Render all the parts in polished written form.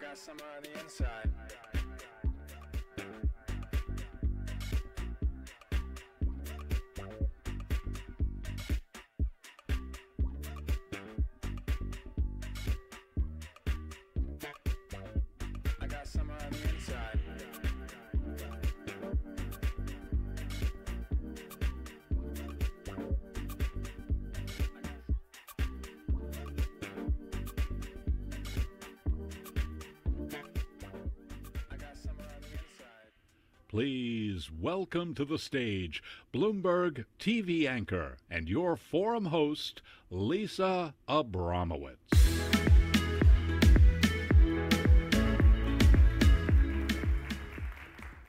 got summer on the inside. I got summer on the inside. Please welcome to the stage Bloomberg TV anchor and your forum host, Lisa Abramowicz.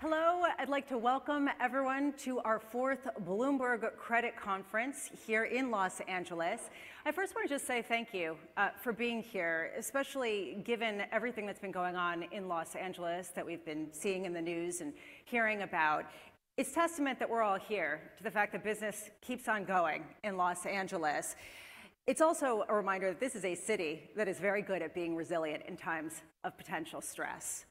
Hello, I'd like to welcome everyone to our fourth Bloomberg Credit Conference here in Los Angeles. I first want to just say thank you for being here, especially given everything that's been going on in Los Angeles that we've been seeing in the news and hearing about. It's testament that we're all here to the fact that business keeps on going in Los Angeles. It's also a reminder that this is a city that is very good at being resilient in times of potential stress.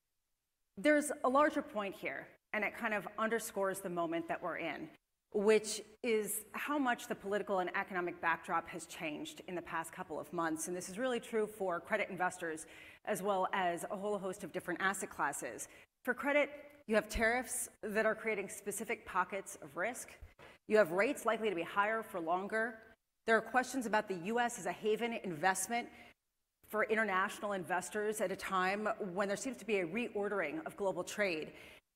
There's a larger point here, and it kind of underscores the moment that we're in, which is how much the political and economic backdrop has changed in the past couple of months. And this is really true for credit investors, as well as a whole host of different asset classes. For credit, you have tariffs that are creating specific pockets of risk. You have rates likely to be higher for longer. There are questions about the U.S. as a haven investment for international investors at a time when there seems to be a reordering of global trade.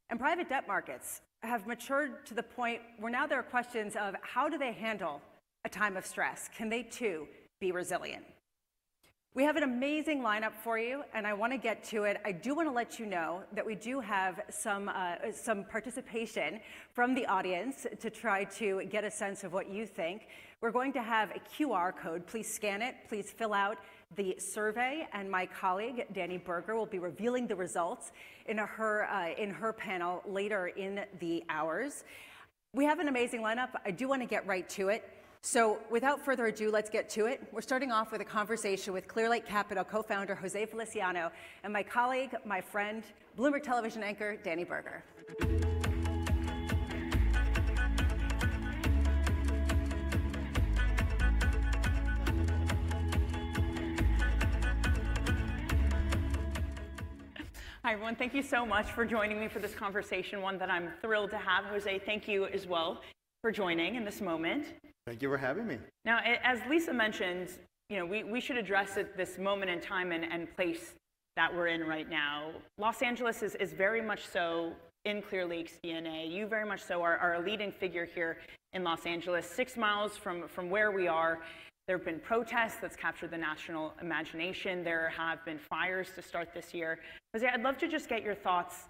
And private debt markets have matured to the point where now there are questions of how do they handle a time of stress? Can they too be resilient? We have an amazing lineup for you, and I want to get to it. I do want to let you know that we do have some participation from the audience to try to get a sense of what you think. We're going to have a QR code. Please scan it. Please fill out the survey, and my colleague, Dani Berger, will be revealing the results in her panel later in the hours. We have an amazing lineup. I do want to get right to it. So without further ado, let's get to it. We're starting off with a conversation with Clearlake Capital co-founder Jose Feliciano and my colleague, my friend, Bloomberg television anchor, Dani Berger. Hi, everyone. Thank you so much for joining me for this conversation, one that I'm thrilled to have. Jose, thank you as well for joining in this moment. Thank you for having me. Now, as Lisa mentioned, we should address this moment in time and place that we're in right now. Los Angeles is very much so in Clearlake's DNA. You very much so are a leading figure here in Los Angeles. 6 miles from where we are, there have been protests that's captured the national imagination. There have been fires to start this year. Jose, I'd love to just get your thoughts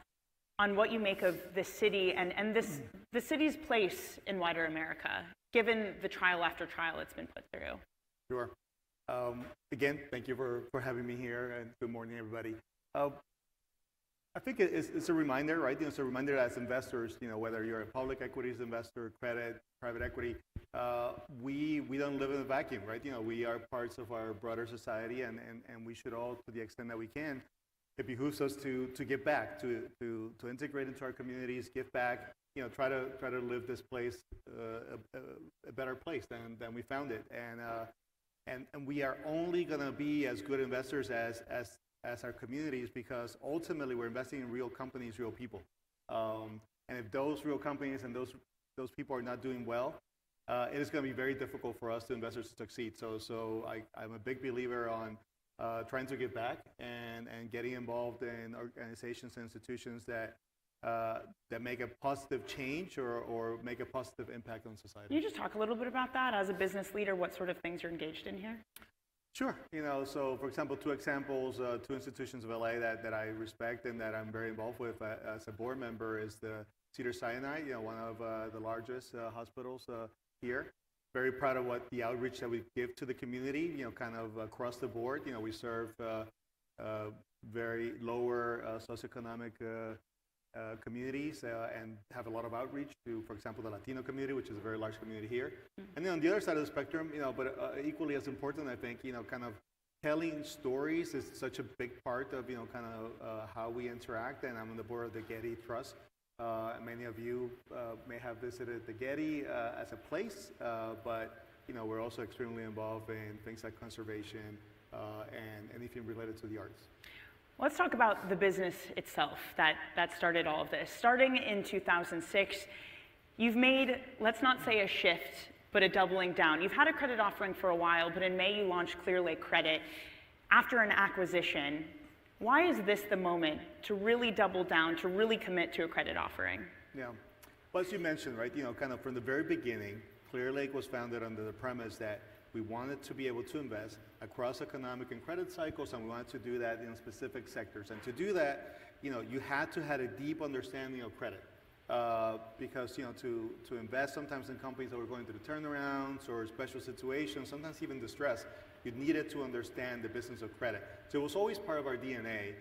on what you make of this city and the city's place in wider America, given the trial after trial it's been put through. Sure. Again, thank you for having me here, and good morning, everybody. I think it's a reminder, right? It's a reminder as investors, whether you're a public equities investor, credit, private equity, we don't live in a vacuum, right? We are parts of our broader society, and we should all, to the extent that we can, it behooves us to give back, to integrate into our communities, give back, try to live this place a better place than we found it, and we are only going to be as good investors as our communities, because ultimately we're investing in real companies, real people, and if those real companies and those people are not doing well, it is going to be very difficult for us investors to succeed. So I'm a big believer on trying to give back and getting involved in organizations and institutions that make a positive change or make a positive impact on society. Can you just talk a little bit about that as a business leader, what sort of things you're engaged in here? Sure. So for example, two institutions of LA that I respect and that I'm very involved with as a board member is the Cedars-Sinai, one of the largest hospitals here. Very proud of what the outreach that we give to the community, kind of across the board. We serve very lower socioeconomic communities and have a lot of outreach to, for example, the Latino community, which is a very large community here. And then on the other side of the spectrum, but equally as important, I think, kind of telling stories is such a big part of, kind of how we interact, and I'm on the board of the Getty Trust. Many of you may have visited the Getty as a place, but, we're also extremely involved in things like conservation and anything related to the arts. Let's talk about the business itself that started all of this. Starting in 2006, you've made, let's not say a shift, but a doubling down. You've had a credit offering for a while, but in May you launched Clearlake Credit after an acquisition. Why is this the moment to really double down, to really commit to a credit offering? Yeah, well, as you mentioned, right, kind of from the very beginning, Clearlake was founded under the premise that we wanted to be able to invest across economic and credit cycles, and we wanted to do that in specific sectors. And to do that, you had to have a deep understanding of credit. Because to invest sometimes in companies that were going through turnarounds or special situations, sometimes even distress, you needed to understand the business of credit. So it was always part of our DNA.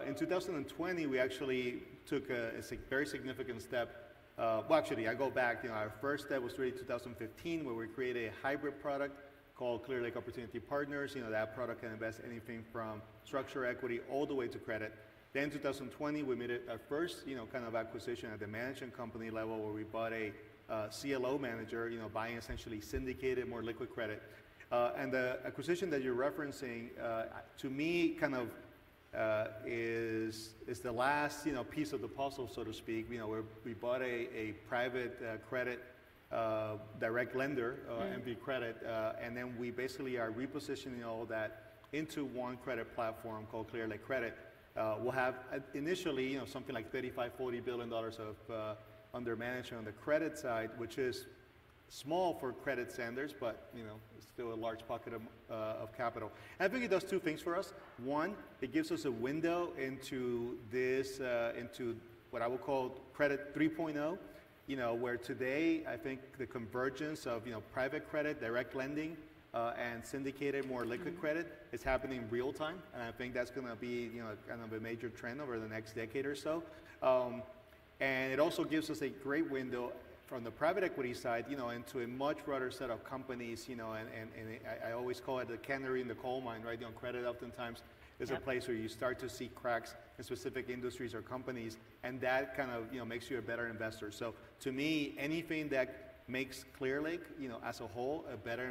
In 2020, we actually took a very significant step. Well, actually, I go back. Our first step was really 2015, where we created a hybrid product called Clearlake Opportunity Partners. That product can invest anything from structured equity all the way to credit. Then in 2020, we made our first, kind of acquisition at the management company level, where we bought a CLO manager, buying essentially syndicated, more liquid credit. And the acquisition that you're referencing, to me, kind of is the last, piece of the puzzle, so to speak. Where we bought a private credit direct lender, MV Credit, and then we basically are repositioning all that into one credit platform called Clearlake Credit. We'll have initially, something like $35–40 billion of under management on the credit side, which is small for credit standards, but it's still a large pocket of capital. And I think it does two things for us. One, it gives us a window into this, into what I would call credit 3.0. Where today I think the convergence of private credit, direct lending, and syndicated, more liquid credit is happening in real time, and I think that's going to be kind of a major trend over the next decade or so. And it also gives us a great window from the private equity side, into a much broader set of companies, and I always call it the canary in the coal mine, right? Credit oftentimes is a place where you start to see cracks in specific industries or companies, and that kind of makes you a better investor. So to me, anything that makes Clearlake, as a whole, a better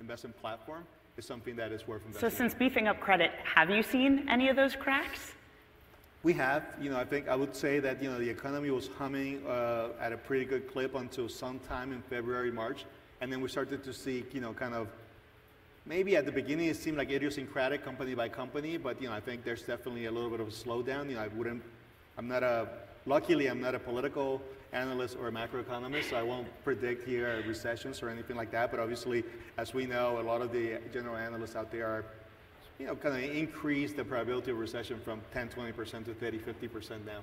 investment platform is something that is worth investing in. So since beefing up credit, have you seen any of those cracks? We have. I think I would say that the economy was humming at a pretty good clip until sometime in February, March, and then we started to see kind of, maybe at the beginning it seemed like idiosyncratic company by company, but I think there's definitely a little bit of a slowdown. Luckily I'm not a political analyst or a macroeconomist, so I won't predict here recessions or anything like that. But obviously, as we know, a lot of the general analysts out there are, kind of increase the probability of recession from 10–20% to 30–50% now.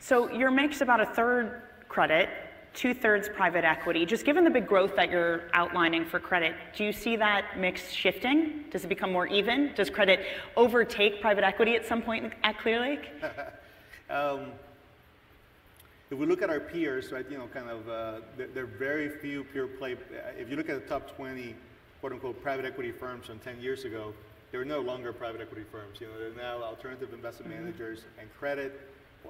So your mix about a third credit, 2/3 private equity. Just given the big growth that you're outlining for credit, do you see that mix shifting? Does it become more even? Does credit overtake private equity at some point at Clearlake? If we look at our peers, right, there are very few pure play. If you look at the top 20, quote unquote, private equity firms from 10 years ago, they're no longer private equity firms. They're now alternative investment managers, and credit,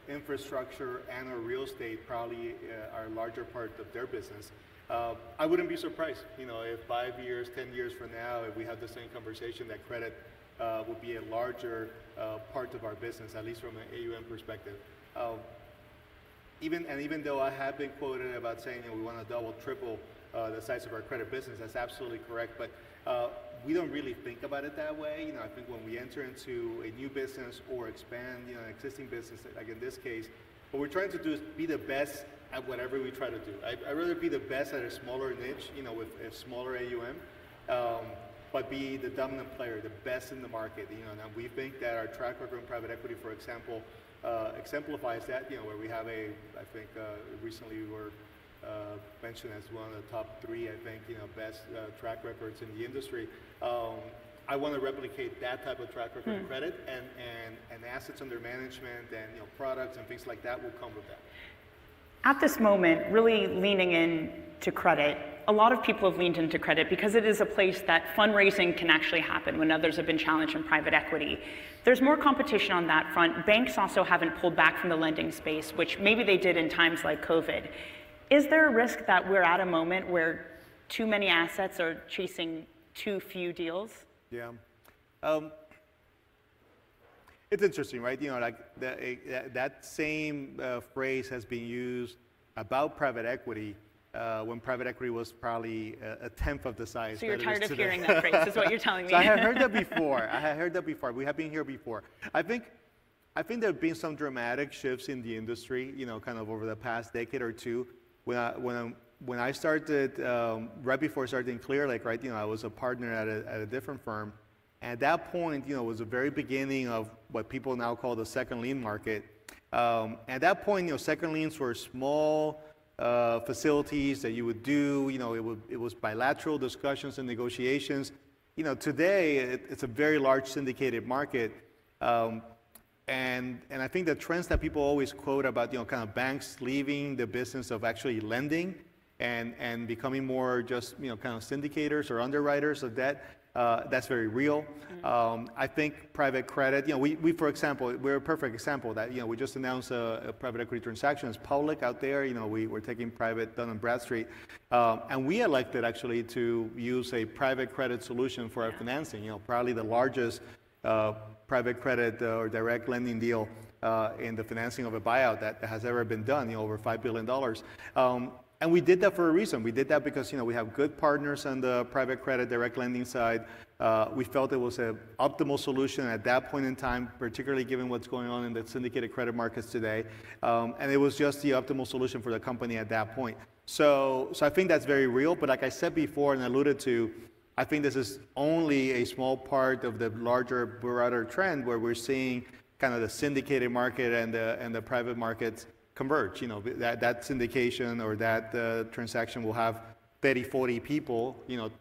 infrastructure, and or real estate probably are a larger part of their business. I wouldn't be surprised, if 5 years, 10 years from now, if we have the same conversation, that credit would be a larger part of our business, at least from an AUM perspective. Even though I have been quoted about saying we want to double, triple the size of our credit business, that's absolutely correct. But we don't really think about it that way. I think when we enter into a new business or expand, an existing business, like in this case, what we're trying to do is be the best at whatever we try to do. I'd rather be the best at a smaller niche, with a smaller AUM, but be the dominant player, the best in the market. And we think that our track record in private equity, for example, exemplifies that. Where we have I think recently we were mentioned as one of the top 3, I think, best track records in the industry. I want to replicate that type of track record in credit, and assets under management and products and things like that will come with that. At this moment, really leaning in to credit, a lot of people have leaned into credit because it is a place that fundraising can actually happen when others have been challenged in private equity. There's more competition on that front. Banks also haven't pulled back from the lending space, which maybe they did in times like COVID. Is there a risk that we're at a moment where too many assets are chasing too few deals? Yeah. It's interesting, right? Like that same phrase has been used about private equity when private equity was probably a tenth of the size. So you're tired of today. hearing that phrase, is what you're telling me. So I have heard that before. We have been here before. I think there have been some dramatic shifts in the industry, kind of over the past decade or two. When I started, right before starting Clearlake, right, I was a partner at a different firm. And at that point, it was the very beginning of what people now call the second lien market. At that point, second liens were small facilities that you would do. It was bilateral discussions and negotiations. Today it's a very large syndicated market. And I think the trends that people always quote about, kind of banks leaving the business of actually lending and becoming more just, kind of syndicators or underwriters of debt, that's very real. I think private credit, we for example, we're a perfect example of that. We just announced a private equity transaction. It's public out there. We're taking private Dun & Bradstreet. And we elected actually to use a private credit solution for our financing. Probably the largest private credit or direct lending deal in the financing of a buyout that has ever been done, over $5 billion. And we did that for a reason. We did that because we have good partners on the private credit direct lending side. We felt it was an optimal solution at that point in time, particularly given what's going on in the syndicated credit markets today. And it was just the optimal solution for the company at that point. So I think that's very real. But like I said before and alluded to, I think this is only a small part of the larger, broader trend where we're seeing kind of the syndicated market and the private markets converge. That syndication or that transaction will have 30, 40 people,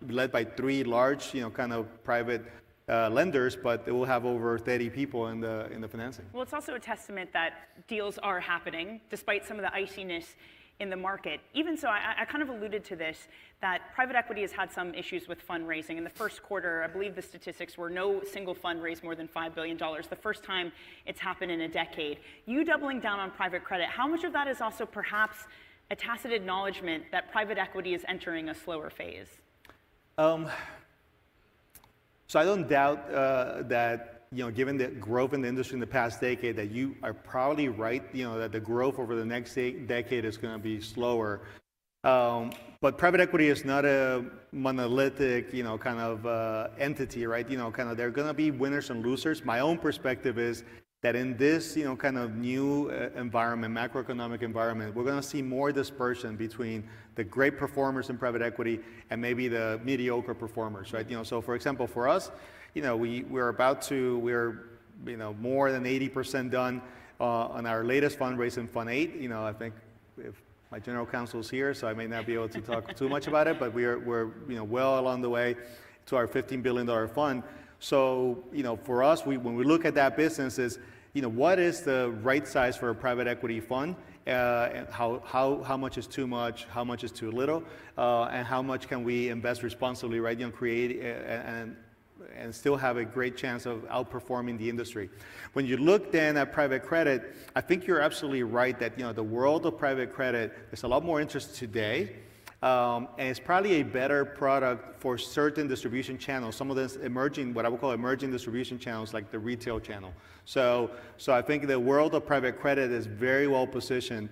led by 3 large, kind of private lenders, but it will have over 30 people in the financing. Well, it's also a testament that deals are happening despite some of the iciness in the market. Even so, I kind of alluded to this, that private equity has had some issues with fundraising. In the first quarter, I believe the statistics were no single fund raised more than $5 billion, the first time it's happened in a decade. You doubling down on private credit, how much of that is also perhaps a tacit acknowledgement that private equity is entering a slower phase? So I don't doubt that, given the growth in the industry in the past decade, that you are probably right, that the growth over the next decade is going to be slower. But private equity is not a monolithic, kind of entity, right? Kind of there are going to be winners and losers. My own perspective is that in this, kind of new environment, macroeconomic environment, we're going to see more dispersion between the great performers in private equity and maybe the mediocre performers, right? So for example, for us, we're more than 80% done on our latest fundraising, Fund 8. I think if my general counsel is here, so I may not be able to talk too much about it, but we're well along the way to our $15 billion fund. So, for us, when we look at that business is, what is the right size for a private equity fund? And how much is too much, how much is too little, and how much can we invest responsibly, right? Create and still have a great chance of outperforming the industry. When you look then at private credit, I think you're absolutely right that the world of private credit, there's a lot more interest today, and it's probably a better product for certain distribution channels. Some of this emerging, what I would call emerging distribution channels, like the retail channel. So I think the world of private credit is very well positioned,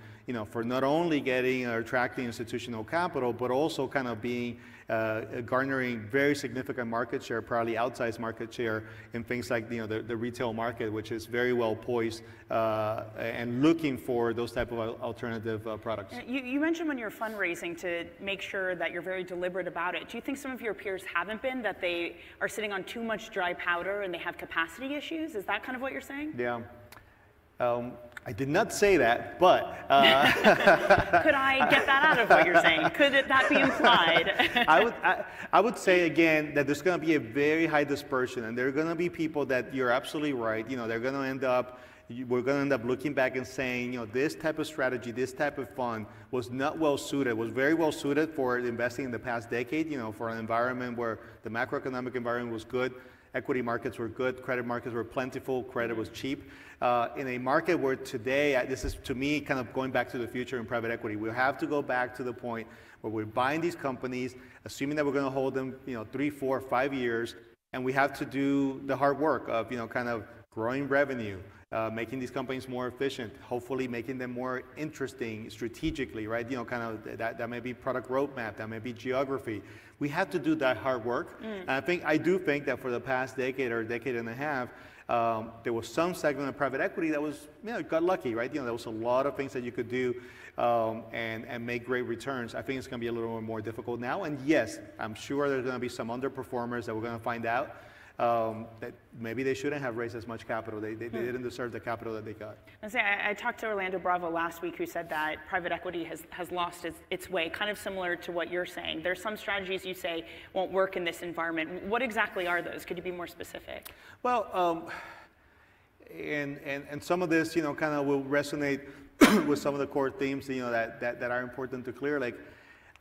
for not only getting or attracting institutional capital, but also kind of being garnering very significant market share, probably outsized market share in things like the retail market, which is very well poised and looking for those type of alternative products. You mentioned when you're fundraising to make sure that you're very deliberate about it. Do you think some of your peers haven't been, that they are sitting on too much dry powder and they have capacity issues? Is that kind of what you're saying? Yeah. I did not say that, but... Could I get that out of what you're saying? Could that be implied? I would say, again, that there's going to be a very high dispersion, and there are going to be people that you're absolutely right. They're going to end up we're going to end up looking back and saying, this type of strategy, this type of fund was not well suited, was very well suited for investing in the past decade, for an environment where the macroeconomic environment was good, equity markets were good, credit markets were plentiful, credit was cheap. In a market where today, this is to me kind of going back to the future in private equity, we have to go back to the point where we're buying these companies, assuming that we're going to hold them, 3, 4, 5 years, and we have to do the hard work of, kind of growing revenue, making these companies more efficient, hopefully making them more interesting strategically, right? Kind of that may be product roadmap, that may be geography. We have to do that hard work. And I do think that for the past decade or decade and a half, there was some segment of private equity that was, got lucky, right? There was a lot of things that you could do and make great returns. I think it's going to be a little more difficult now. And yes, I'm sure there's going to be some underperformers that we're going to find out. That maybe they shouldn't have raised as much capital. They didn't deserve the capital that they got. I talked to Orlando Bravo last week, who said that private equity has lost its way, kind of similar to what you're saying. There's some strategies you say won't work in this environment. What exactly are those? Could you be more specific? Well, and some of this, kind of will resonate with some of the core themes, that are important to clear. Like,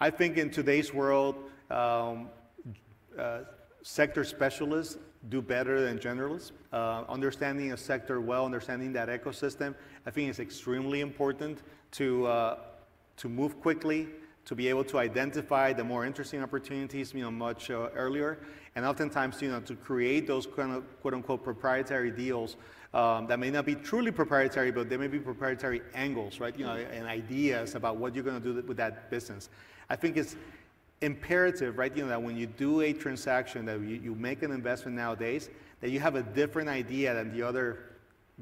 I think in today's world, sector specialists do better than generalists. Understanding a sector well, understanding that ecosystem, I think is extremely important to move quickly, to be able to identify the more interesting opportunities, much earlier, and oftentimes, to create those kind of quote-unquote proprietary deals that may not be truly proprietary, but they may be proprietary angles, right? And ideas about what you're going to do with that business. I think it's imperative, right? That when you do a transaction, that you make an investment nowadays, that you have a different idea than the other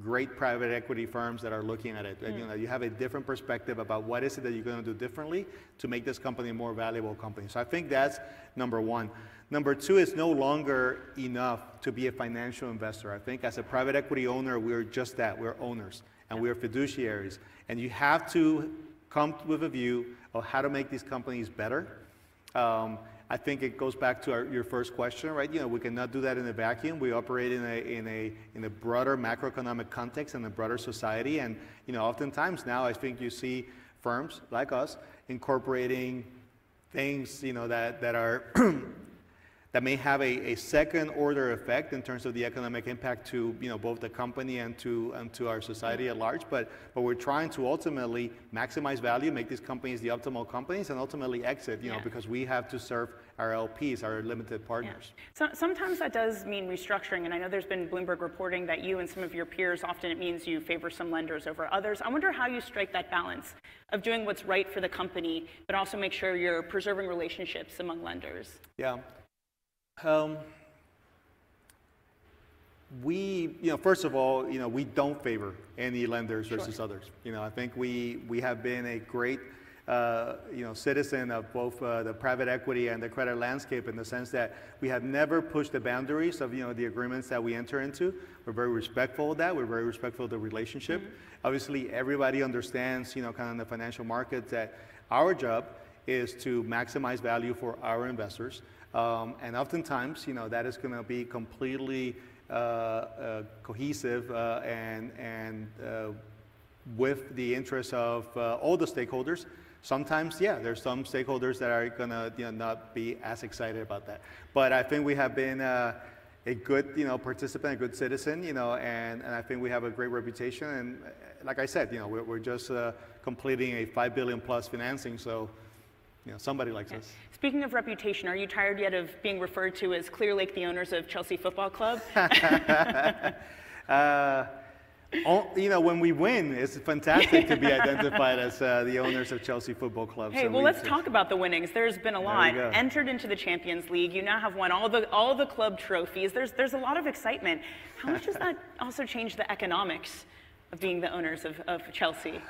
great private equity firms that are looking at it. Right? You have a different perspective about what is it that you're going to do differently to make this company a more valuable company. So I think that's number one. Number two, it's no longer enough to be a financial investor. I think as a private equity owner, we're just that. We're owners and we're fiduciaries. And you have to come with a view of how to make these companies better. I think it goes back to your first question, right? We cannot do that in a vacuum. We operate in a broader macroeconomic context and a broader society, and oftentimes now I think you see firms like us incorporating things that are that may have a second order effect in terms of the economic impact to both the company and to our society at large, but we're trying to ultimately maximize value, make these companies the optimal companies, and ultimately exit because we have to serve our LPs, our limited partners. So sometimes that does mean restructuring, and I know there's been Bloomberg reporting that you and some of your peers, often it means you favor some lenders over others. I wonder how you strike that balance of doing what's right for the company, but also make sure you're preserving relationships among lenders. Yeah. We, first of all, we don't favor any lenders versus others. I think we have been a great, citizen of both the private equity and the credit landscape, in the sense that we have never pushed the boundaries of, the agreements that we enter into. We're very respectful of that. We're very respectful of the relationship. Obviously, everybody understands, kind of in the financial markets, that our job is to maximize value for our investors. And oftentimes, that is going to be completely cohesive and with the interests of all the stakeholders. Sometimes, there's some stakeholders that are going to not be as excited about that. But I think we have been a good participant, a good citizen, and I think we have a great reputation. And like I said, we're just completing a $5 billion plus financing, so somebody likes us. Speaking of reputation, are you tired yet of being referred to as Clear Lake, the owners of Chelsea Football Club? When we win, it's fantastic to be identified as the owners of Chelsea Football Club. Hey, so well, let's talk about the winnings. There's been a lot. Entered into the Champions League. You now have won all the club trophies. There's a lot of excitement. How much does that also change the economics of being the owners of Chelsea?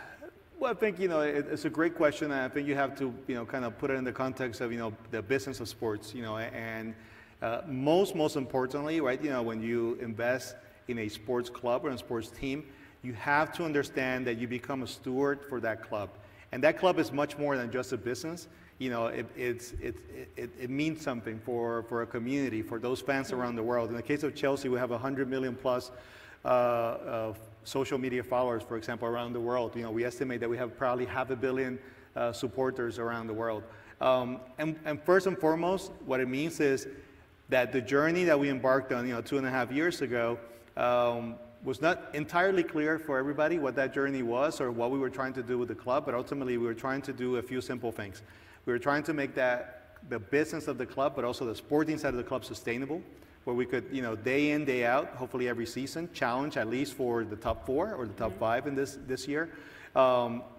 Well, I think, it's a great question, and I think you have to, kind of put it in the context of, the business of sports, and most importantly, right, when you invest in a sports club or a sports team, you have to understand that you become a steward for that club. And that club is much more than just a business. It means something for a community, for those fans around the world. In the case of Chelsea, we have 100 million plus social media followers, for example, around the world. We estimate that we have probably 500 million supporters around the world. And first and foremost, what it means is that the journey that we embarked on, 2.5 years ago, was not entirely clear for everybody what that journey was or what we were trying to do with the club, but ultimately we were trying to do a few simple things. We were trying to make that the business of the club, but also the sporting side of the club sustainable, where we could, day in, day out, hopefully every season, challenge at least for the top 4 or the top 5 in this year.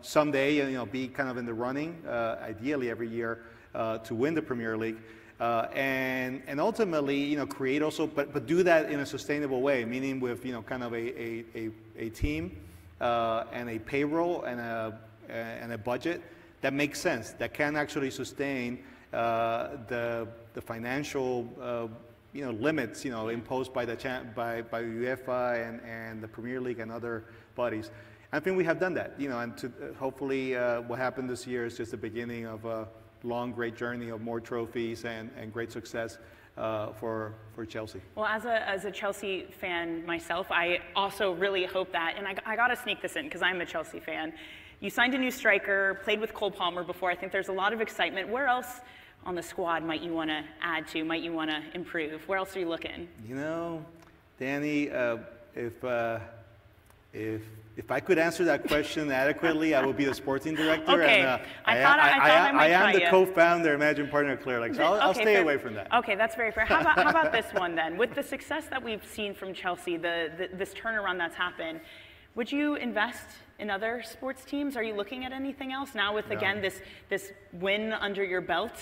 Someday, be kind of in the running, ideally every year, to win the Premier League. And ultimately, create also, but do that in a sustainable way, meaning with, kind of a team and a payroll and a budget that makes sense, that can actually sustain the financial limits, imposed by the UEFA and the Premier League and other bodies. I think we have done that, and hopefully what happened this year is just the beginning of a long, great journey of more trophies and great success for Chelsea. Well, as a Chelsea fan myself, I also really hope that, and I got to sneak this in because I'm a Chelsea fan. You signed a new striker, played with Cole Palmer before. I think there's a lot of excitement. Where else on the squad might you want to add to, might you want to improve? Where else are you looking? Dani, if I could answer that question adequately, I would be the sporting director. Okay, And, I thought I might am try the co-founder, managing partner of Clearlake, so I'll stay away from that. Okay, that's very fair. How about this one then? With the success that we've seen from Chelsea, this turnaround that's happened, would you invest in other sports teams? Are you looking at anything else now with, again, this win under your belt?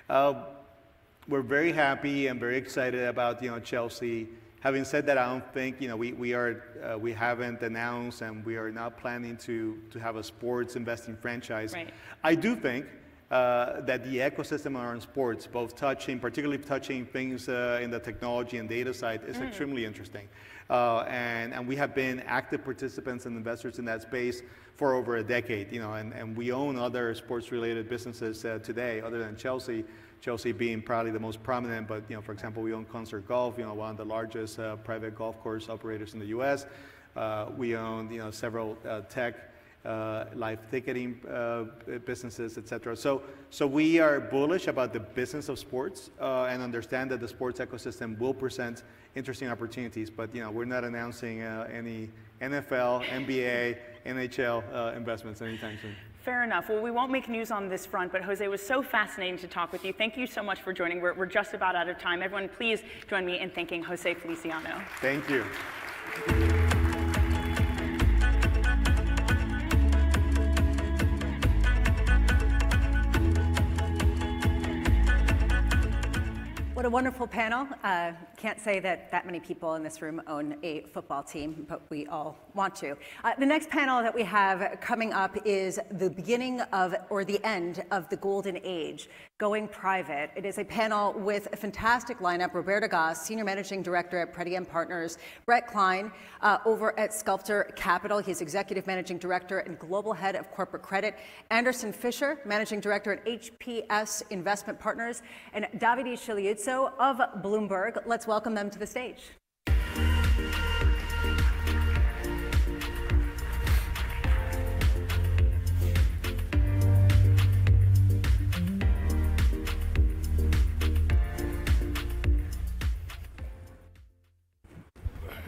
We're very happy and very excited about Chelsea. Having said that, I don't think we haven't announced and we are not planning to have a sports investing franchise. Right. I do think that the ecosystem around sports, particularly touching things in the technology and data side, is extremely interesting. And we have been active participants and investors in that space for over a decade, and we own other sports-related businesses today, other than Chelsea. Chelsea being probably the most prominent, but for example, we own Concert Golf, one of the largest private golf course operators in the U.S. We own several tech, live ticketing businesses, etc. So we are bullish about the business of sports and understand that the sports ecosystem will present interesting opportunities. But we're not announcing any NFL, NBA, NHL investments anytime soon. Fair enough. Well, we won't make news on this front, but Jose, it was so fascinating to talk with you. Thank you so much for joining. We're just about out of time. Everyone, please join me in thanking Jose Feliciano. Thank you. What a wonderful panel. Can't say that many people in this room own a football team, but we all want to. The next panel that we have coming up is the beginning of, or the end of, the golden age, going private. It is a panel with a fantastic lineup. Roberto Goss, Senior Managing Director at Pretium Partners. Brett Klein, over at Sculptor Capital. He's Executive Managing Director and Global Head of Corporate Credit. Anderson Fisher, Managing Director at HPS Investment Partners. And Davide Scigliuzzo of Bloomberg. Let's welcome them to the stage.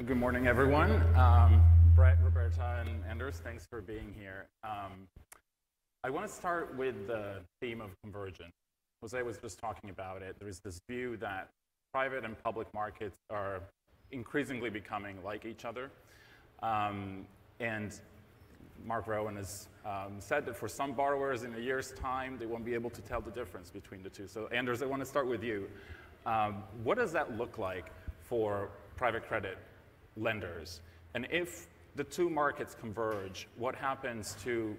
Good morning, everyone. Brett, Roberta, and Anders, thanks for being here. I want to start with the theme of convergence. Jose was just talking about it. There's this view that private and public markets are increasingly becoming like each other. And Mark Rowan has said that for some borrowers in a year's time, they won't be able to tell the difference between the two. So Anders, I want to start with you. What does that look like for private credit lenders? And if the two markets converge, what happens to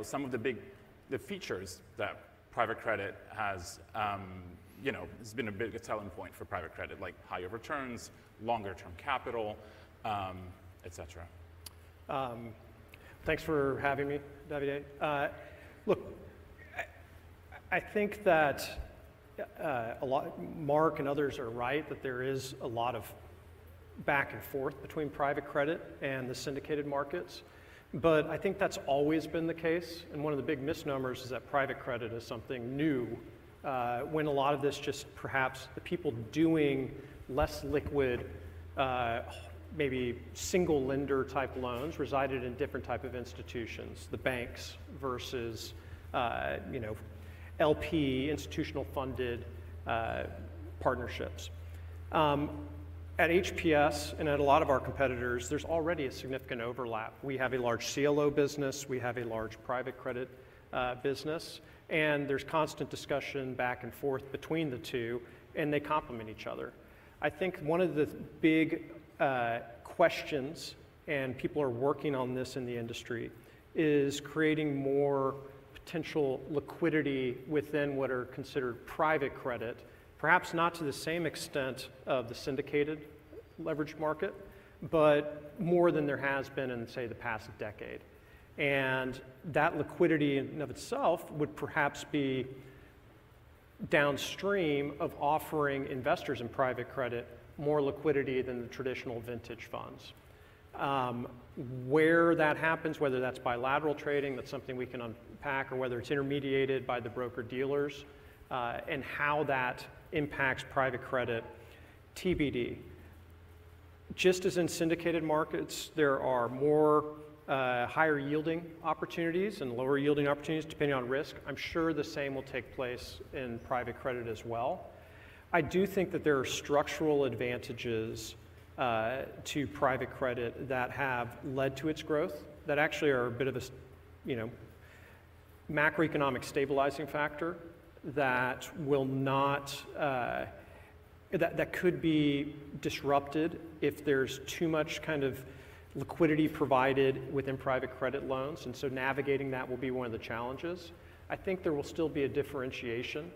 some of the features that private credit has, has been a big selling point for private credit, like higher returns, longer-term capital, et cetera. Thanks for having me, Davide. Look, I think that Mark and others are right that there is a lot of back and forth between private credit and the syndicated markets. But I think that's always been the case. And one of the big misnomers is that private credit is something new, when a lot of this just perhaps the people doing less liquid, maybe single lender type loans resided in different type of institutions, the banks versus LP, institutional funded partnerships. At HPS and at a lot of our competitors, there's already a significant overlap. We have a large CLO business, we have a large private credit business, and there's constant discussion back and forth between the two, and they complement each other. I think one of the big questions, and people are working on this in the industry, is creating more potential liquidity within what are considered private credit, perhaps not to the same extent of the syndicated leverage market, but more than there has been in, say, the past decade. And that liquidity in and of itself would perhaps be downstream of offering investors in private credit more liquidity than the traditional vintage funds. Where that happens, whether that's bilateral trading, that's something we can unpack, or whether it's intermediated by the broker-dealers, and how that impacts private credit, TBD. Just as in syndicated markets, there are more higher yielding opportunities and lower yielding opportunities depending on risk. I'm sure the same will take place in private credit as well. I do think that there are structural advantages to private credit that have led to its growth that actually are a bit of a, macroeconomic stabilizing factor that will not, that could be disrupted if there's too much kind of liquidity provided within private credit loans, and so navigating that will be one of the challenges. I think there will still be a differentiation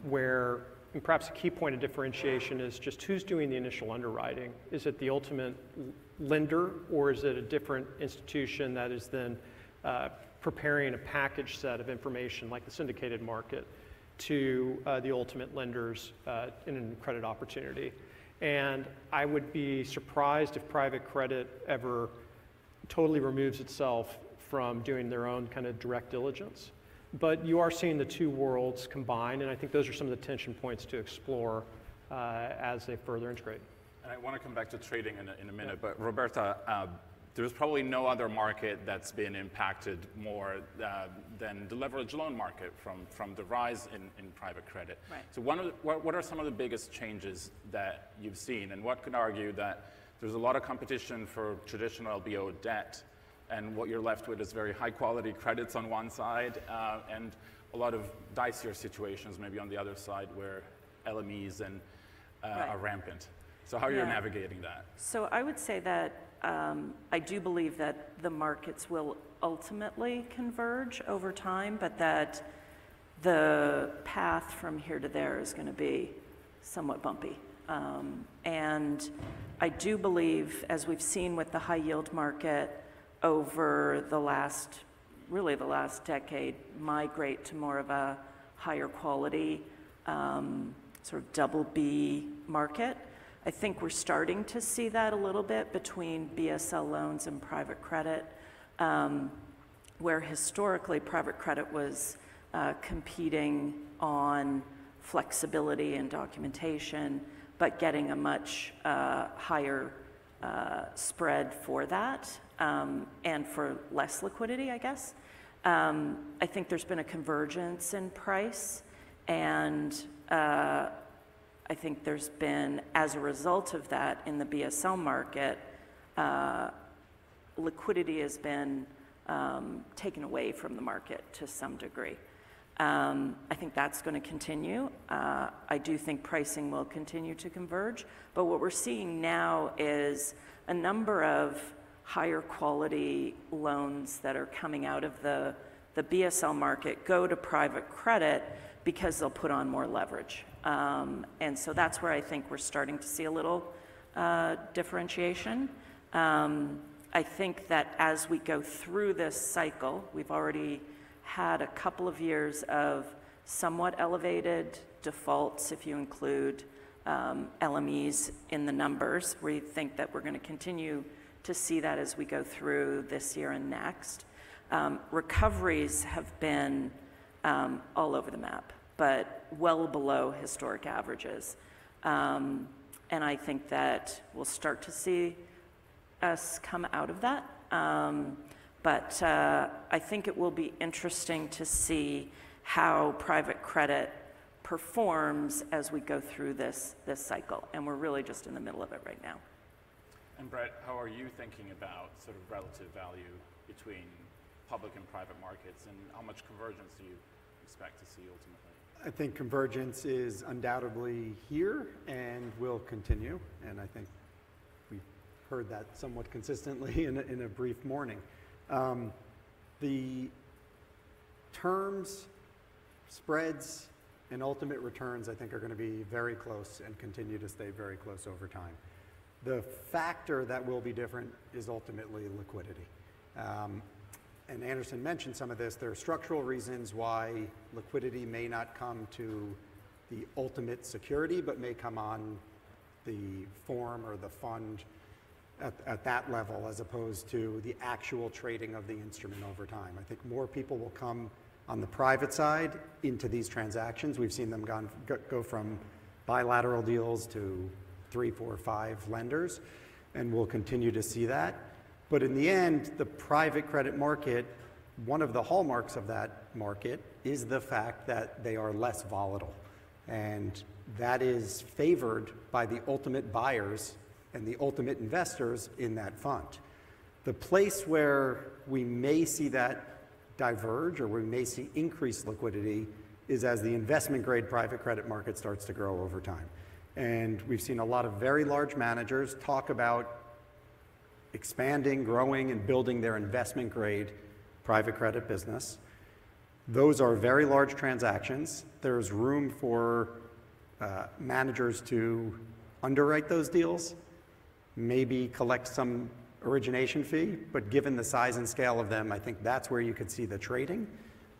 where, and perhaps a key point of differentiation is just who's doing the initial underwriting. Is it the ultimate lender, or is it a different institution that is then preparing a package set of information like the syndicated market to the ultimate lenders in a credit opportunity? And I would be surprised if private credit ever totally removes itself from doing their own kind of direct diligence. But you are seeing the two worlds combine, and I think those are some of the tension points to explore as they further integrate. And I want to come back to trading in a minute, but Roberta, there's probably no other market that's been impacted more than the leveraged loan market from the rise in private credit. Right. So what are some of the biggest changes that you've seen? And what could argue that there's a lot of competition for traditional LBO debt, and what you're left with is very high quality credits on one side, and a lot of dicier situations maybe on the other side where LMEs and are rampant. So how are you navigating that? So I would say that I do believe that the markets will ultimately converge over time, but that the path from here to there is going to be somewhat bumpy. And I do believe, as we've seen with the high yield market over the last decade, migrate to more of a higher quality sort of double B market. I think we're starting to see that a little bit between BSL loans and private credit, where historically private credit was competing on flexibility and documentation, but getting a much higher spread for that, and for less liquidity, I guess. I think there's been a convergence in price, and I think there's been, as a result of that in the BSL market, liquidity has been taken away from the market to some degree. I think that's going to continue. I do think pricing will continue to converge, but what we're seeing now is a number of higher quality loans that are coming out of the BSL market go to private credit because they'll put on more leverage. And so that's where I think we're starting to see a little differentiation. I think that as we go through this cycle, we've already had a couple of years of somewhat elevated defaults, if you include LMEs in the numbers. We think that we're going to continue to see that as we go through this year and next. Recoveries have been all over the map, but well below historic averages. And I think that we'll start to see us come out of that. But I think it will be interesting to see how private credit performs as we go through this cycle. And we're really just in the middle of it right now. And Brett, how are you thinking about sort of relative value between public and private markets, and how much convergence do you expect to see ultimately? I think convergence is undoubtedly here and will continue, and I think we've heard that somewhat consistently in a brief morning. The terms, spreads, and ultimate returns, I think, are going to be very close and continue to stay very close over time. The factor that will be different is ultimately liquidity. And Anderson mentioned some of this. There are structural reasons why liquidity may not come to the ultimate security, but may come on the form or the fund at that level, as opposed to the actual trading of the instrument over time. I think more people will come on the private side into these transactions. We've seen them go from bilateral deals to 3, 4, 5 lenders, and we'll continue to see that. But in the end, the private credit market, one of the hallmarks of that market is the fact that they are less volatile. And that is favored by the ultimate buyers and the ultimate investors in that fund. The place where we may see that diverge, or we may see increased liquidity, is as the investment grade private credit market starts to grow over time. And we've seen a lot of very large managers talk about expanding, growing, and building their investment grade private credit business. Those are very large transactions. There's room for managers to underwrite those deals, maybe collect some origination fee, but given the size and scale of them, I think that's where you could see the trading.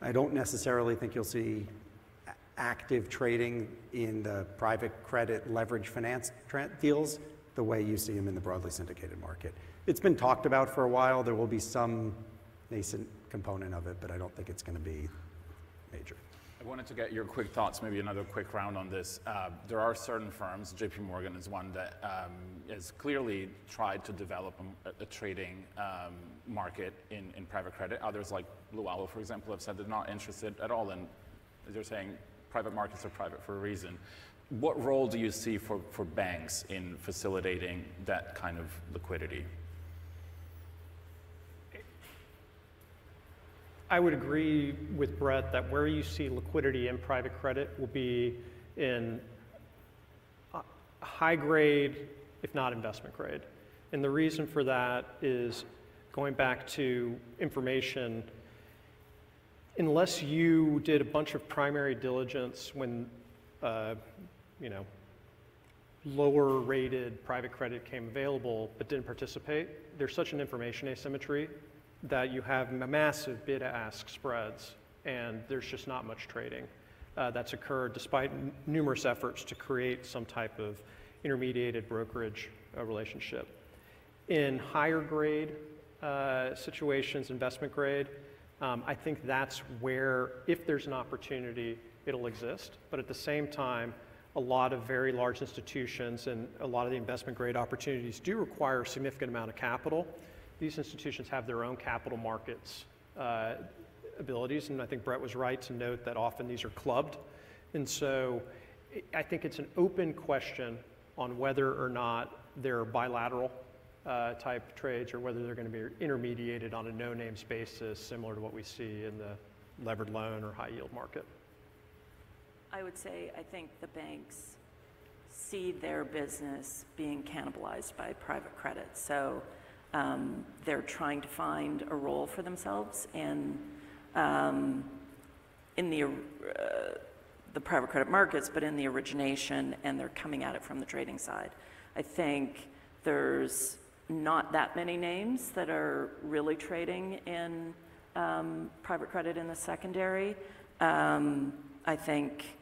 I don't necessarily think you'll see active trading in the private credit leverage finance deals the way you see them in the broadly syndicated market. It's been talked about for a while. There will be some nascent component of it, but I don't think it's going to be major. I wanted to get your quick thoughts, maybe another quick round on this. There are certain firms, JP Morgan is one, that has clearly tried to develop a trading market in private credit. Others, like Blue Owl, for example, have said they're not interested at all, and they're saying private markets are private for a reason. What role do you see for banks in facilitating that kind of liquidity? I would agree with Brett that where you see liquidity in private credit will be in high grade, if not investment grade. And the reason for that is going back to information. Unless you did a bunch of primary diligence when lower rated private credit came available but didn't participate, there's such an information asymmetry that you have massive bid-ask spreads, and there's just not much trading that's occurred despite numerous efforts to create some type of intermediated brokerage relationship. In higher grade situations, investment grade, I think that's where, if there's an opportunity, it'll exist. But at the same time, a lot of very large institutions and a lot of the investment grade opportunities do require a significant amount of capital. These institutions have their own capital markets abilities, and I think Brett was right to note that often these are clubbed. And so I think it's an open question on whether or not they're bilateral type trades or whether they're going to be intermediated on a no-names basis, similar to what we see in the levered loan or high yield market. I would say I think the banks see their business being cannibalized by private credit. So they're trying to find a role for themselves in the private credit markets, but in the origination, and they're coming at it from the trading side. I think there's not that many names that are really trading in private credit in the secondary. I think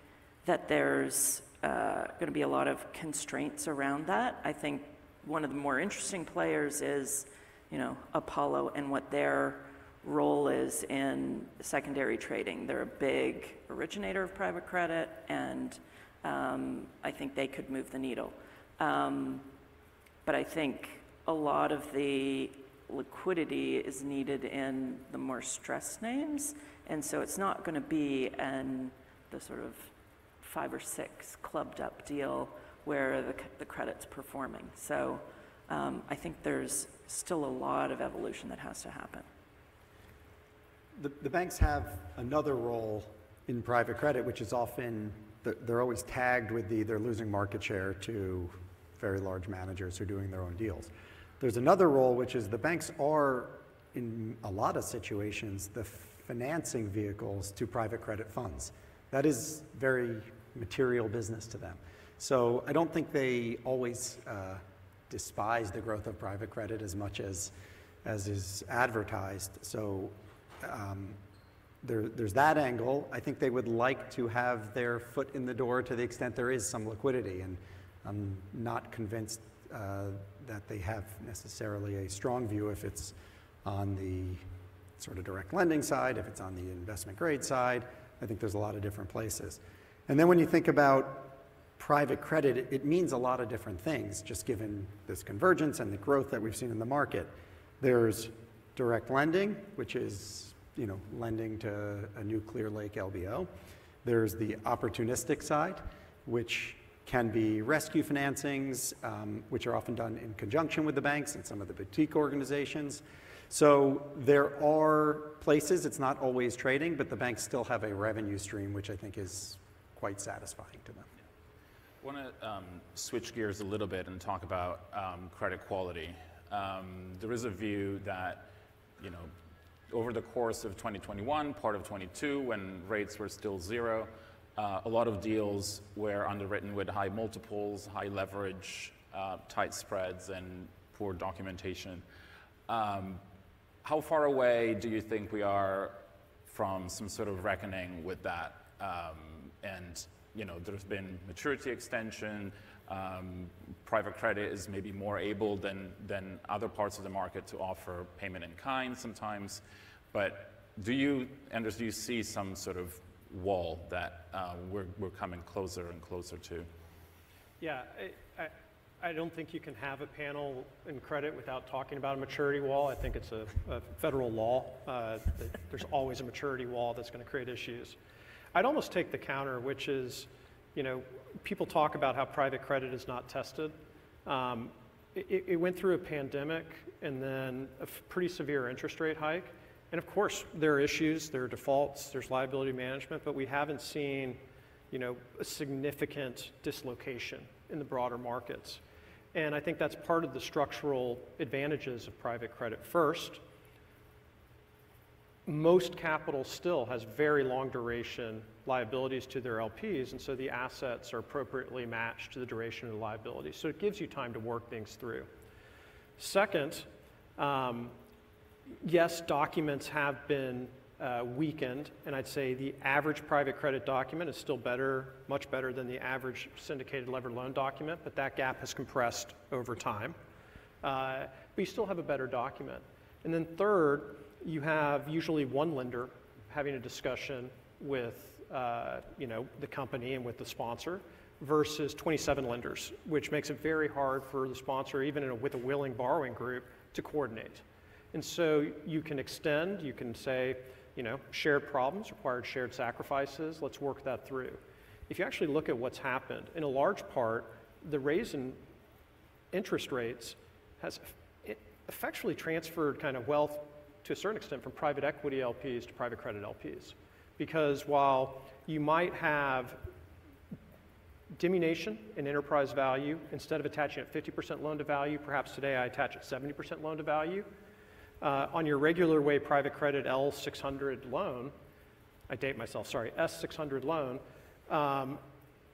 that there's going to be a lot of constraints around that. I think one of the more interesting players is, Apollo and what their role is in secondary trading. They're a big originator of private credit, and I think they could move the needle. But I think a lot of the liquidity is needed in the more stressed names, and so it's not going to be in the sort of 5 or 6 clubbed up deal where the credit's performing. So I think there's still a lot of evolution that has to happen. The banks have another role in private credit, which is often, they're always tagged with they're losing market share to very large managers who are doing their own deals. There's another role, which is the banks are, in a lot of situations, the financing vehicles to private credit funds. That is very material business to them. So I don't think they always despise the growth of private credit as much as is advertised. So there's that angle. I think they would like to have their foot in the door to the extent there is some liquidity, and I'm not convinced that they have necessarily a strong view if it's on the sort of direct lending side, if it's on the investment grade side. I think there's a lot of different places. And then when you think about private credit, it means a lot of different things, just given this convergence and the growth that we've seen in the market. There's direct lending, which is lending to a new Clear Lake LBO. There's the opportunistic side, which can be rescue financings, which are often done in conjunction with the banks and some of the boutique organizations. So there are places, it's not always trading, but the banks still have a revenue stream, which I think is quite satisfying to them. I want to switch gears a little bit and talk about credit quality. There is a view that, over the course of 2021, part of 22, when rates were still zero, a lot of deals were underwritten with high multiples, high leverage, tight spreads, and poor documentation. How far away do you think we are from some sort of reckoning with that? And there's been maturity extension. Private credit is maybe more able than other parts of the market to offer payment in kind sometimes. But do you see some sort of wall that we're coming closer and closer to? Yeah, I don't think you can have a panel in credit without talking about a maturity wall. I think it's a federal law. There's always a maturity wall that's going to create issues. I'd almost take the counter, which is, people talk about how private credit is not tested. It went through a pandemic and then a pretty severe interest rate hike. And of course, there are issues, there are defaults, there's liability management, but we haven't seen, a significant dislocation in the broader markets. And I think that's part of the structural advantages of private credit. First, most capital still has very long duration liabilities to their LPs, and so the assets are appropriately matched to the duration of the liabilities. So it gives you time to work things through. Second, yes, documents have been weakened, and I'd say the average private credit document is still better, much better than the average syndicated levered loan document, but that gap has compressed over time. But you still have a better document. And then third, you have usually one lender having a discussion with the company and with the sponsor versus 27 lenders, which makes it very hard for the sponsor, even with a willing borrowing group, to coordinate. And so you can extend, you can say, shared problems required shared sacrifices, let's work that through. If you actually look at what's happened, in a large part, the raise in interest rates has effectually transferred kind of wealth to a certain extent from private equity LPs to private credit LPs. Because while you might have diminution in enterprise value, instead of attaching at 50% loan to value, perhaps today I attach at 70% loan to value. On your regular way private credit L600 loan, I date myself, sorry, S600 loan,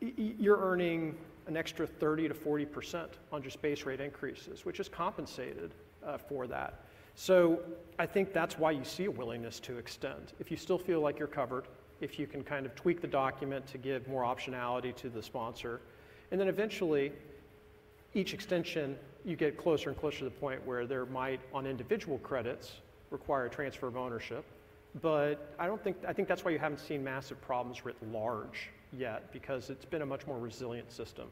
you're earning an extra 30 to 40% on just base rate increases, which is compensated for that. So I think that's why you see a willingness to extend. If you still feel like you're covered, if you can kind of tweak the document to give more optionality to the sponsor. And then eventually, each extension, you get closer and closer to the point where there might, on individual credits, require a transfer of ownership. But I think that's why you haven't seen massive problems writ large yet, because it's been a much more resilient system.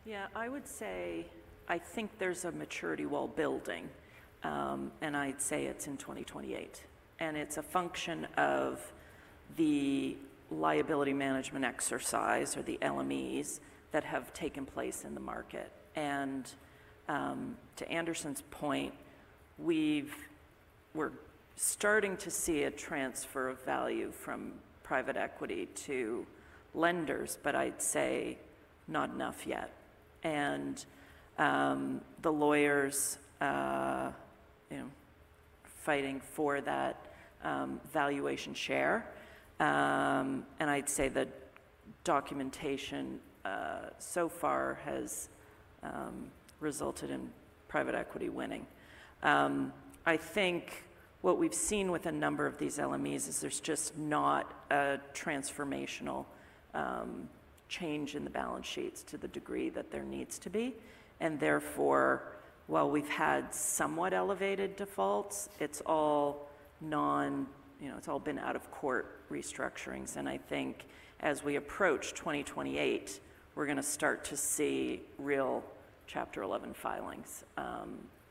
Yeah, I would say, I think there's a maturity wall building, and I'd say it's in 2028. And it's a function of the liability management exercise, or the LMEs, that have taken place in the market. And to Anderson's point, we're starting to see a transfer of value from private equity to lenders, but I'd say not enough yet. And the lawyers, fighting for that valuation share. And I'd say that documentation so far has resulted in private equity winning. I think what we've seen with a number of these LMEs is there's just not a transformational change in the balance sheets to the degree that there needs to be. And therefore, while we've had somewhat elevated defaults, it's all it's all been out of court restructurings. And I think as we approach 2028, we're going to start to see real Chapter 11 filings,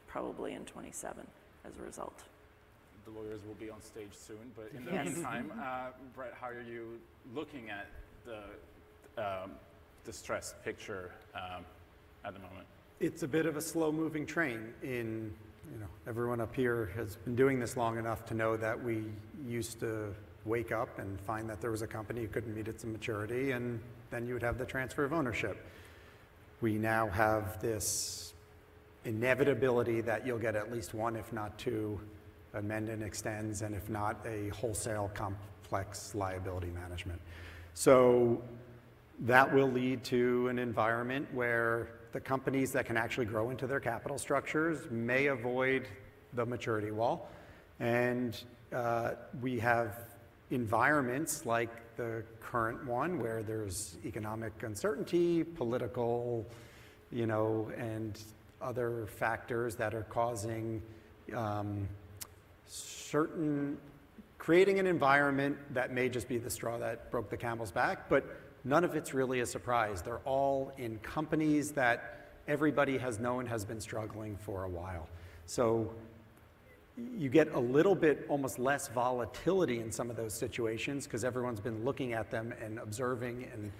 probably in 27 as a result. The lawyers will be on stage soon, but in the meantime, Brett, how are you looking at the distressed picture at the moment? It's a bit of a slow-moving train. Everyone up here has been doing this long enough to know that we used to wake up and find that there was a company who couldn't meet its maturity, and then you would have the transfer of ownership. We now have this inevitability that you'll get at least one, if not two, amend and extends, and if not, a wholesale complex liability management. So that will lead to an environment where the companies that can actually grow into their capital structures may avoid the maturity wall. And we have environments like the current one where there's economic uncertainty, political, and other factors that are causing creating an environment that may just be the straw that broke the camel's back, but none of it's really a surprise. They're all in companies that everybody has known has been struggling for a while. So you get a little bit almost less volatility in some of those situations because everyone's been looking at them and observing and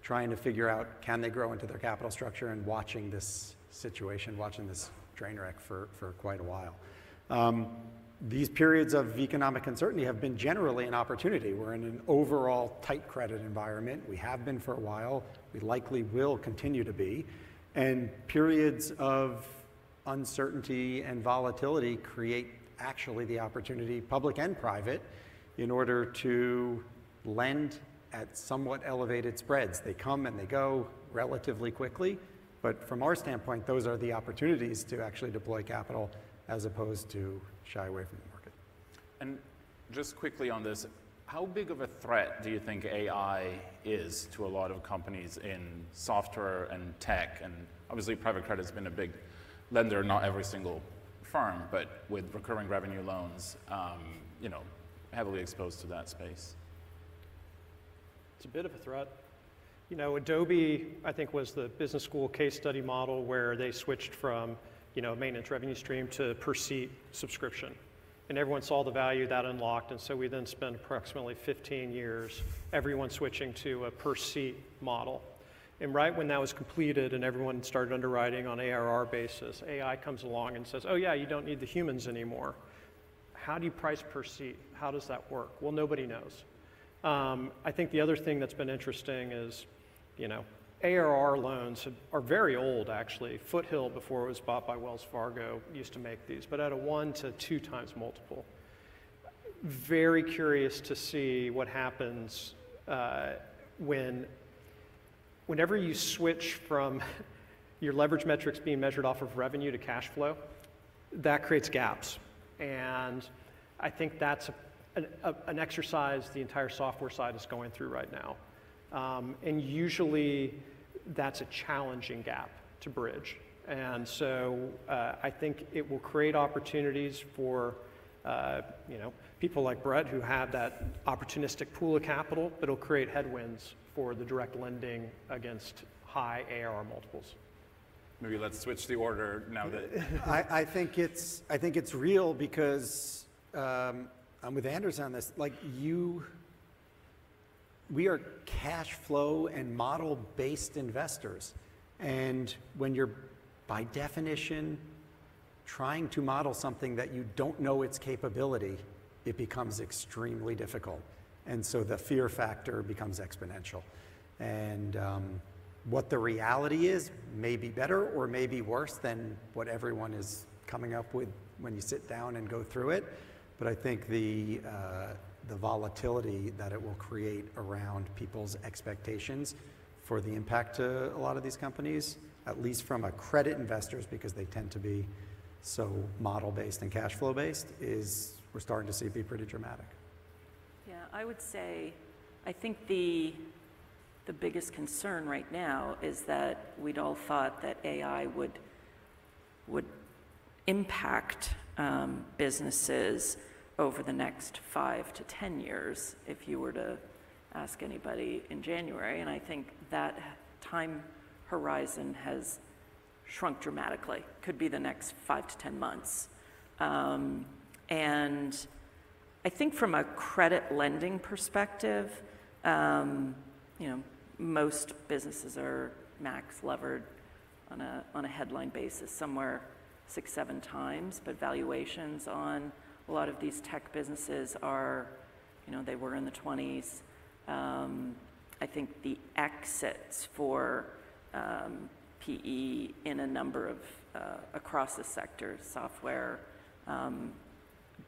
trying to figure out, can they grow into their capital structure, and watching this situation, watching this train wreck for quite a while. These periods of economic uncertainty have been generally an opportunity. We're in an overall tight credit environment. We have been for a while. We likely will continue to be. And periods of uncertainty and volatility create actually the opportunity, public and private, in order to lend at somewhat elevated spreads. They come and they go relatively quickly, but from our standpoint, those are the opportunities to actually deploy capital as opposed to shy away from the market. And just quickly on this, how big of a threat do you think AI is to a lot of companies in software and tech? And obviously private credit has been a big lender, not every single firm, but with recurring revenue loans, heavily exposed to that space. It's a bit of a threat. Adobe, I think, was the business school case study model where they switched from maintenance revenue stream to per seat subscription. And everyone saw the value that unlocked, and so we then spent approximately 15 years, everyone switching to a per seat model. And right when that was completed and everyone started underwriting on ARR basis, AI comes along and says, oh yeah, you don't need the humans anymore. How do you price per seat? How does that work? Well, nobody knows. I think the other thing that's been interesting is, ARR loans are very old, actually. Foothill, before it was bought by Wells Fargo, used to make these, but at a 1 to 2 times multiple. Very curious to see what happens whenever you switch from your leverage metrics being measured off of revenue to cash flow. That creates gaps, and I think that's an exercise the entire software side is going through right now. And usually that's a challenging gap to bridge. And so I think it will create opportunities for people like Brett who have that opportunistic pool of capital, but it'll create headwinds for the direct lending against high ARR multiples. Maybe let's switch the order now that I think it's real because I'm with Anders on this. Like we are cash flow and model-based investors, and when you're by definition trying to model something that you don't know its capability, it becomes extremely difficult, and so the fear factor becomes exponential. And what the reality is may be better or may be worse than what everyone is coming up with when you sit down and go through it. But I think the volatility that it will create around people's expectations for the impact to a lot of these companies, at least from a credit investors, because they tend to be so model-based and cash flow-based, is we're starting to see be pretty dramatic. Yeah, I would say, I think the biggest concern right now is that we'd all thought that AI would impact businesses over the next 5 to 10 years, if you were to ask anybody in January. And I think that time horizon has shrunk dramatically. Could be the next 5 to 10 months. And I think from a credit lending perspective, most businesses are max levered on a headline basis, somewhere 6-7 times, but valuations on a lot of these tech businesses are, they were in the 20s. I think the exits for PE in a number of, across the sector, software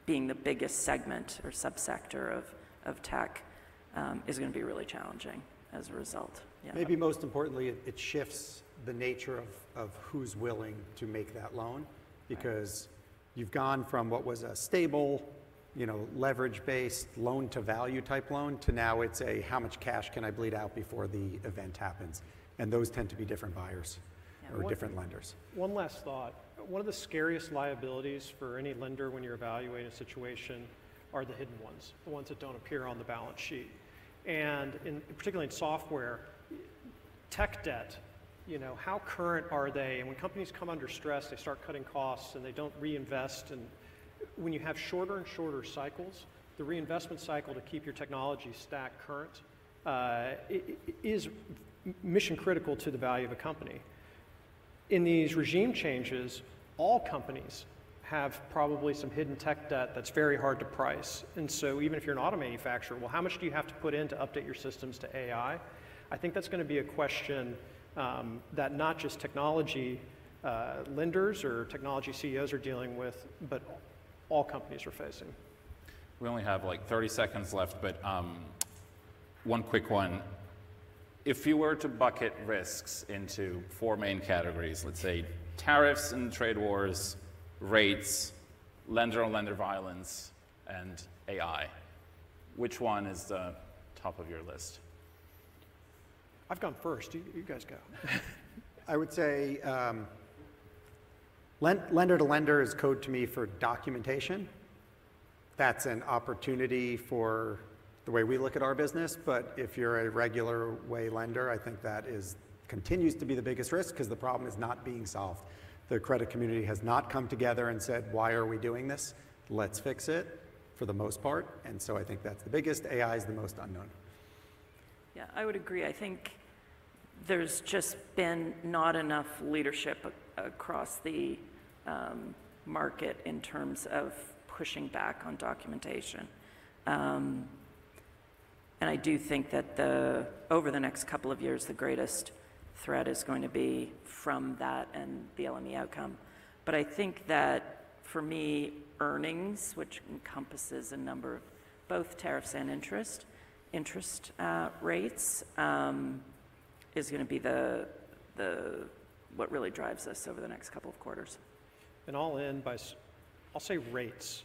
being the biggest segment or subsector of tech, is going to be really challenging as a result. Yeah. Maybe most importantly, it shifts the nature of who's willing to make that loan, because you've gone from what was a stable, leverage-based loan-to-value type loan to now it's a how much cash can I bleed out before the event happens, and those tend to be different buyers or different lenders. One last thought. One of the scariest liabilities for any lender when you're evaluating a situation are the hidden ones, the ones that don't appear on the balance sheet. And particularly in software, tech debt, how current are they? And when companies come under stress, they start cutting costs and they don't reinvest. And when you have shorter and shorter cycles, the reinvestment cycle to keep your technology stack current is mission critical to the value of a company. In these regime changes, all companies have probably some hidden tech debt that's very hard to price. And so even if you're an auto manufacturer, well, how much do you have to put in to update your systems to AI? I think that's going to be a question that not just technology lenders or technology CEOs are dealing with, but all companies are facing. we only have like 30 seconds left, but one quick one. If you were to bucket risks into 4 main categories, let's say tariffs and trade wars, rates, lender-on-lender violence, and AI, which one is the top of your list? I've gone first. You guys go. I would say lender to lender is code to me for documentation. That's an opportunity for the way we look at our business, but if you're a regular way lender, I think that continues to be the biggest risk because the problem is not being solved. The credit community has not come together and said, why are we doing this? Let's fix it for the most part. And so I think that's the biggest. AI is the most unknown. Yeah, I would agree. I think there's just been not enough leadership across the market in terms of pushing back on documentation. And I do think that over the next couple of years, the greatest threat is going to be from that and the LME outcome. But I think that for me, earnings, which encompasses a number of both tariffs and interest rates, is going to be what really drives us over the next couple of quarters. And I'll end by, I'll say rates,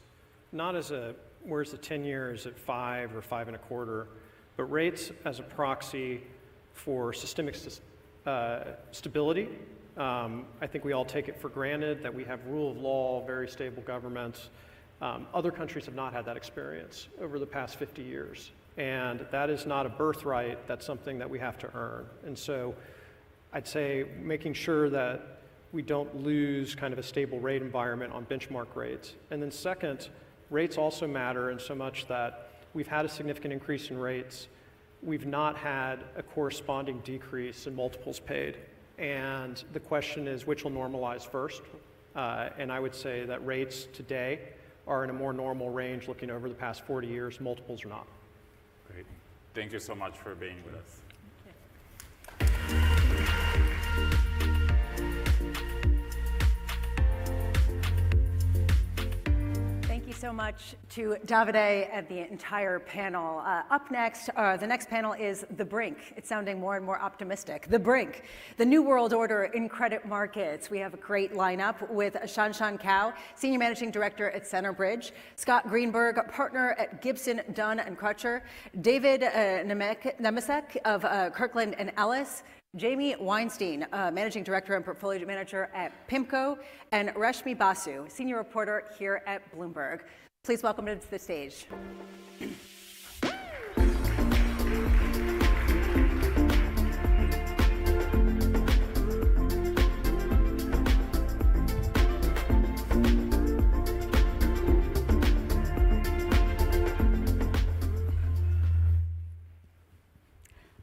not as a whereas the 10-year is at 5 or 5.25. But rates as a proxy for systemic stability, I think we all take it for granted that we have rule of law, very stable governments. Other countries have not had that experience over the past 50 years. And that is not a birthright, that's something that we have to earn. And so I'd say making sure that we don't lose kind of a stable rate environment on benchmark rates. And then second, rates also matter in so much that we've had a significant increase in rates. We've not had a corresponding decrease in multiples paid. And the question is, which will normalize first? And I would say that rates today are in a more normal range looking over the past 40 years, multiples are not. Great. Thank you so much for being with us. Thank you so much to Davide and the entire panel. Up next, the next panel is the Brink. It's sounding more and more optimistic. The Brink, the new world order in credit markets. We have a great lineup with Shanshan Kao, Senior Managing Director at Centerbridge, Scott Greenberg, Partner at Gibson, Dunn & Crutcher, David Nemesek of Kirkland & Ellis, Jamie Weinstein, Managing Director and Portfolio Manager at PIMCO, and Rashmi Basu, Senior Reporter here at Bloomberg. Please welcome to the stage.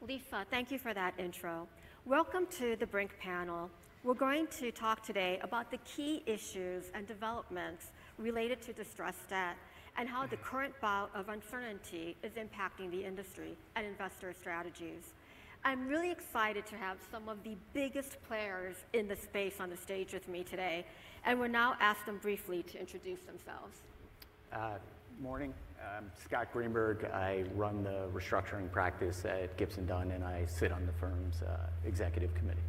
Lisa, thank you for that intro. Welcome to the Brink panel. We're going to talk today about the key issues and developments related to distressed debt and how the current bout of uncertainty is impacting the industry and investor strategies. I'm really excited to have some of the biggest players in the space on the stage with me today, and we'll now ask them briefly to introduce themselves. Morning. I'm Scott Greenberg. I run the restructuring practice at Gibson Dunn, and I sit on the firm's executive committee.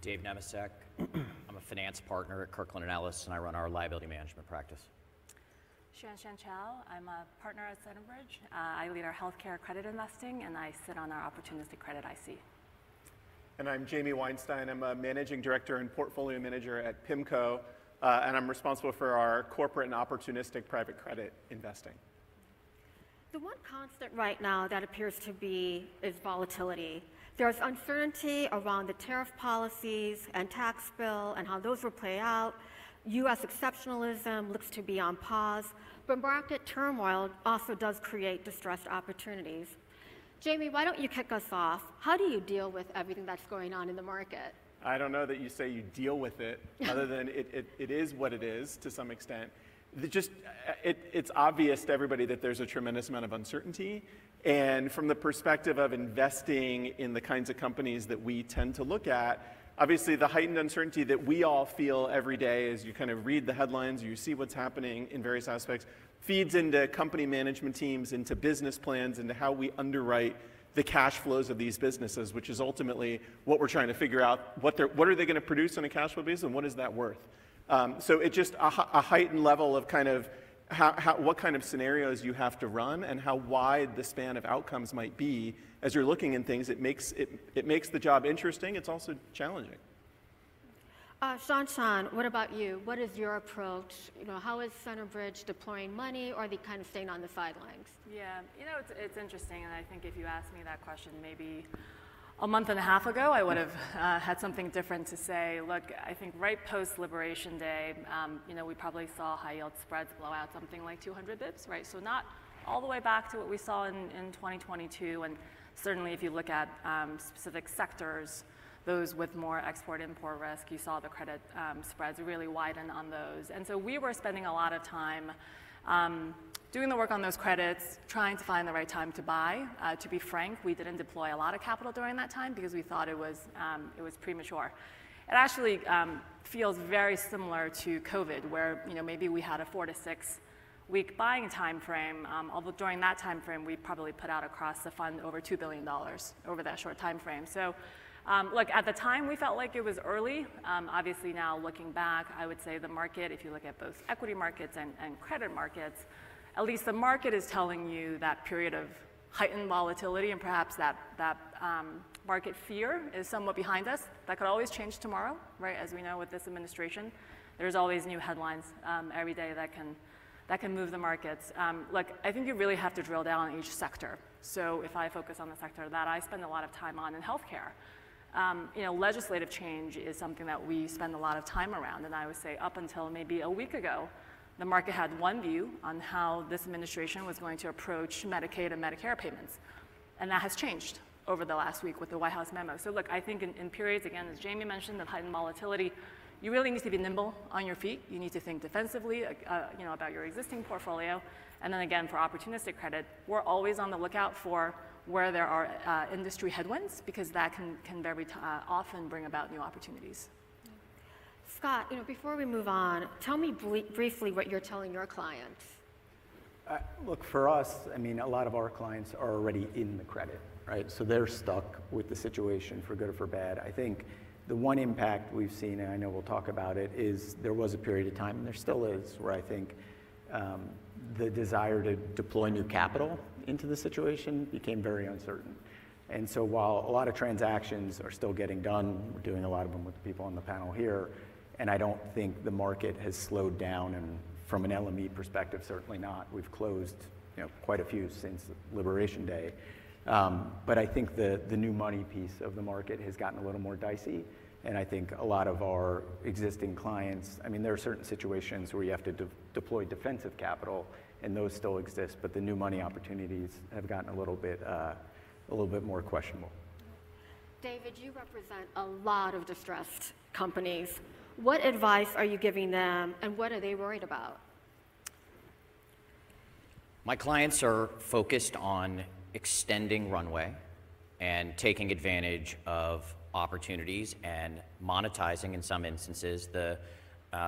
Dave Nemesek. I'm a finance partner at Kirkland & Ellis, and I run our liability management practice. Shanshan Chow. I'm a partner at Centerbridge. I lead our healthcare credit investing, and I sit on our opportunistic credit IC. And I'm Jamie Weinstein. I'm a managing director and portfolio manager at PIMCO, and I'm responsible for our corporate and opportunistic private credit investing. The one constant right now that appears to be is volatility. There's uncertainty around the tariff policies and tax bill and how those will play out. U.S. exceptionalism looks to be on pause, but market turmoil also does create distressed opportunities. Jamie, why don't you kick us off? How do you deal with everything that's going on in the market? I don't know that you say you deal with it, other than it is what it is to some extent. It's obvious to everybody that there's a tremendous amount of uncertainty. And from the perspective of investing in the kinds of companies that we tend to look at, obviously the heightened uncertainty that we all feel every day as you kind of read the headlines, you see what's happening in various aspects, feeds into company management teams, into business plans, into how we underwrite the cash flows of these businesses, which is ultimately what we're trying to figure out. What are they going to produce on a cash flow basis, and what is that worth? So it's just a heightened level of kind of what kind of scenarios you have to run and how wide the span of outcomes might be as you're looking in things. It makes the job interesting. It's also challenging. Shanshan, what about you? What is your approach? How is Centerbridge deploying money, or are they kind of staying on the sidelines? Yeah, it's interesting, and I think if you asked me that question maybe a month and a half ago, I would have had something different to say. Look, I think right post-Liberation Day, we probably saw high-yield spreads blow out something like 200 bips, right? So not all the way back to what we saw in 2022, and certainly if you look at specific sectors, those with more export-import risk, you saw the credit spreads really widen on those. And so we were spending a lot of time doing the work on those credits, trying to find the right time to buy. To be frank, we didn't deploy a lot of capital during that time because we thought it was premature. It actually feels very similar to COVID, where maybe we had a 4 to 6 week buying time frame, although during that time frame we probably put out across the fund over $2 billion over that short time frame. So look, at the time we felt like it was early. Obviously now looking back, I would say the market, if you look at both equity markets and credit markets, at least the market is telling you that period of heightened volatility and perhaps that market fear is somewhat behind us. That could always change tomorrow, right? As we know with this administration, there's always new headlines every day that can move the markets. Look, I think you really have to drill down on each sector. So if I focus on the sector that I spend a lot of time on in healthcare, legislative change is something that we spend a lot of time around. And I would say up until maybe a week ago, the market had one view on how this administration was going to approach Medicaid and Medicare payments. And that has changed over the last week with the White House memo. So look, I think in periods, again, as Jamie mentioned, of heightened volatility, you really need to be nimble on your feet. You need to think defensively, about your existing portfolio. And then again, for opportunistic credit, we're always on the lookout for where there are industry headwinds, because that can very often bring about new opportunities. Scott, before we move on, tell me briefly what you're telling your clients. Look, for us, a lot of our clients are already in the credit, right? So they're stuck with the situation for good or for bad. I think the one impact we've seen, and I know we'll talk about it, is there was a period of time, and there still is, where I think the desire to deploy new capital into the situation became very uncertain. And so while a lot of transactions are still getting done, we're doing a lot of them with the people on the panel here, and I don't think the market has slowed down, and from an LME perspective, certainly not. We've closed quite a few since Liberation Day. But I think the new money piece of the market has gotten a little more dicey. And I think a lot of our existing clients, there are certain situations where you have to deploy defensive capital, and those still exist, but the new money opportunities have gotten a little bit more questionable. David, you represent a lot of distressed companies. What advice are you giving them, and what are they worried about? My clients are focused on extending runway and taking advantage of opportunities and monetizing, in some instances, the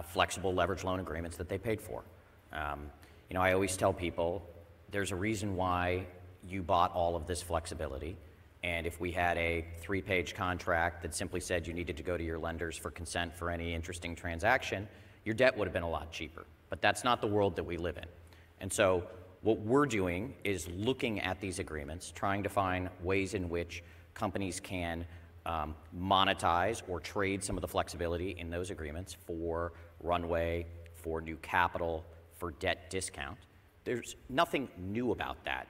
flexible leverage loan agreements that they paid for. I always tell people there's a reason why you bought all of this flexibility. And if we had a 3-page contract that simply said you needed to go to your lenders for consent for any interesting transaction, your debt would have been a lot cheaper. But that's not the world that we live in. And so what we're doing is looking at these agreements, trying to find ways in which companies can monetize or trade some of the flexibility in those agreements for runway, for new capital, for debt discount. There's nothing new about that.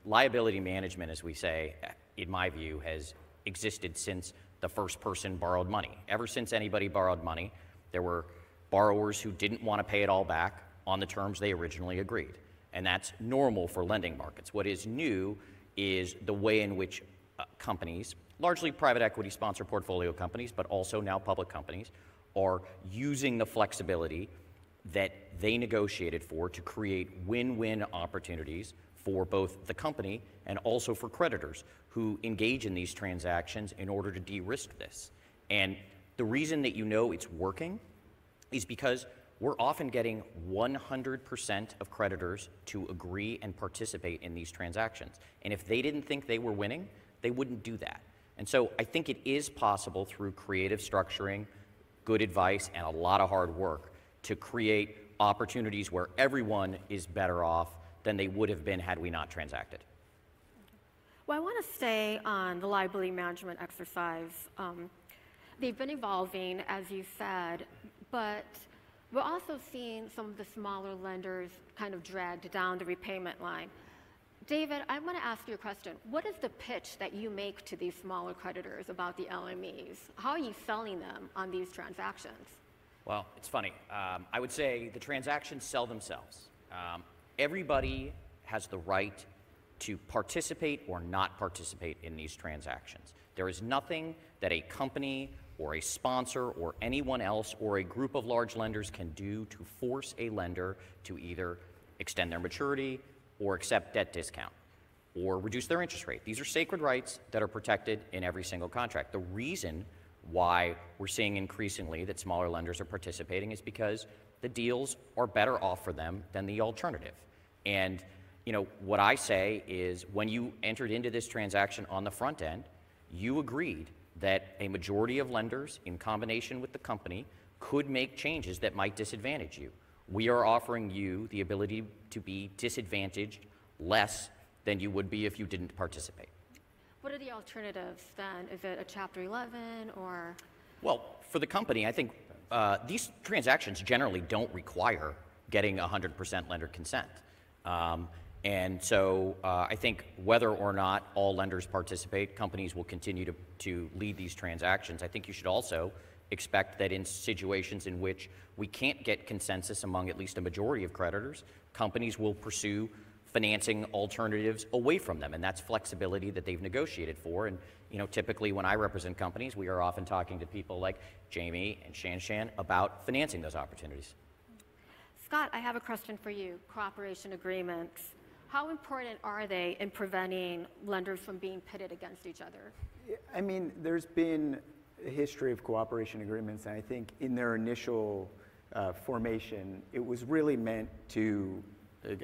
Liability management, as we say, in my view, has existed since the first person borrowed money. Ever since anybody borrowed money, there were borrowers who didn't want to pay it all back on the terms they originally agreed. And that's normal for lending markets. What is new is the way in which companies, largely private equity sponsor portfolio companies, but also now public companies, are using the flexibility that they negotiated for to create win-win opportunities for both the company and also for creditors who engage in these transactions in order to de-risk this. And the reason that it's working is because we're often getting 100% of creditors to agree and participate in these transactions. And if they didn't think they were winning, they wouldn't do that. And so I think it is possible through creative structuring, good advice, and a lot of hard work to create opportunities where everyone is better off than they would have been had we not transacted. Well, I want to stay on the liability management exercise. They've been evolving, as you said, but we're also seeing some of the smaller lenders kind of dragged down the repayment line. David, I want to ask you a question. What is the pitch that you make to these smaller creditors about the LMEs? How are you selling them on these transactions? Well, it's funny. I would say the transactions sell themselves. Everybody has the right to participate or not participate in these transactions. There is nothing that a company or a sponsor or anyone else or a group of large lenders can do to force a lender to either extend their maturity or accept debt discount or reduce their interest rate. These are sacred rights that are protected in every single contract. The reason why we're seeing increasingly that smaller lenders are participating is because the deals are better off for them than the alternative. And what I say is when you entered into this transaction on the front end, you agreed that a majority of lenders in combination with the company could make changes that might disadvantage you. We are offering you the ability to be disadvantaged less than you would be if you didn't participate. What are the alternatives then? Is it a Chapter 11 or? Well, for the company, I think these transactions generally don't require getting 100% lender consent. And so I think whether or not all lenders participate, companies will continue to lead these transactions. I think you should also expect that in situations in which we can't get consensus among at least a majority of creditors, companies will pursue financing alternatives away from them, and that's flexibility that they've negotiated for. And typically when I represent companies, we are often talking to people like Jamie and Shan about financing those opportunities. Scott, I have a question for you. Cooperation agreements. How important are they in preventing lenders from being pitted against each other? I mean, there's been a history of cooperation agreements, and I think in their initial formation, it was really meant to,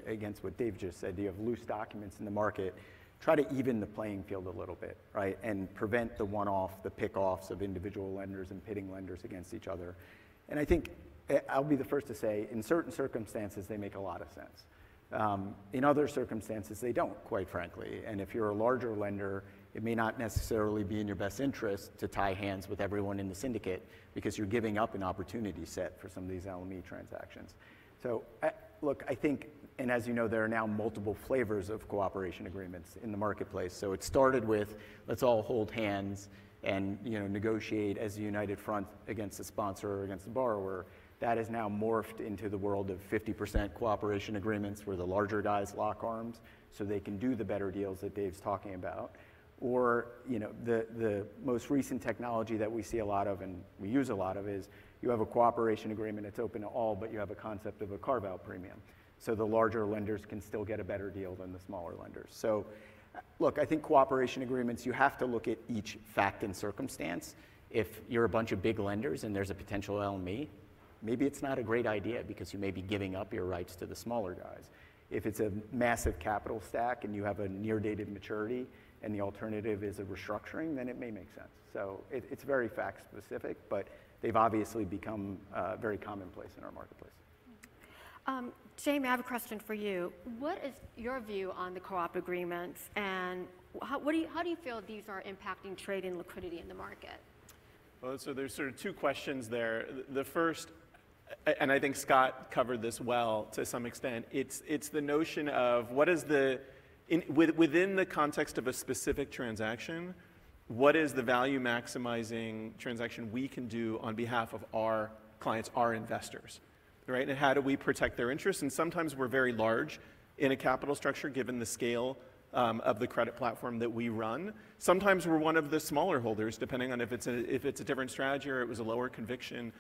against what Dave just said, you have loose documents in the market, try to even the playing field a little bit, right? And prevent the one-off, the pick-offs of individual lenders and pitting lenders against each other. And I think, I'll be the first to say, in certain circumstances, they make a lot of sense. In other circumstances, they don't, quite frankly. And if you're a larger lender, it may not necessarily be in your best interest to tie hands with everyone in the syndicate because you're giving up an opportunity set for some of these LME transactions. So, look, I think, and as you know, there are now multiple flavors of cooperation agreements in the marketplace. So it started with, let's all hold hands and negotiate as a united front against the sponsor or against the borrower. That has now morphed into the world of 50% cooperation agreements where the larger guys lock arms so they can do the better deals that Dave's talking about. Or, the most recent technology that we see a lot of and we use a lot of is you have a cooperation agreement, it's open to all, but you have a concept of a carve-out premium. So the larger lenders can still get a better deal than the smaller lenders. So, look, I think cooperation agreements, you have to look at each fact and circumstance. If you're a bunch of big lenders and there's a potential LME, maybe it's not a great idea because you may be giving up your rights to the smaller guys. If it's a massive capital stack and you have a near-dated maturity and the alternative is a restructuring, then it may make sense. So it's very fact-specific, but they've obviously become very commonplace in our marketplace. Jamie, I have a question for you. What is your view on the co-op agreements, and how do you feel these are impacting trade and liquidity in the market? Well, so there's sort of two questions there. The first, and I think Scott covered this well to some extent, it's the notion of what is within the context of a specific transaction, what is the value maximizing transaction we can do on behalf of our clients, our investors, right? And how do we protect their interests? And sometimes we're very large in a capital structure given the scale of the credit platform that we run. Sometimes we're one of the smaller holders, depending on if it's a different strategy or it was a lower conviction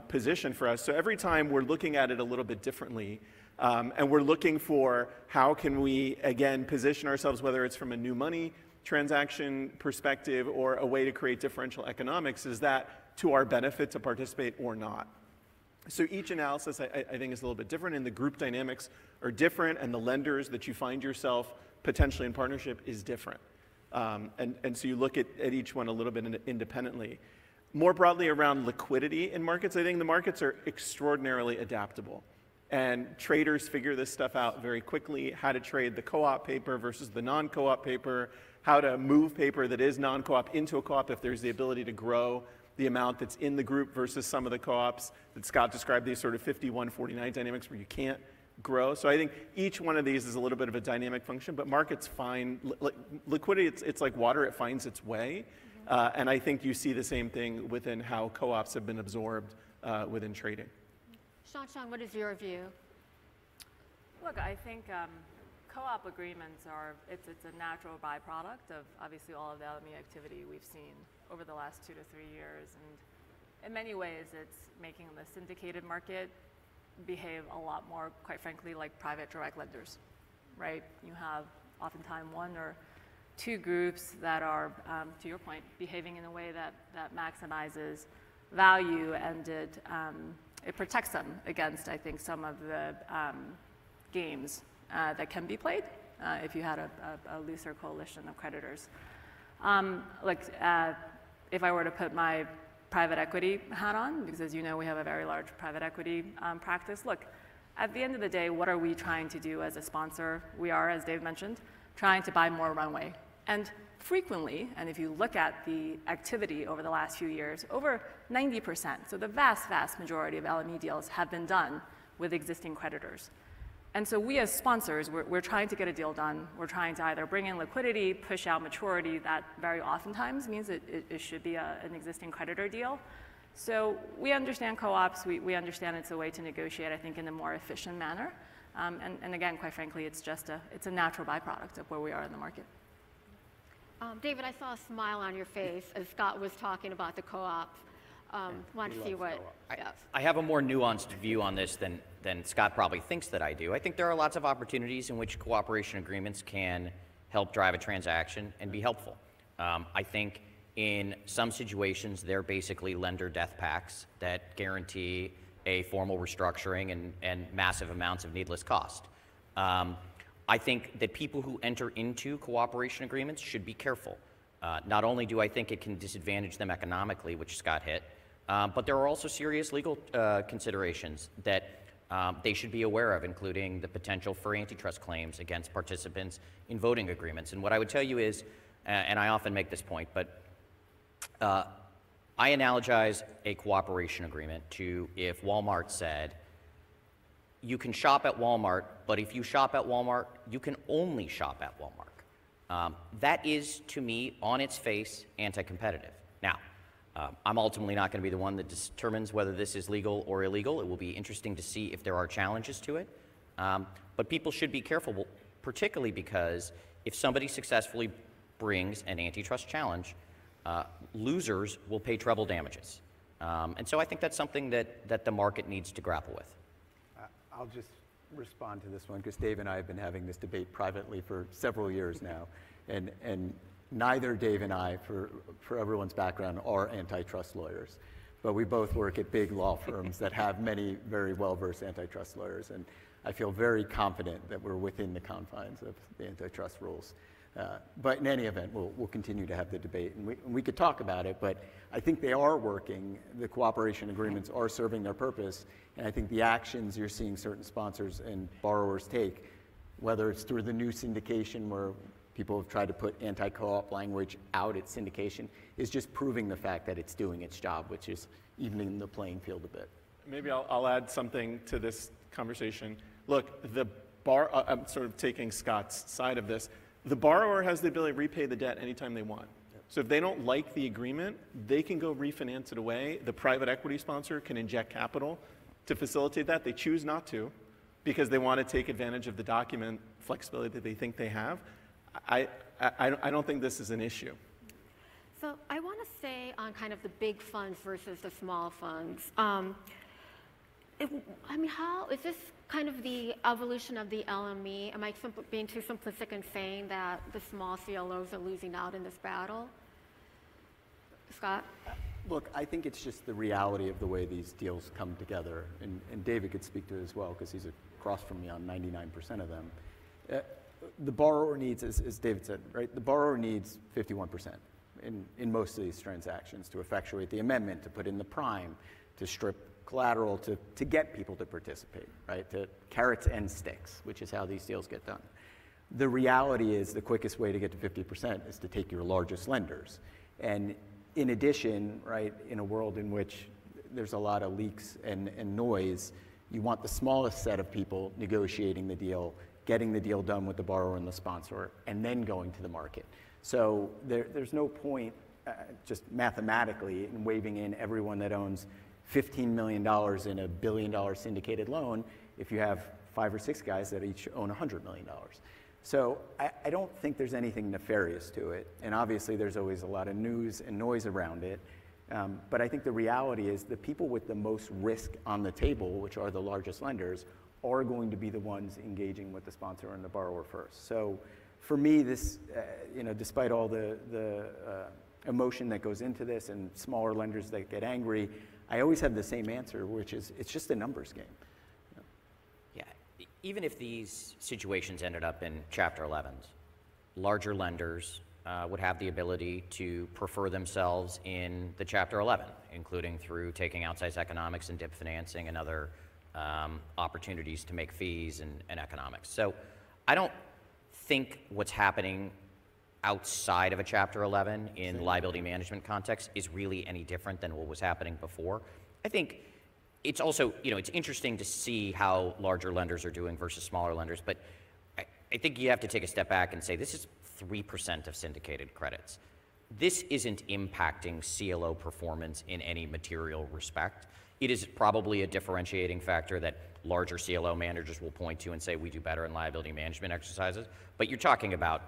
position for us. So every time we're looking at it a little bit differently, and we're looking for how can we, again, position ourselves, whether it's from a new money transaction perspective or a way to create differential economics, is that to our benefit to participate or not? So each analysis, I think, is a little bit different, and the group dynamics are different, and the lenders that you find yourself potentially in partnership is different. And so you look at each one a little bit independently. More broadly around liquidity in markets, I think the markets are extraordinarily adaptable. And traders figure this stuff out very quickly, how to trade the co-op paper versus the non-co-op paper, how to move paper that is non-co-op into a co-op if there's the ability to grow the amount that's in the group versus some of the co-ops that Scott described, these sort of 51-49 dynamics where you can't grow. So I think each one of these is a little bit of a dynamic function, but markets find, liquidity, it's like water, it finds its way. And I think you see the same thing within how co-ops have been absorbed within trading. Shan, what is your view? Look, I think co-op agreements it's a natural byproduct of obviously all of the LME activity we've seen over the last 2 to 3 years. And in many ways, it's making the syndicated market behave a lot more, quite frankly, like private direct lenders, right? You have oftentimes one or two groups that are, to your point, behaving in a way that maximizes value, and it protects them against, I think, some of the games that can be played if you had a looser coalition of creditors. If I were to put my private equity hat on, because as you know, we have a very large private equity practice. Look, at the end of the day, what are we trying to do as a sponsor? We are, as Dave mentioned, trying to buy more runway. And frequently, and if you look at the activity over the last few years, over 90%, so the vast, vast majority of LME deals have been done with existing creditors. And so we as sponsors, we're trying to get a deal done. We're trying to either bring in liquidity, push out maturity. That very oftentimes means it should be an existing creditor deal. So we understand co-ops. We understand it's a way to negotiate, I think, in a more efficient manner. And again, quite frankly, it's a natural byproduct of where we are in the market. David, I saw a smile on your face as Scott was talking about the co-ops. Want to see what? I have a more nuanced view on this than Scott probably thinks that I do. I think there are lots of opportunities in which cooperation agreements can help drive a transaction and be helpful. I think in some situations, they're basically lender death pacts that guarantee a formal restructuring and massive amounts of needless cost. I think that people who enter into cooperation agreements should be careful. Not only do I think it can disadvantage them economically, which Scott hit, but there are also serious legal considerations that they should be aware of, including the potential for antitrust claims against participants in voting agreements. And what I would tell you is, and I often make this point, but I analogize a cooperation agreement to if Walmart said, you can shop at Walmart, but if you shop at Walmart, you can only shop at Walmart. That is, to me, on its face, anti-competitive. Now, I'm ultimately not going to be the one that determines whether this is legal or illegal. It will be interesting to see if there are challenges to it. But people should be careful, particularly because if somebody successfully brings an antitrust challenge, losers will pay treble damages. And so I think that's something that the market needs to grapple with. I'll just respond to this one because Dave and I have been having this debate privately for several years now. And neither Dave and I, for everyone's background, are antitrust lawyers. But we both work at big law firms that have many very well-versed antitrust lawyers. And I feel very confident that we're within the confines of the antitrust rules. But in any event, we'll continue to have the debate. And we could talk about it, but I think they are working. The cooperation agreements are serving their purpose. And I think the actions you're seeing certain sponsors and borrowers take, whether it's through the new syndication where people have tried to put anti-co-op language out at syndication, is just proving the fact that it's doing its job, which is evening the playing field a bit. Maybe I'll add something to this conversation. Look, I'm sort of taking Scott's side of this. The borrower has the ability to repay the debt anytime they want. So if they don't like the agreement, they can go refinance it away. The private equity sponsor can inject capital to facilitate that. They choose not to because they want to take advantage of the document flexibility that they think they have. I don't think this is an issue. So I want to say on kind of the big funds versus the small funds. How is this kind of the evolution of the LME? Am I being too simplistic in saying that the small CLOs are losing out in this battle? Scott? Look, I think it's just the reality of the way these deals come together. And David could speak to it as well because he's across from me on 99% of them. The borrower needs, as David said, right? The borrower needs 51% in most of these transactions to effectuate the amendment, to put in the prime, to strip collateral, to get people to participate, right? To carrots and sticks, which is how these deals get done. The reality is the quickest way to get to 50% is to take your largest lenders. And in addition, right, in a world in which there's a lot of leaks and noise, you want the smallest set of people negotiating the deal, getting the deal done with the borrower and the sponsor, and then going to the market. So there's no point, just mathematically, in waving in everyone that owns $15 million in a $1 billion syndicated loan if you have 5 or 6 guys that each own $100 million. So I don't think there's anything nefarious to it. And obviously there's always a lot of news and noise around it. But I think the reality is the people with the most risk on the table, which are the largest lenders, are going to be the ones engaging with the sponsor and the borrower first. So for me, this, despite all the emotion that goes into this and smaller lenders that get angry, I always have the same answer, which is it's just a numbers game. Yeah, even if these situations ended up in Chapter 11s, larger lenders would have the ability to prefer themselves in the Chapter 11, including through taking outsized economics and dip financing and other opportunities to make fees and economics. So I don't think what's happening outside of a Chapter 11 in liability management context is really any different than what was happening before. I think it's also, it's interesting to see how larger lenders are doing versus smaller lenders, but I think you have to take a step back and say this is 3% of syndicated credits. This isn't impacting CLO performance in any material respect. It is probably a differentiating factor that larger CLO managers will point to and say we do better in liability management exercises, but you're talking about,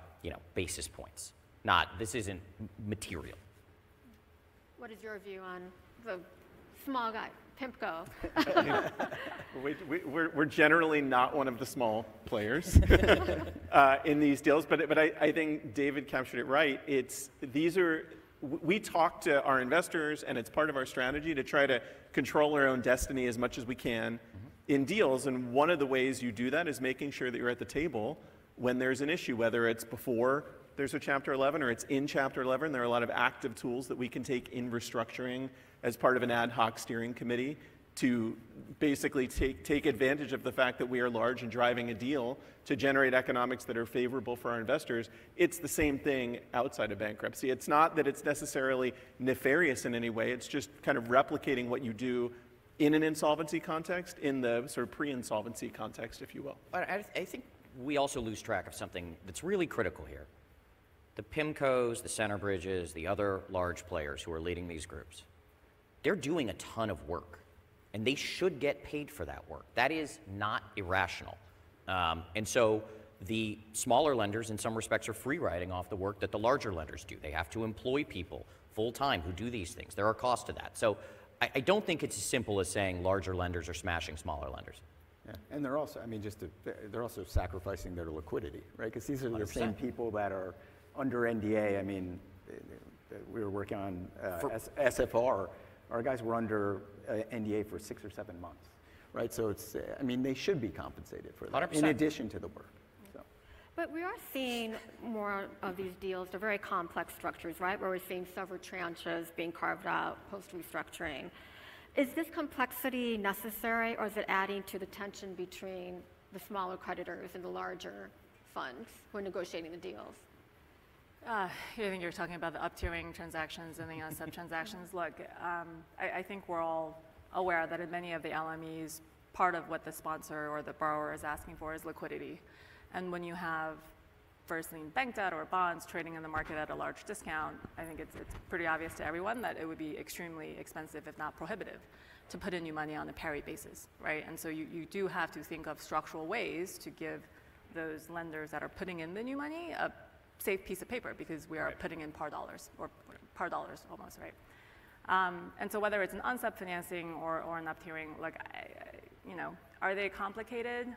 basis points. This isn't material. What is your view on the small guy, PIMCO? We're generally not one of the small players in these deals, but I think David captured it right. We talk to our investors, and it's part of our strategy to try to control our own destiny as much as we can in deals. And one of the ways you do that is making sure that you're at the table when there's an issue, whether it's before there's a Chapter 11 or it's in Chapter 11. There are a lot of active tools that we can take in restructuring as part of an ad hoc steering committee to basically take advantage of the fact that we are large and driving a deal to generate economics that are favorable for our investors. It's the same thing outside of bankruptcy. It's not that it's necessarily nefarious in any way. It's just kind of replicating what you do in an insolvency context, in the sort of pre-insolvency context, if you will. I think we also lose track of something that's really critical here. The PIMCOs, the Centerbridges, the other large players who are leading these groups, they're doing a ton of work, and they should get paid for that work. That is not irrational. And so the smaller lenders, in some respects, are free riding off the work that the larger lenders do. They have to employ people full-time who do these things. There are costs to that. So I don't think it's as simple as saying larger lenders are smashing smaller lenders. Yeah, and they're also, they're also sacrificing their liquidity, right? Because these are the 100%. Same people that are under NDA. We were working on SFR. Our guys were under NDA for 6 or 7 months, right? So it's, they should be compensated for that 100%. in addition to the work. So. But we are seeing more of these deals. They're very complex structures, right? Where we're seeing several tranches being carved out post-restructuring. Is this complexity necessary, or is it adding to the tension between the smaller creditors and the larger funds who are negotiating the deals? I think you're talking about the up-tiering transactions and the unsub transactions. Look, I think we're all aware that in many of the LMEs, part of what the sponsor or the borrower is asking for is liquidity. And when you have first lien bank debt or bonds trading in the market at a large discount, I think it's pretty obvious to everyone that it would be extremely expensive, if not prohibitive, to put in new money on a pari basis, right? And so you do have to think of structural ways to give those lenders that are putting in the new money a safe piece of paper, because we are putting in par dollars, or par dollars almost, right? And so whether it's an unsub financing or an up-tiering, look, are they complicated?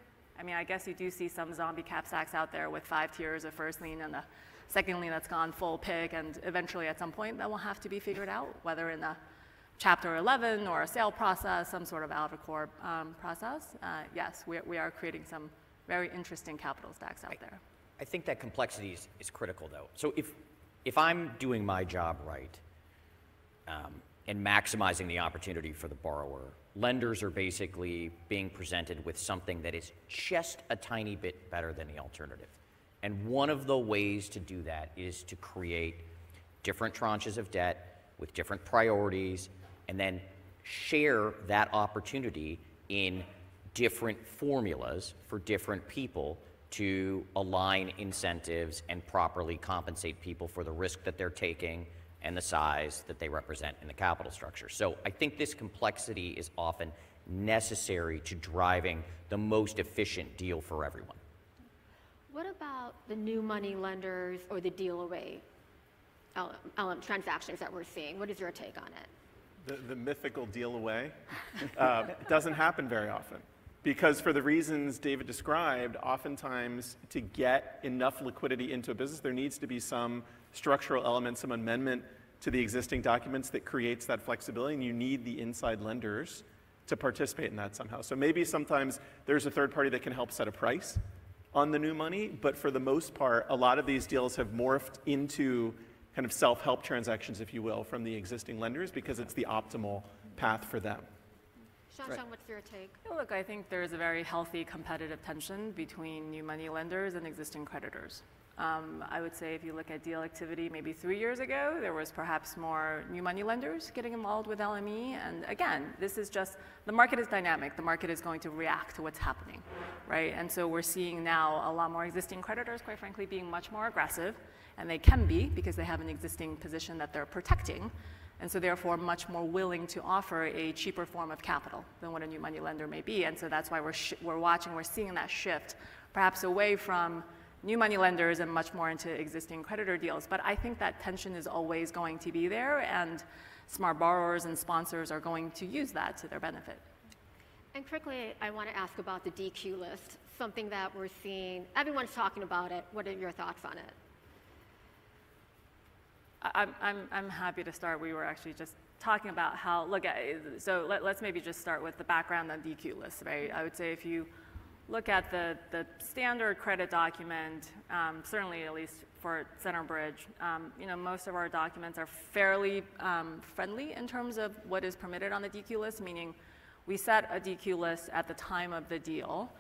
I guess you do see some zombie cap stacks out there with 5 tiers of first lien and a second lien that's gone full PIK, and eventually at some point that will have to be figured out, whether in a Chapter 11 or a sale process, some sort of out-of-court process. Yes, we are creating some very interesting capital stacks out there. I think that complexity is critical, though. So if I'm doing my job right and maximizing the opportunity for the borrower, lenders are basically being presented with something that is just a tiny bit better than the alternative. And one of the ways to do that is to create different tranches of debt with different priorities, and then share that opportunity in different formulas for different people to align incentives and properly compensate people for the risk that they're taking and the size that they represent in the capital structure. So I think this complexity is often necessary to driving the most efficient deal for everyone. What about the new money lenders or the deal away transactions that we're seeing? What is your take on it? The mythical deal away doesn't happen very often. Because for the reasons David described, oftentimes to get enough liquidity into a business, there needs to be some structural element, some amendment to the existing documents that creates that flexibility, and you need the inside lenders to participate in that somehow. So maybe sometimes there's a third party that can help set a price on the new money, but for the most part, a lot of these deals have morphed into kind of self-help transactions, if you will, from the existing lenders because it's the optimal path for them. Shanshan, what's your take? Look, I think there's a very healthy competitive tension between new money lenders and existing creditors. I would say if you look at deal activity maybe 3 years ago, there was perhaps more new money lenders getting involved with LME. And again, this is just, the market is dynamic. The market is going to react to what's happening, right? And so we're seeing now a lot more existing creditors, quite frankly, being much more aggressive. And they can be because they have an existing position that they're protecting. And so therefore much more willing to offer a cheaper form of capital than what a new money lender may be. And so that's why we're seeing that shift perhaps away from new money lenders and much more into existing creditor deals. But I think that tension is always going to be there, and smart borrowers and sponsors are going to use that to their benefit. And quickly, I want to ask about the DQ list, something that we're seeing, everyone's talking about it. What are your thoughts on it? I'm happy to start. We were actually just talking about how, let's maybe just start with the background on DQ list, right? I would say if you look at the standard credit document, certainly at least for Centerbridge, most of our documents are fairly friendly in terms of what is permitted on the DQ list, meaning we set a DQ list at the time of the deal.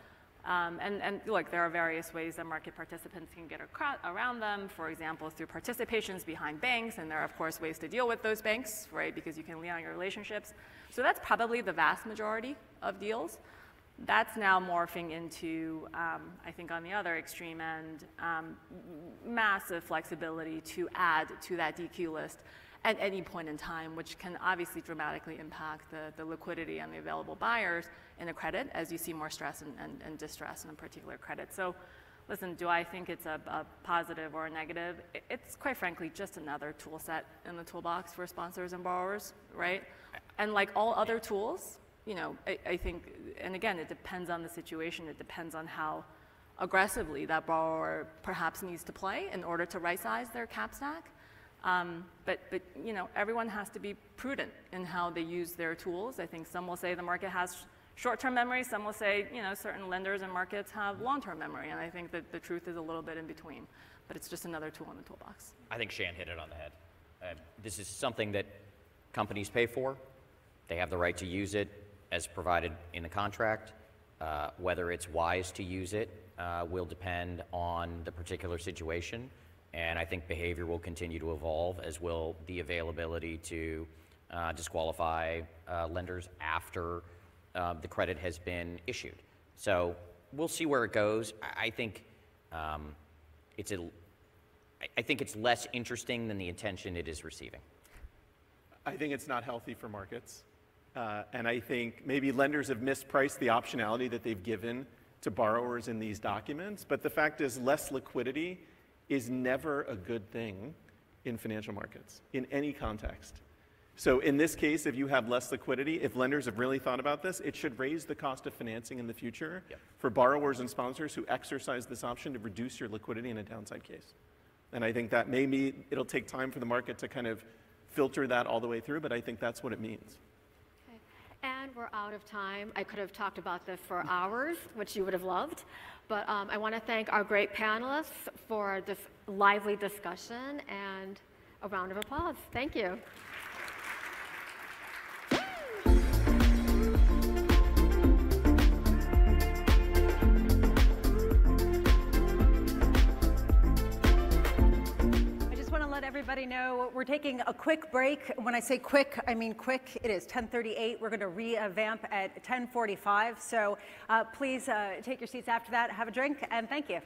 And look, there are various ways that market participants can get around them, for example, through participations behind banks, and there are, of course, ways to deal with those banks, right, because you can lean on your relationships. So that's probably the vast majority of deals. That's now morphing into, I think on the other extreme end, massive flexibility to add to that DQ list at any point in time, which can obviously dramatically impact the liquidity and the available buyers in a credit as you see more stress and distress in a particular credit. So listen, do I think it's a positive or a negative? It's quite frankly just another tool set in the toolbox for sponsors and borrowers, right? And like all other tools, I think, and again, it depends on the situation. It depends on how aggressively that borrower perhaps needs to play in order to right-size their cap stack. But everyone has to be prudent in how they use their tools. I think some will say the market has short-term memory. Some will say, certain lenders and markets have long-term memory. And I think that the truth is a little bit in between. But it's just another tool in the toolbox. I think Shan hit it on the head. This is something that companies pay for. They have the right to use it as provided in the contract. Whether it's wise to use it will depend on the particular situation. And I think behavior will continue to evolve, as will the availability to disqualify lenders after the credit has been issued. So we'll see where it goes. I think it's less interesting than the attention it is receiving. I think it's not healthy for markets. And I think maybe lenders have mispriced the optionality that they've given to borrowers in these documents. But the fact is, less liquidity is never a good thing in financial markets, in any context. So in this case, if you have less liquidity, if lenders have really thought about this, it should raise the cost of financing in the future for borrowers and sponsors who exercise this option to reduce your liquidity in a downside case. And I think that maybe it'll take time for the market to kind of filter that all the way through, but I think that's what it means. Okay. And we're out of time. I could have talked about this for hours, which you would have loved. But I want to thank our great panelists for this lively discussion, and a round of applause. Thank you. Everybody know we're taking a quick break. When I say quick, I mean quick. It is 10:38. We're going to revamp at 10:45. So please take your seats after that, have a drink, and thank you.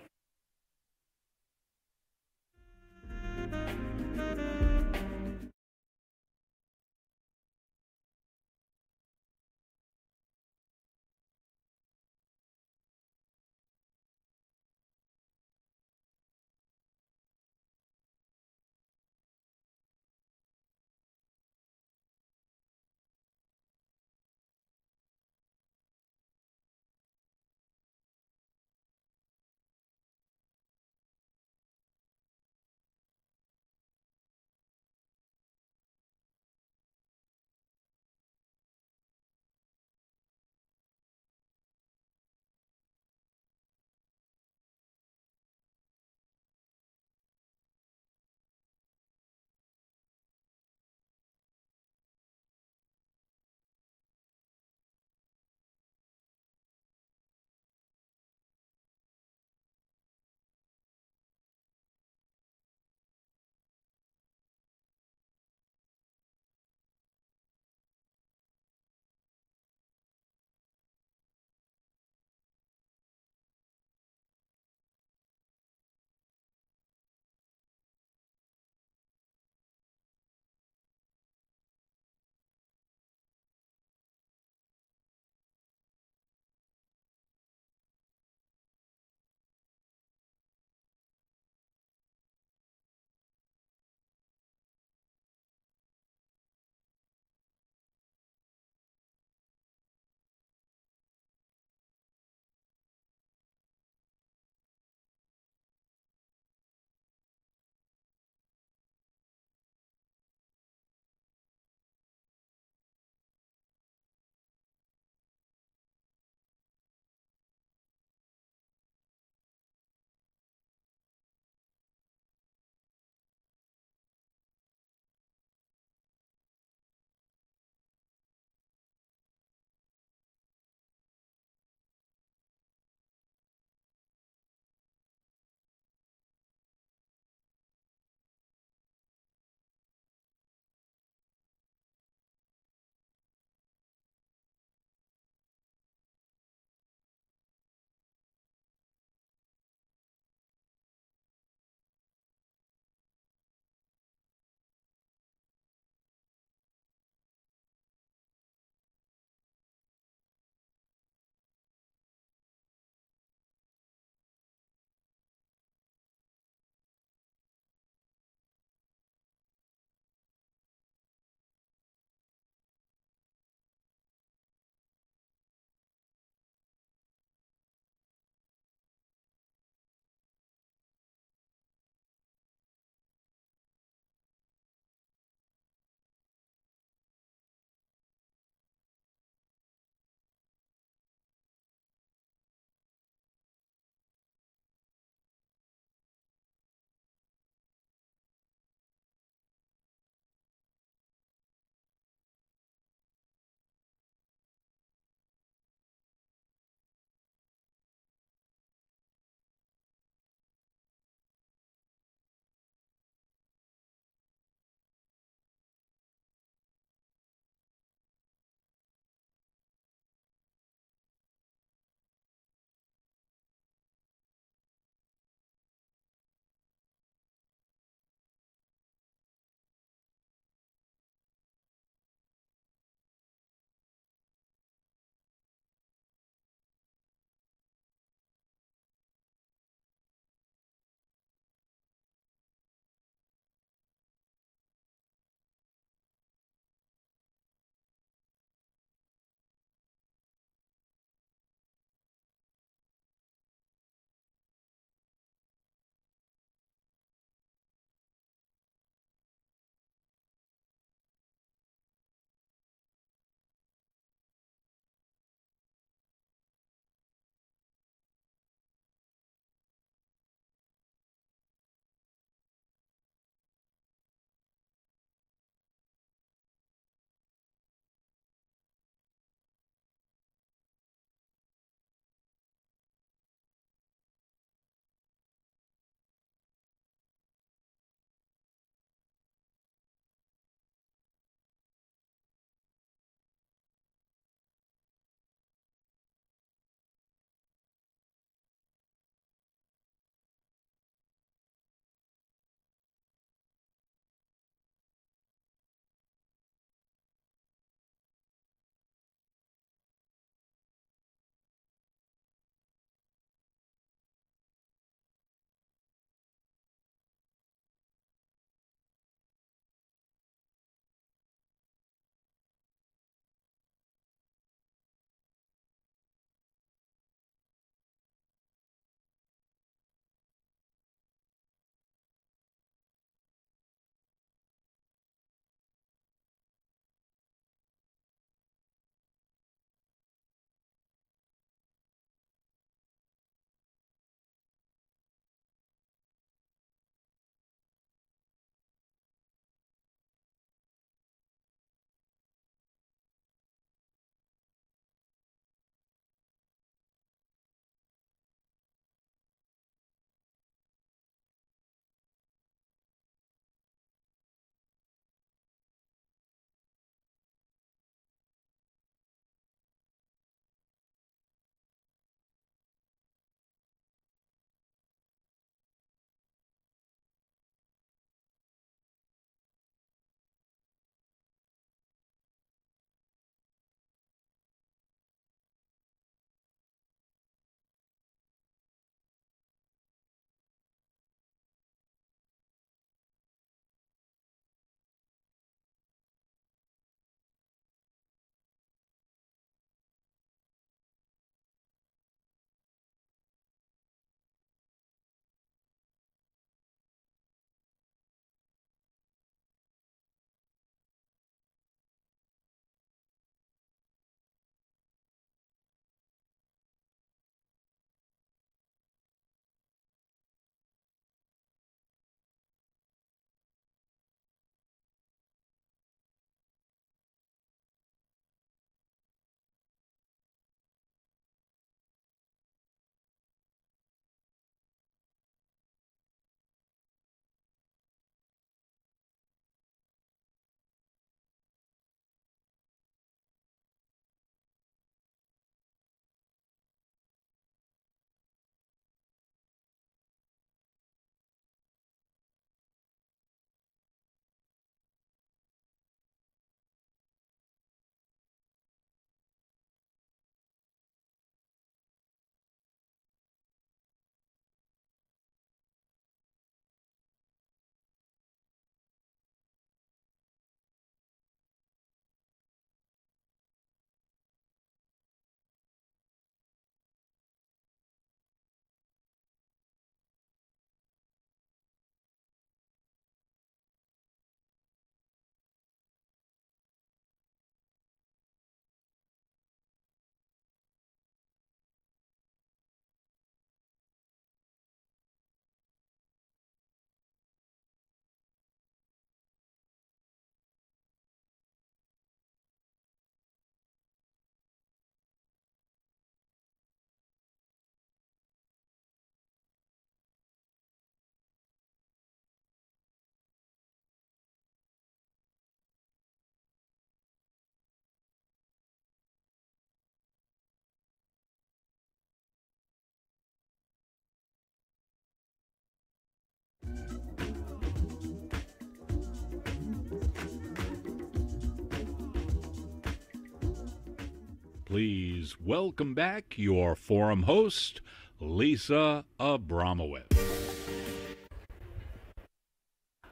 please welcome back your forum host, Lisa Abramowicz.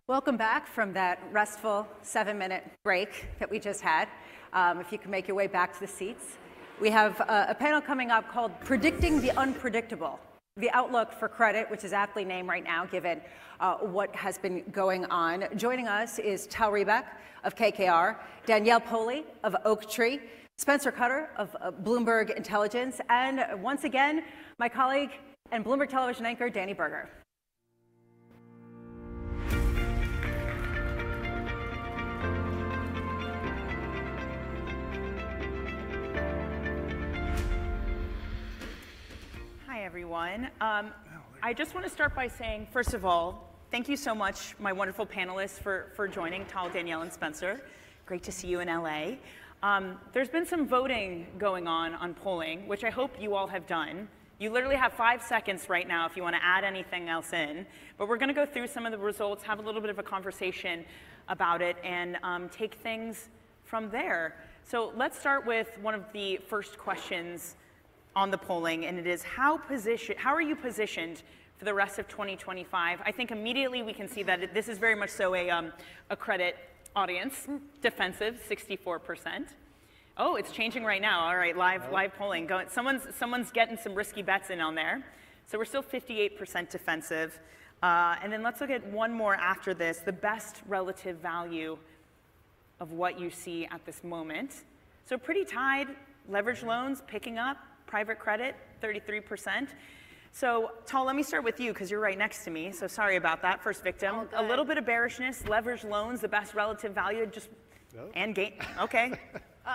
Welcome back from that restful 7-minute break that we just had. If you can make your way back to the seats. We have a panel coming up called Predicting the Unpredictable, the outlook for credit, which is aptly named right now given what has been going on. Joining us is Tal Rebeck of KKR, Danielle Poley of Oaktree, Spencer Cutter of Bloomberg Intelligence, and once again, my colleague and Bloomberg Television anchor, Dani Berger. Hi, everyone. I just want to start by saying, first of all, thank you so much, my wonderful panelists, for joining, Tal, Danielle, and Spencer. Great to see you in LA. There's been some voting going on polling, which I hope you all have done. You literally have 5 seconds right now if you want to add anything else in. But we're going to go through some of the results, have a little bit of a conversation about it, and take things from there. So let's start with one of the first questions on the polling, and it is how are you positioned for the rest of 2025? I think immediately we can see that this is very much so a credit audience. Defensive, 64%. Oh, it's changing right now. All right, live polling. Someone's getting some risky bets in on there. So we're still 58% defensive. And then let's look at one more after this, the best relative value of what you see at this moment. So pretty tied, leverage loans picking up, private credit, 33%. So, Tal, let me start with you because you're right next to me. So sorry about that, first victim. A little bit of bearishness, leverage loans, the best relative value, and gain. Okay.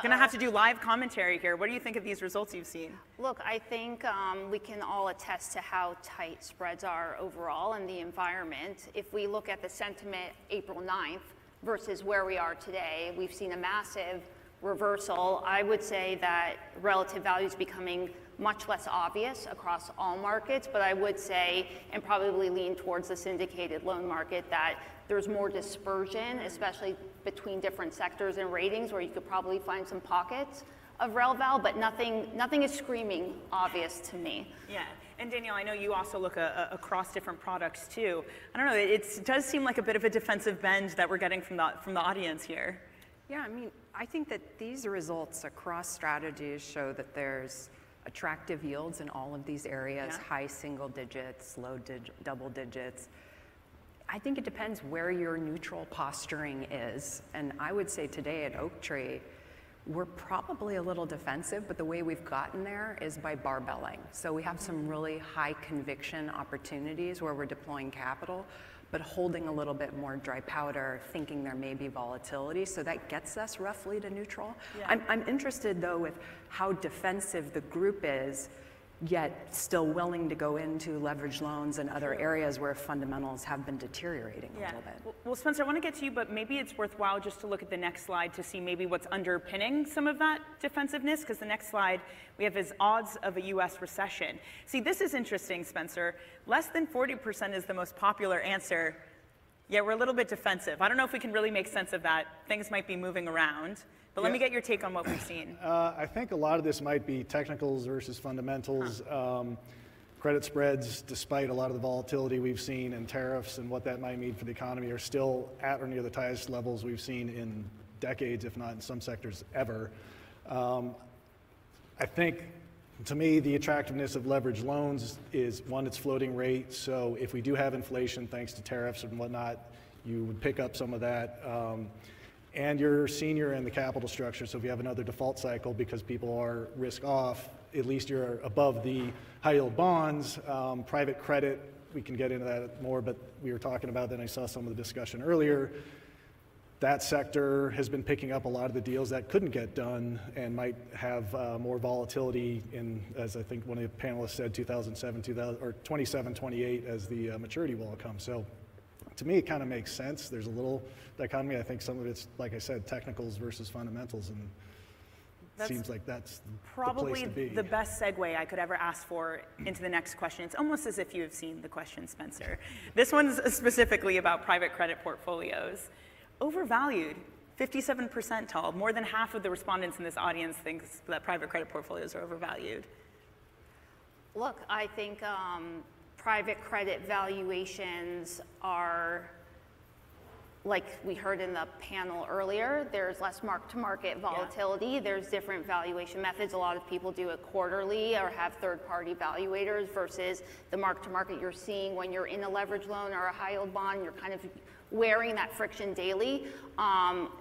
Gonna have to do live commentary here. What do you think of these results you've seen? Look, I think we can all attest to how tight spreads are overall in the environment. If we look at the sentiment April 9th versus where we are today, we've seen a massive reversal. I would say that relative value is becoming much less obvious across all markets, but I would say, and probably lean towards the syndicated loan market, that there's more dispersion, especially between different sectors and ratings, where you could probably find some pockets of rel val, but nothing is screaming obvious to me. Yeah, and Danielle, I know you also look across different products too. I don't know, it does seem like a bit of a defensive bend that we're getting from the audience here. Yeah, I mean, I think that these results across strategies show that there's attractive yields in all of these areas, high single digits, low double digits. I think it depends where your neutral posturing is. And I would say today at Oaktree, we're probably a little defensive, but the way we've gotten there is by barbelling. So we have some really high conviction opportunities where we're deploying capital, but holding a little bit more dry powder, thinking there may be volatility. So that gets us roughly to neutral. Yeah. I'm interested though with how defensive the group is, yet still willing to go into leverage loans and other areas where fundamentals have been deteriorating a little bit. Well, Spencer, I want to get to you, but maybe it's worthwhile just to look at the next slide to see maybe what's underpinning some of that defensiveness, because the next slide we have is odds of a U.S. recession. See, this is interesting, Spencer. Less than 40% is the most popular answer, yet we're a little bit defensive. I don't know if we can really make sense of that. Things might be moving around. But let me get your take on what we've seen. I think a lot of this might be technicals versus fundamentals. Credit spreads, despite a lot of the volatility we've seen, and tariffs and what that might mean for the economy, are still at or near the highest levels we've seen in decades, if not in some sectors ever. I think, to me, the attractiveness of leverage loans is, one, it's floating rate. So if we do have inflation, thanks to tariffs and whatnot, you would pick up some of that. And you're senior in the capital structure, so if you have another default cycle because people are risk off, at least you're above the high yield bonds. Private credit, we can get into that more, but we were talking about that, and I saw some of the discussion earlier. That sector has been picking up a lot of the deals that couldn't get done and might have more volatility in, as I think one of the panelists said, 27, 28 as the maturity wall comes. So to me, it kind of makes sense. There's a little dichotomy. I think some of it's, like I said, technicals versus fundamentals, and it seems like that's probably the place to be. The best segue I could ever ask for into the next question. It's almost as if you have seen the question, Spencer. This one's specifically about private credit portfolios. Overvalued, 57 percentile. More than half of the respondents in this audience thinks that private credit portfolios are overvalued. Look, I think private credit valuations are, like we heard in the panel earlier, there's less mark-to-market volatility. Yeah. There's different valuation methods. A lot of people do it quarterly or have third-party valuators versus the mark-to-market you're seeing when you're in a leverage loan or a high-yield bond. You're kind of wearing that friction daily.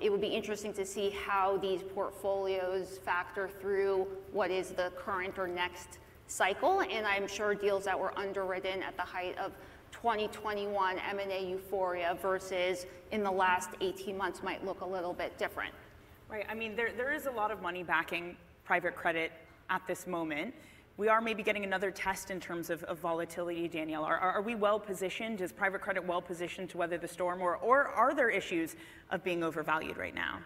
It would be interesting to see how these portfolios factor through what is the current or next cycle. And I'm sure deals that were underwritten at the height of 2021 M&A euphoria versus in the last 18 months might look a little bit different. Right, I mean, there is a lot of money backing private credit at this moment. We are maybe getting another test in terms of volatility, Danielle. Are we well positioned? Is private credit well positioned to weather the storm, or are there issues of being overvalued right now?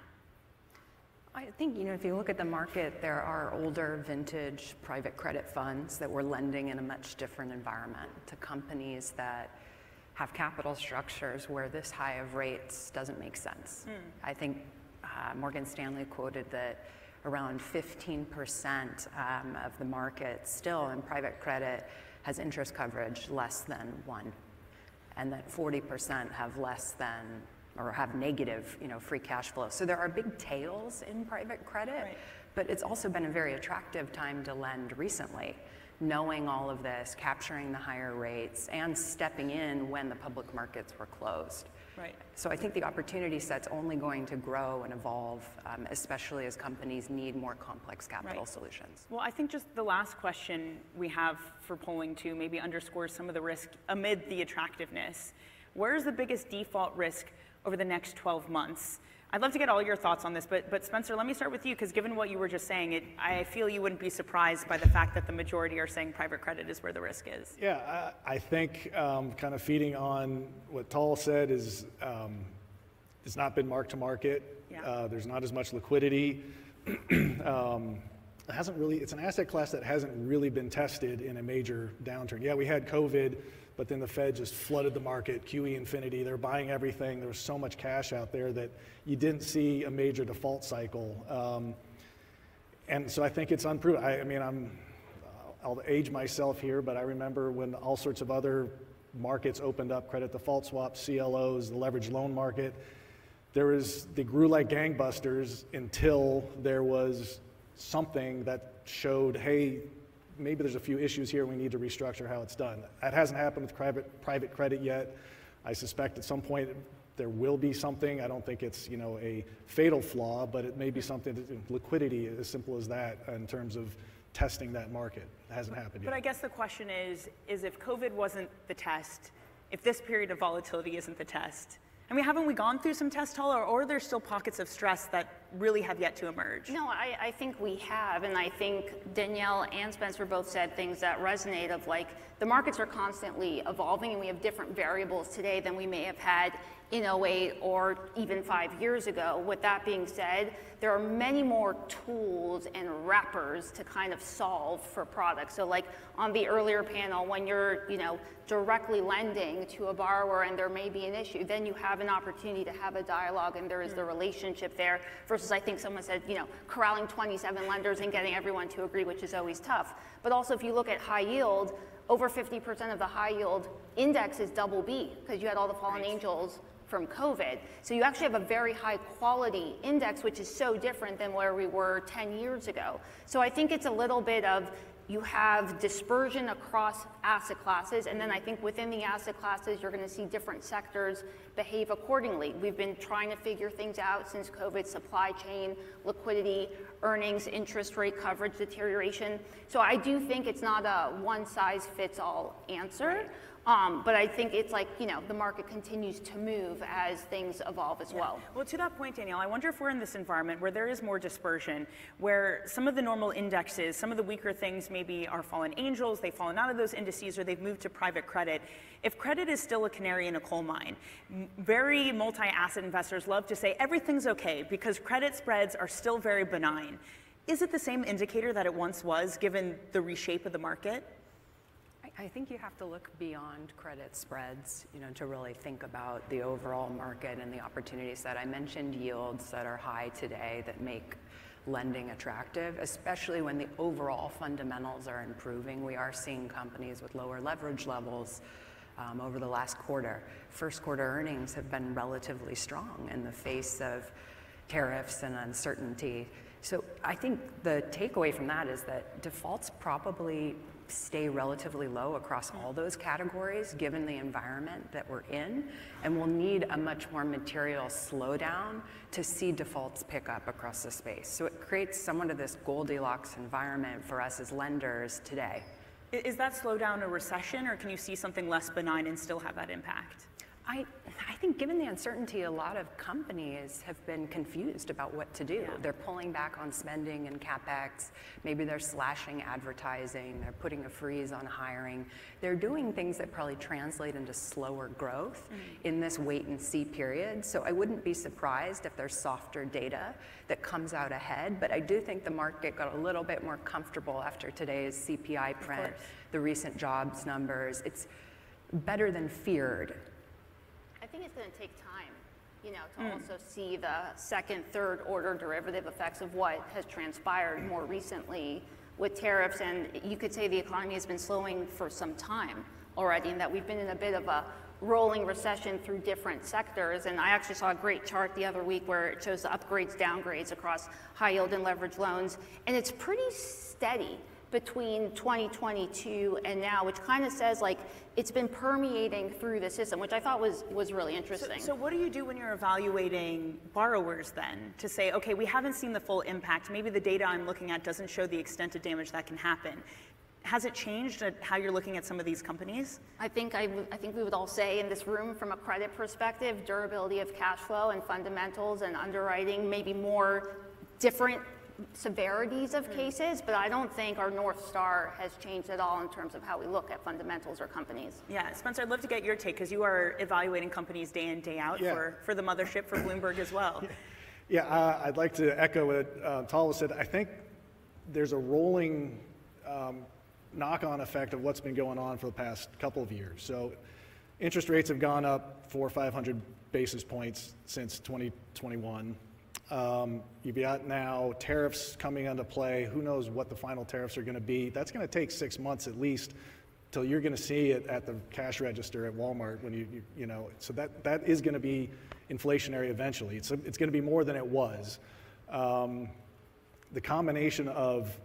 I think, if you look at the market, there are older vintage private credit funds that were lending in a much different environment to companies that have capital structures where this high of rates doesn't make sense. I think Morgan Stanley quoted that around 15% of the market still in private credit has interest coverage less than 1, and that 40% have less than or have negative, free cash flow. So there are big tails in private credit, but it's also been a very attractive time to lend recently, knowing all of this, capturing the higher rates, and stepping in when the public markets were closed. Right. So I think the opportunity set's only going to grow and evolve, especially as companies need more complex capital solutions. Well, I think just the last question we have for polling too maybe underscores some of the risk amid the attractiveness. Where is the biggest default risk over the next 12 months? I'd love to get all your thoughts on this, but Spencer, let me start with you, because given what you were just saying, I feel you wouldn't be surprised by the fact that the majority are saying private credit is where the risk is. Yeah, I think kind of feeding on what Tal said is it's not been mark to market. Yeah. There's not as much liquidity. It's an asset class that hasn't really been tested in a major downturn. Yeah, we had COVID, but then the Fed just flooded the market, QE infinity, they're buying everything. There was so much cash out there that you didn't see a major default cycle. And so I think it's unproven. I'll age myself here, but I remember when all sorts of other markets opened up, credit default swaps, CLOs, the leveraged loan market. They grew like gangbusters until there was something that showed, hey, maybe there's a few issues here, we need to restructure how it's done. That hasn't happened with private credit yet. I suspect at some point there will be something. I don't think it's a fatal flaw, but it may be something that liquidity, as simple as that, in terms of testing that market. It hasn't happened yet. But I guess the question is if COVID wasn't the test, if this period of volatility isn't the test, haven't we gone through some tests, Tal, or are there still pockets of stress that really have yet to emerge? No, I think we have, and I think Danielle and Spencer both said things that resonate of like, the markets are constantly evolving and we have different variables today than we may have had in 08 or even 5 years ago. With that being said, there are many more tools and wrappers to kind of solve for products. So like on the earlier panel, when you're directly lending to a borrower and there may be an issue, then you have an opportunity to have a dialogue and there is the relationship there, versus I think someone said, corralling 27 lenders and getting everyone to agree, which is always tough. But also if you look at high yield, over 50% of the high yield index is double B, because you had all the fallen angels from COVID. So you actually have a very high quality index, which is so different than where we were 10 years ago. So I think it's a little bit of, you have dispersion across asset classes, and then I think within the asset classes, you're gonna see different sectors behave accordingly. We've been trying to figure things out since COVID, supply chain, liquidity, earnings, interest rate coverage deterioration. So I do think it's not a one size fits all answer. But I think it's like, the market continues to move as things evolve as well. Well, to that point, Danielle, I wonder if we're in this environment where there is more dispersion, where some of the normal indexes, some of the weaker things maybe are fallen angels, they've fallen out of those indices, or they've moved to private credit. If credit is still a canary in a coal mine, very multi-asset investors love to say everything's okay because credit spreads are still very benign. Is it the same indicator that it once was, given the reshape of the market? I think you have to look beyond credit spreads, to really think about the overall market and the opportunities that I mentioned, yields that are high today that make lending attractive, especially when the overall fundamentals are improving. We are seeing companies with lower leverage levels over the last quarter. First quarter earnings have been relatively strong in the face of tariffs and uncertainty. So I think the takeaway from that is that defaults probably stay relatively low across all those categories given the environment that we're in, and we'll need a much more material slowdown to see defaults pick up across the space. So it creates somewhat of this Goldilocks environment for us as lenders today. Is that slowdown a recession, or can you see something less benign and still have that impact? I think given the uncertainty, a lot of companies have been confused about what to do. They're pulling back on spending and CapEx. Maybe they're slashing advertising. They're putting a freeze on hiring. They're doing things that probably translate into slower growth in this wait and see period. So I wouldn't be surprised if there's softer data that comes out ahead. But I do think the market got a little bit more comfortable after today's CPI print, the recent jobs numbers. It's better than feared. I think it's going to take time, to also see the second, third order derivative effects of what has transpired more recently with tariffs. And you could say the economy has been slowing for some time already, and that we've been in a bit of a rolling recession through different sectors. And I actually saw a great chart the other week where it shows the upgrades, downgrades across high yield and leverage loans. And it's pretty steady between 2022 and now, which kind of says like it's been permeating through the system, which I thought was really interesting. So what do you do when you're evaluating borrowers then to say, okay, we haven't seen the full impact. Maybe the data I'm looking at doesn't show the extent of damage that can happen. Has it changed how you're looking at some of these companies? I think we would all say in this room, from a credit perspective, durability of cash flow and fundamentals and underwriting, maybe more different severities of cases, but I don't think our North Star has changed at all in terms of how we look at fundamentals or companies. Yeah, Spencer, I'd love to get your take because you are evaluating companies day in, day out for the mothership, for Bloomberg as well. I'd like to echo what Tala said. I think there's a rolling knock-on effect of what's been going on for the past couple of years. So interest rates have gone up 400 or 500 basis points since 2021. You've got now tariffs coming into play. Who knows what the final tariffs are going to be? That's going to take 6 months at least till you're going to see it at the cash register at Walmart when you know. So that is going to be inflationary eventually. It's going to be more than it was. The combination of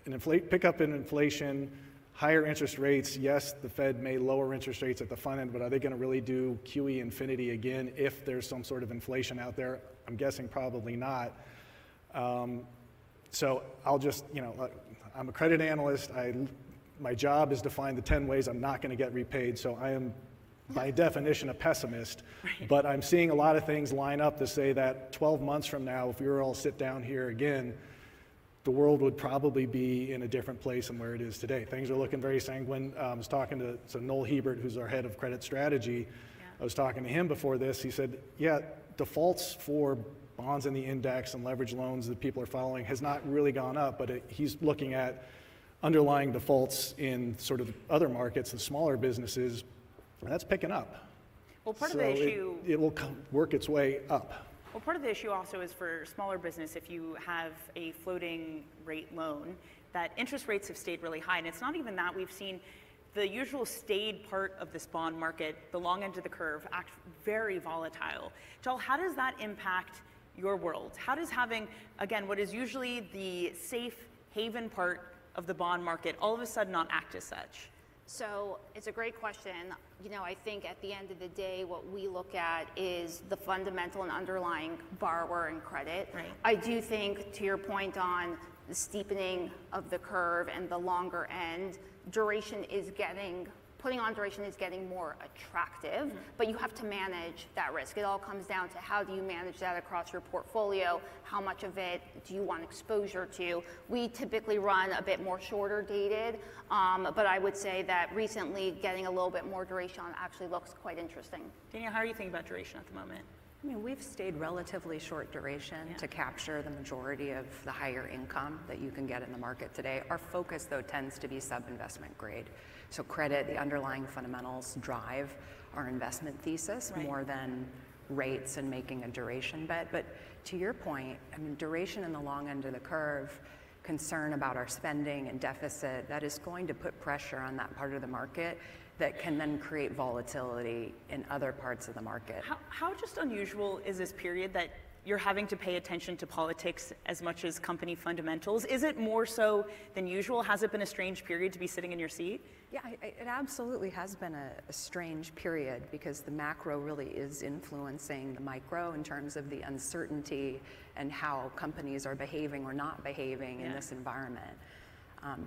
an pickup in inflation, higher interest rates. Yes, the Fed may lower interest rates at the front end, but are they going to really do QE infinity again if there's some sort of inflation out there? I'm guessing probably not. So I'll just, I'm a credit analyst. My job is to find the 10 ways I'm not going to get repaid. So I am, by definition, a pessimist. But I'm seeing a lot of things line up to say that 12 months from now, if we were all sit down here again, the world would probably be in a different place than where it is today. Things are looking very sanguine. I was talking to Noel Hebert, who's our head of credit strategy. I was talking to him before this. He said, defaults for bonds in the index and leverage loans that people are following has not really gone up, but he's looking at underlying defaults in sort of other markets, the smaller businesses, and that's picking up. Well, part of the issue... It will work its way up. Well, part of the issue also is for smaller business, if you have a floating rate loan, that interest rates have stayed really high. And it's not even that. We've seen the usual staid part of this bond market, the long end of the curve, act very volatile. Joel, how does that impact your world? How does having, again, what is usually the safe haven part of the bond market all of a sudden not act as such? So it's a great question. I think at the end of the day, what we look at is the fundamental and underlying borrower and credit. Right. I do think, to your point on the steepening of the curve and the longer end, putting on duration is getting more attractive, but you have to manage that risk. It all comes down to how do you manage that across your portfolio? How much of it do you want exposure to? We typically run a bit more shorter dated, but I would say that recently getting a little bit more duration actually looks quite interesting. Danielle, how are you thinking about duration at the moment? I mean, we've stayed relatively short duration to capture the majority of the higher income that you can get in the market today. Our focus, though, tends to be sub-investment grade. So credit, the underlying fundamentals drive our investment thesis more than rates and making a duration bet. But to your point, I mean, duration in the long end of the curve, concern about our spending and deficit, that is going to put pressure on that part of the market that can then create volatility in other parts of the market. How just unusual is this period that you're having to pay attention to politics as much as company fundamentals? Is it more so than usual? Has it been a strange period to be sitting in your seat? Yeah, it absolutely has been a strange period because the macro really is influencing the micro in terms of the uncertainty and how companies are behaving or not behaving in this environment.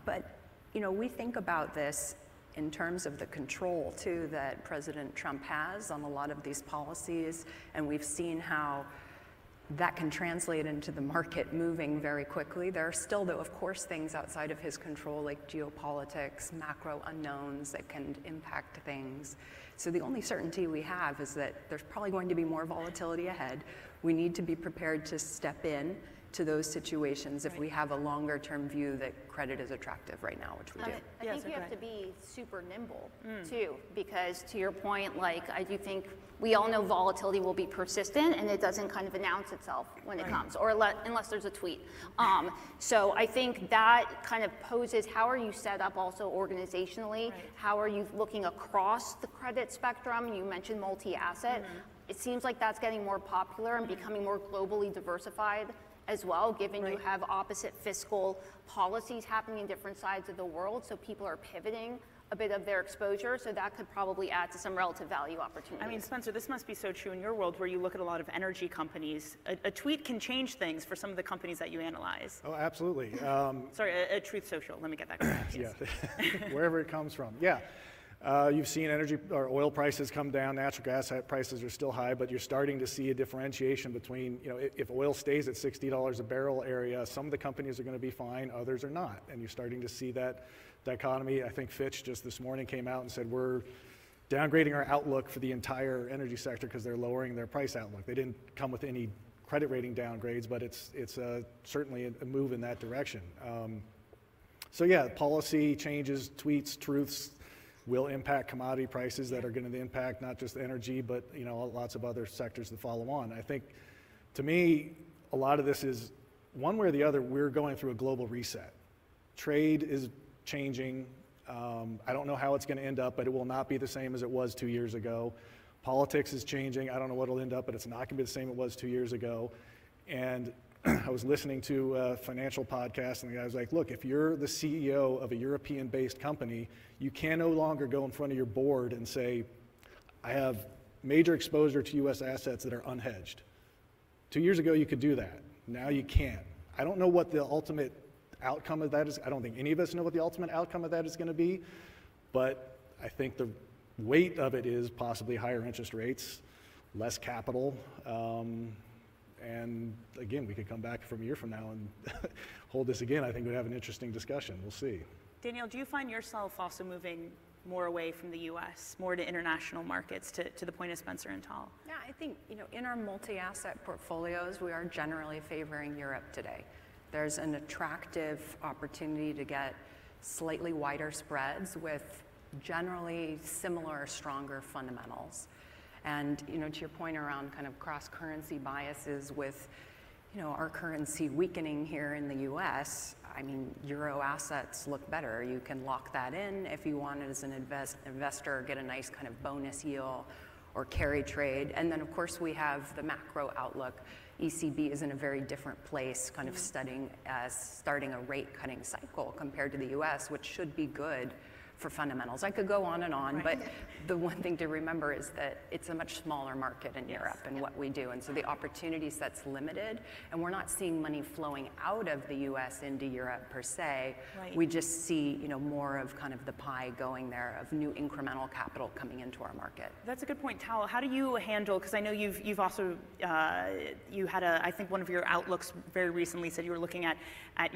But, you know, we think about this in terms of the control, too, that President Trump has on a lot of these policies, and we've seen how that can translate into the market moving very quickly. There are still, though, of course, things outside of his control, like geopolitics, macro unknowns that can impact things. So the only certainty we have is that there's probably going to be more volatility ahead. We need to be prepared to step in to those situations if we have a longer term view that credit is attractive right now, which we do. I think you have to be super nimble too, because to your point, like I do think we all know volatility will be persistent and it doesn't kind of announce itself when it comes, or unless there's a tweet. So I think that kind of poses, how are you set up also organizationally? How are you looking across the credit spectrum? You mentioned multi-asset. It seems like that's getting more popular and becoming more globally diversified as well, given you have opposite fiscal policies happening in different sides of the world, so people are pivoting a bit of their exposure, so that could probably add to some relative value opportunities. I mean, Spencer, this must be so true in your world where you look at a lot of energy companies. A tweet can change things for some of the companies that you analyze. Oh, absolutely. Sorry, a Truth Social, let me get that correct. Yeah, wherever it comes from. Yeah. You've seen energy or oil prices come down, natural gas prices are still high, but you're starting to see a differentiation between, you know, if oil stays at $60 a barrel area, some of the companies are going to be fine, others are not. And you're starting to see that dichotomy. I think Fitch just this morning came out and said we're downgrading our outlook for the entire energy sector because they're lowering their price outlook. They didn't come with any credit rating downgrades, but it's certainly a move in that direction. So yeah, policy changes, tweets, truths, will impact commodity prices that are going to impact not just energy, but you know, lots of other sectors that follow on. I think, to me, a lot of this is one way or the other. We're going through a global reset. Trade is changing. I don't know how it's going to end up, but it will not be the same as it was 2 years ago. Politics is changing. I don't know what it'll end up, but it's not going to be the same it was 2 years ago. And I was listening to a financial podcast, and the guy was like, look, if you're the CEO of a European-based company, you can no longer go in front of your board and say, I have major exposure to U.S. assets that are unhedged. 2 years ago, you could do that. Now you can't. I don't know what the ultimate outcome of that is. I don't think any of us know what the ultimate outcome of that is going to be, but I think the weight of it is possibly higher interest rates, less capital, and again, we could come back from a year from now and hold this again. I think we'd have an interesting discussion. We'll see. Danielle, do you find yourself also moving more away from the U.S., more to international markets, to the point of Spencer and Tal? Yeah, I think, you know, in our multi-asset portfolios, we are generally favoring Europe today. There's an attractive opportunity to get slightly wider spreads with generally similar, stronger fundamentals. And, you know, to your point around kind of cross-currency biases with, you know, our currency weakening here in the U.S., I mean, euro assets look better. You can lock that in if you want it as an investor, get a nice kind of bonus yield or carry trade. And then, of course, we have the macro outlook. ECB is in a very different place, kind of starting a rate-cutting cycle compared to the U.S., which should be good for fundamentals. I could go on and on, but the one thing to remember is that it's a much smaller market in Europe and what we do, and so the opportunity set's limited, and we're not seeing money flowing out of the U.S. into Europe per se. We just see, you know, more of kind of the pie going there of new incremental capital coming into our market. That's a good point, Tal. How do you handle, because I know you've also, you had I think one of your outlooks very recently said you were looking at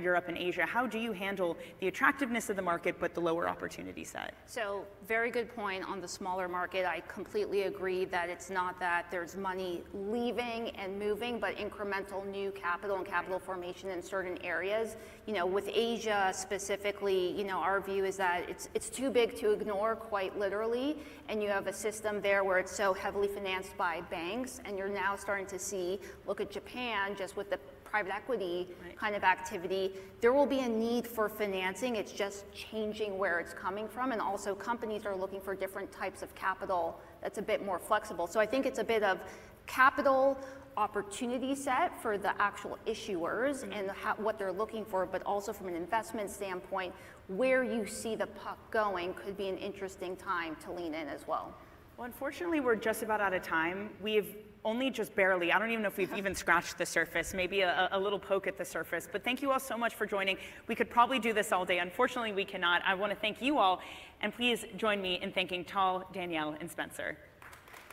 Europe and Asia. How do you handle the attractiveness of the market but the lower opportunity opportunity set? So very good point on the smaller market. I completely agree that it's not that there's money leaving and moving, but incremental new capital and capital formation in certain areas. You know, with Asia specifically, you know, our view is that it's too big to ignore, quite literally, and you have a system there where it's so heavily financed by banks, and you're now starting to see, look at Japan, just with the private equity kind of activity, there will be a need for financing. It's just changing where it's coming from, and also companies are looking for different types of capital that's a bit more flexible. So I think it's a bit of capital opportunity set for the actual issuers and what they're looking for, but also from an investment standpoint, where you see the puck going could be an interesting time to lean in as well. Well, unfortunately, we're just about out of time. We've only just barely, I don't even know if we've even scratched the surface, maybe a little poke at the surface, but thank you all so much for joining. We could probably do this all day. Unfortunately, we cannot. I want to thank you all, and please join me in thanking Tal, Danielle, and Spencer.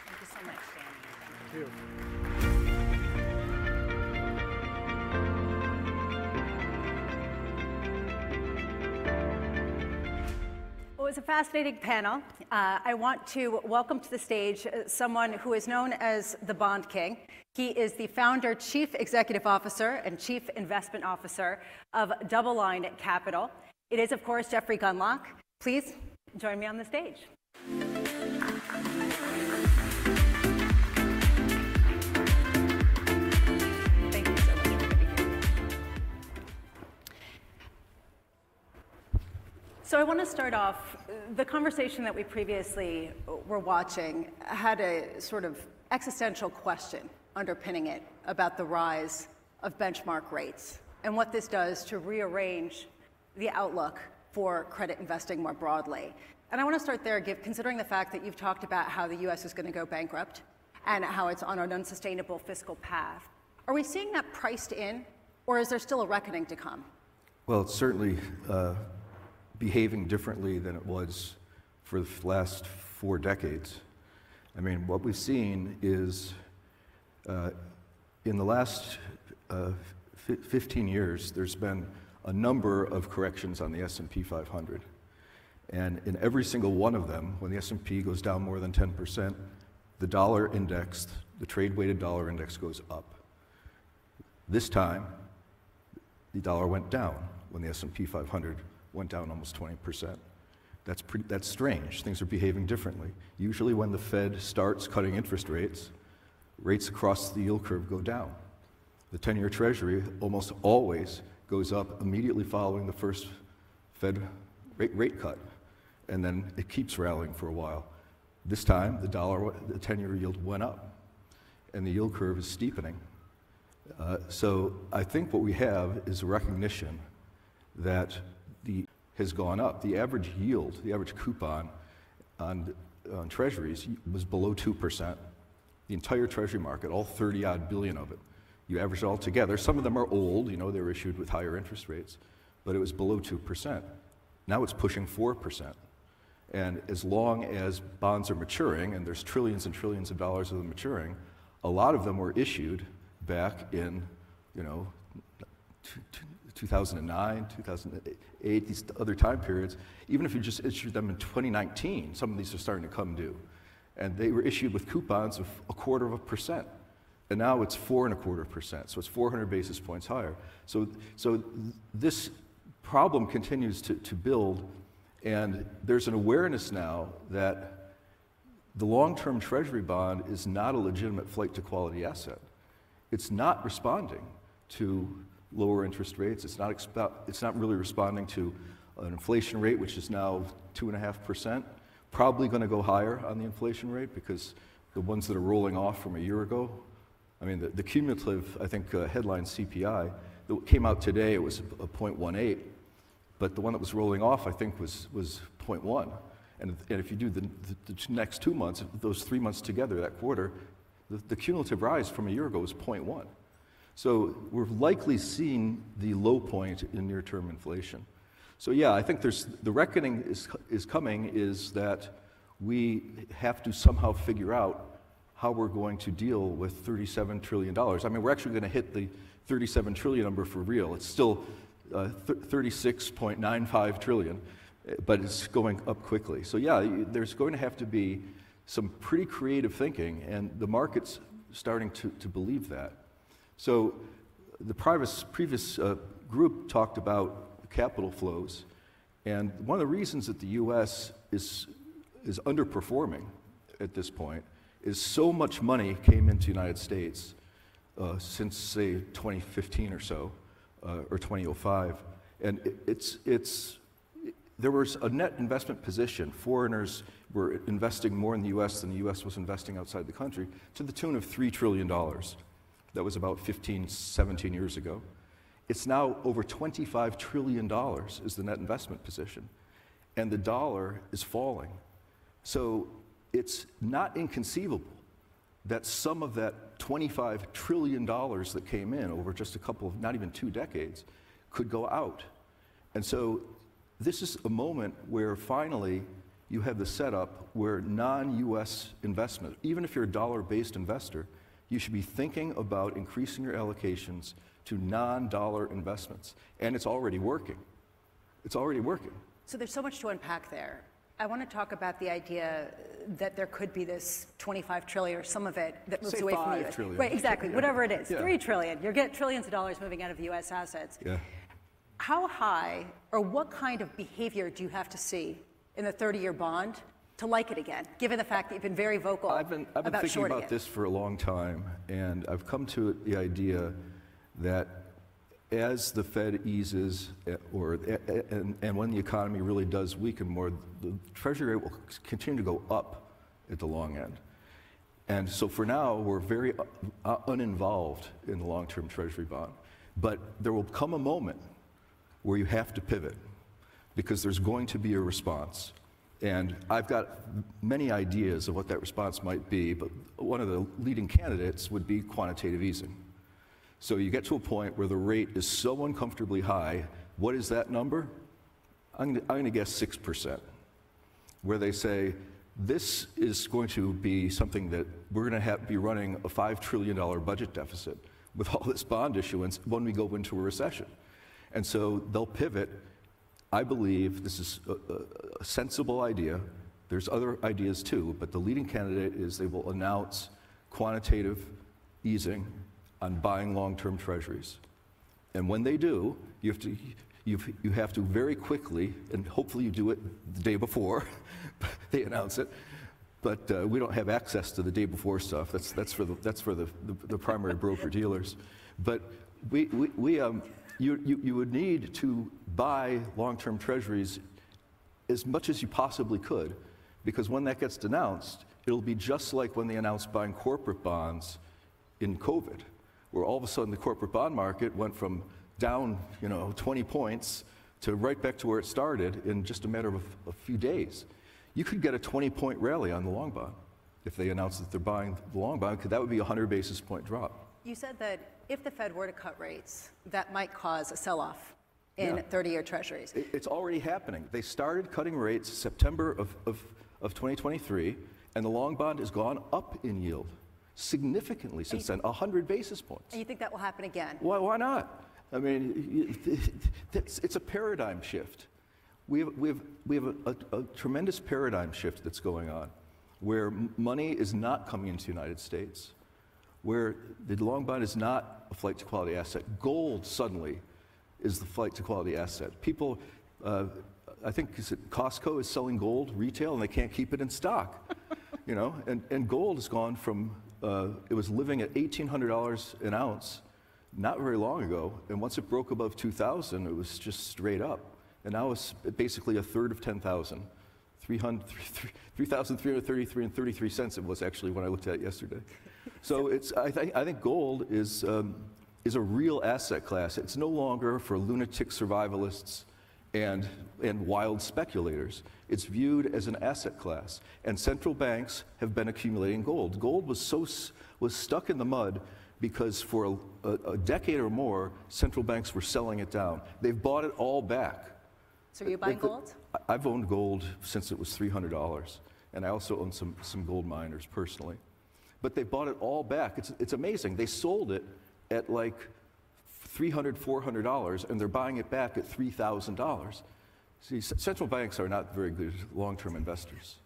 Thank you so much, Dani. Thank you. Well, it was a fascinating panel. I want to welcome to the stage someone who is known as the Bond King. He is the founder, chief executive officer, and chief investment officer of Double Line Capital. It is, of course, Jeffrey Gundlach. Please join me on the stage. So I want to start off, the conversation that we previously were watching had a sort of existential question underpinning it about the rise of benchmark rates and what this does to rearrange the outlook for credit investing more broadly. And I want to start there, considering the fact that you've talked about how the US is going to go bankrupt and how it's on an unsustainable fiscal path. Are we seeing that priced in, or is there still a reckoning to come? Well, it's certainly behaving differently than it was for the last 4 decades. I mean, what we've seen is in the last 15 years, there's been a number of corrections on the S&P 500. And in every single one of them, when the S&P goes down more than 10%, the dollar index, the trade-weighted dollar index goes up. This time, the dollar went down when the S&P 500 went down almost 20%. That's strange. Things are behaving differently. Usually when the Fed starts cutting interest rates, rates across the yield curve go down. The 10-year Treasury almost always goes up immediately following the first Fed rate cut, and then it keeps rallying for a while. This time, the 10-year yield went up, and the yield curve is steepening. So I think what we have is a recognition that has gone up. The average yield, the average coupon on treasuries was below 2%. The entire treasury market, all 30-odd billion of it, you average it all together. Some of them are old, you know, they were issued with higher interest rates, but it was below 2%. Now it's pushing 4%. And as long as bonds are maturing, and there's trillions and trillions of dollars of them maturing, a lot of them were issued back in, 2009, 2008, these other time periods. Even if you just issued them in 2019, some of these are starting to come due. And they were issued with coupons of 0.25%. And now it's 4.25%, so it's 400 basis points higher. So this problem continues to build, and there's an awareness now that the long-term treasury bond is not a legitimate flight to quality asset. It's not responding to lower interest rates. It's not really responding to an inflation rate, which is now 2.5%. Probably going to go higher on the inflation rate because the ones that are rolling off from a year ago, I mean, the cumulative, I think, headline CPI that came out today, it was a 0.18, but the one that was rolling off, I think, was 0.1. And if you do the next 2 months, those 3 months together, that quarter, the cumulative rise from a year ago was 0.1. So we're likely seeing the low point in near-term inflation. So yeah, I think the reckoning is coming, is that we have to somehow figure out how we're going to deal with $37 trillion. I mean, we're actually going to hit the 37 trillion number for real. It's still 36.95 trillion, but it's going up quickly. So yeah, there's going to have to be some pretty creative thinking, and the market's starting to believe that. So the previous group talked about capital flows, and one of the reasons that the U.S. is underperforming at this point is so much money came into the United States since, say, 2015 or so, or 2005, and there was a net investment position. Foreigners were investing more in the U.S. than the U.S. was investing outside the country, to the tune of $3 trillion. That was about 15, 17 years ago. It's now over $25 trillion is the net investment position, and the dollar is falling. So it's not inconceivable that some of that $25 trillion that came in over just a couple of, not even 2 decades, could go out. And so this is a moment where finally you have the setup where non-US investment, even if you're a dollar-based investor, you should be thinking about increasing your allocations to non-dollar investments. And it's already working. It's already working. So there's so much to unpack there. I want to talk about the idea that there could be this 25 trillion or some of it that moves Say away from the 5 US. trillion. Right, exactly, Yeah. whatever it is, Yeah. 3 trillion. You get trillions of dollars moving out of US assets. Yeah. How high or what kind of behavior do you have to see in the 30-year bond to like it again, given the fact that you've been very vocal I've been about thinking shorting about it? this for a long time, and I've come to the idea that as the Fed eases, and when the economy really does weaken more, the Treasury rate will continue to go up at the long end. And so for now, we're very uninvolved in the long-term Treasury bond. But there will come a moment where you have to pivot, because there's going to be a response. And I've got many ideas of what that response might be, but one of the leading candidates would be quantitative easing. So you get to a point where the rate is so uncomfortably high. What is that number? I'm going to guess 6%, where they say, this is going to be something that we're going to be running a $5 trillion budget deficit with all this bond issuance when we go into a recession. And so they'll pivot. I believe this is a sensible idea. There's other ideas too, but the leading candidate is they will announce quantitative easing on buying long-term treasuries. And when they do, you have to very quickly, and hopefully you do it the day before they announce it, but we don't have access to the day before stuff. That's for the primary broker dealers. But you would need to buy long-term treasuries as much as you possibly could, because when that gets announced, it'll be just like when they announced buying corporate bonds in COVID, where all of a sudden the corporate bond market went from down 20 points to right back to where it started in just a matter of a few days. You could get a 20-point rally on the long bond if they announced that they're buying the long bond, because that would be a 100 basis point drop. You said that if the Fed were to cut rates, that might cause a sell-off in 30-year treasuries. It's already happening. They started cutting rates September of 2023, and the long bond has gone up in yield significally since then, 100 basis points. And you think that will happen again? Why not? I mean, it's a paradigm shift. We have a tremendous paradigm shift that's going on, where money is not coming into the United States, where the long bond is not a flight to quality asset. Gold suddenly is the flight to quality asset. People, I think Costco is selling gold retail and they can't keep it in stock, and gold has gone from, it was living at $1,800 an ounce not very long ago, and once it broke above 2,000, it was just straight up. And now it's basically a third of 10,000, 3,333 and 33 cents it was actually when I looked at it yesterday. So I think gold is a real asset class. It's no longer for lunatic survivalists and wild speculators. It's viewed as an asset class. And central banks have been accumulating gold. Gold was stuck in the mud because for a decade or more, central banks were selling it down. They've bought it all back. So are you buying gold? I've owned gold since it was $300, and I also own some gold miners personally. But they bought it all back. It's amazing. They sold it at like $300, $400, and they're buying it back at $3,000. See, central banks are not very good long-term investors.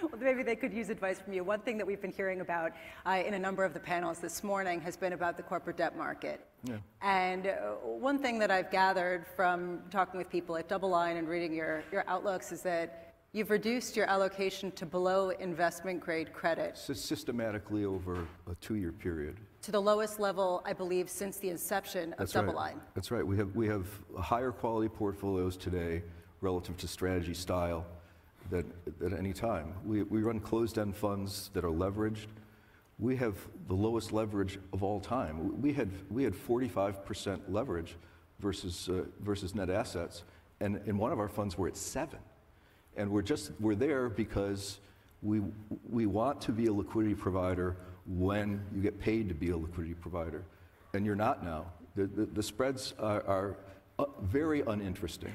Well, maybe they could use advice from you. One thing that we've been hearing about in a number of the panels this morning has been about the corporate debt market. Yeah. And one thing that I've gathered from talking with people at Double Line and reading your outlooks is that you've reduced your allocation to below investment grade credit. Systematically over a 2-year period. To the lowest level, I believe, since the inception of Double Line. That's right. We have higher quality portfolios today relative to strategy style than at any time. We run closed-end funds that are leveraged. We have the lowest leverage of all time. We had 45% leverage versus net assets, and in one of our funds we're at 7. And we're there because we want to be a liquidity provider when you get paid to be a liquidity provider, and you're not now. The spreads are very uninteresting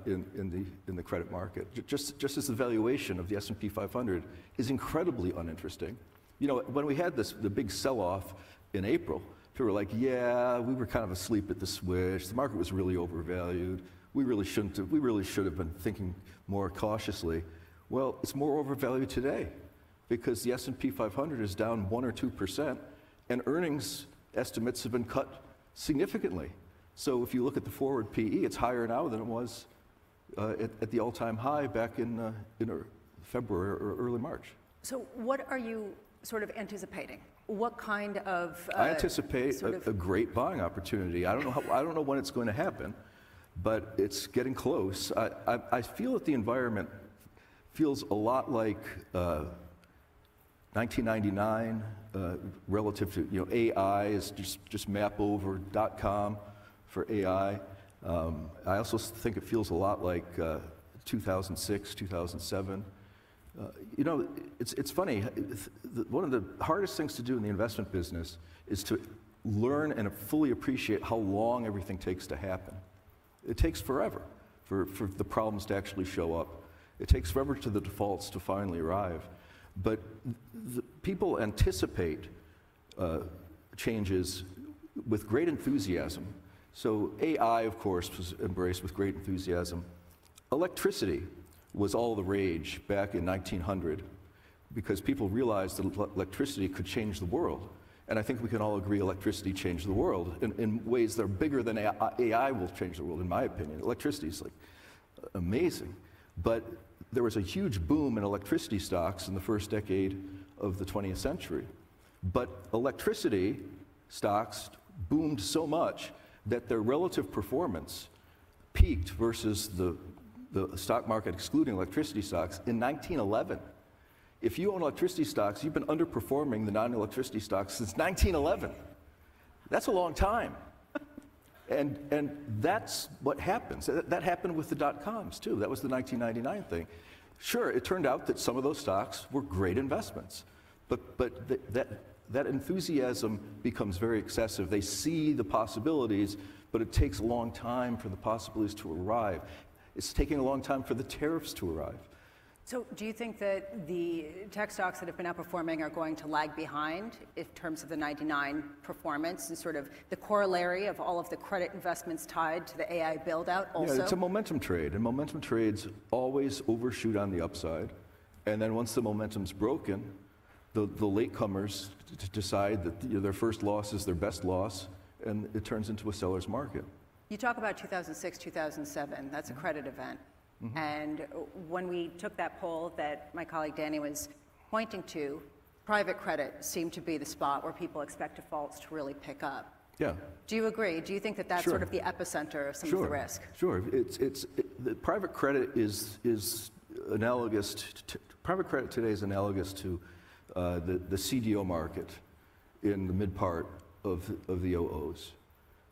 in the credit market. Just as the valuation of the S&P 500 is incredibly uninteresting. You know, when we had the big sell-off in April, people were like, yeah, we were kind of asleep at the switch. The market was really overvalued. We really should have been thinking more cautiously. Well, it's more overvalued today because the S&P 500 is down 1 or 2%, and earnings estimates have been cut significantly. So if you look at the forward PE, it's higher now than it was at the all-time high back in February or early March. So what are you sort of anticipating? What kind of I anticipate a great buying opportunity. I don't know when it's going to happen, but it's getting close. I feel that the environment feels a lot like 1999 relative to AI is just map over .com for AI. I also think it feels a lot like 2006, 2007. It's funny. One of the hardest things to do in the investment business is to learn and fully appreciate how long everything takes to happen. It takes forever for the problems to actually show up. It takes forever to the defaults to finally arrive. But people anticipate changes with great enthusiasm. So AI, of course, was embraced with great enthusiasm. Electricity was all the rage back in 1900 because people realized that electricity could change the world. And I think we can all agree electricity changed the world in ways that are bigger than AI will change the world, in my opinion. Electricity is like amazing. But there was a huge boom in electricity stocks in the first decade of the 20th century. But electricity stocks boomed so much that their relative performance peaked versus the stock market excluding electricity stocks in 1911. If you own electricity stocks, you've been underperforming the non-electricity stocks since 1911. That's a long time. And that's what happens. That happened with the dot-coms too. That was the 1999 thing. Sure, it turned out that some of those stocks were great investments, but that enthusiasm becomes very excessive. They see the possibilities, but it takes a long time for the possibilities to arrive. It's taking a long time for the tariffs to arrive. So do you think that the tech stocks that have been outperforming are going to lag behind in terms of the 99 performance and sort of the corollary of all of the credit investments tied to the AI build-out also? Yeah, it's a momentum trade, and momentum trades always overshoot on the upside. And then once the momentum's broken, the latecomers decide that their first loss is their best loss, and it turns into a seller's market. You talk about 2006, 2007. That's a credit event. Mm-hmm. And when we took that poll that my colleague Dani was pointing to, private credit seemed to be the spot where people expect defaults to really pick up. Yeah. Do you agree? Do you think that that's sort of the epicenter of some of the risk? Sure. The private credit is analogous to private credit today is analogous to the CDO market in the mid part of the OOs,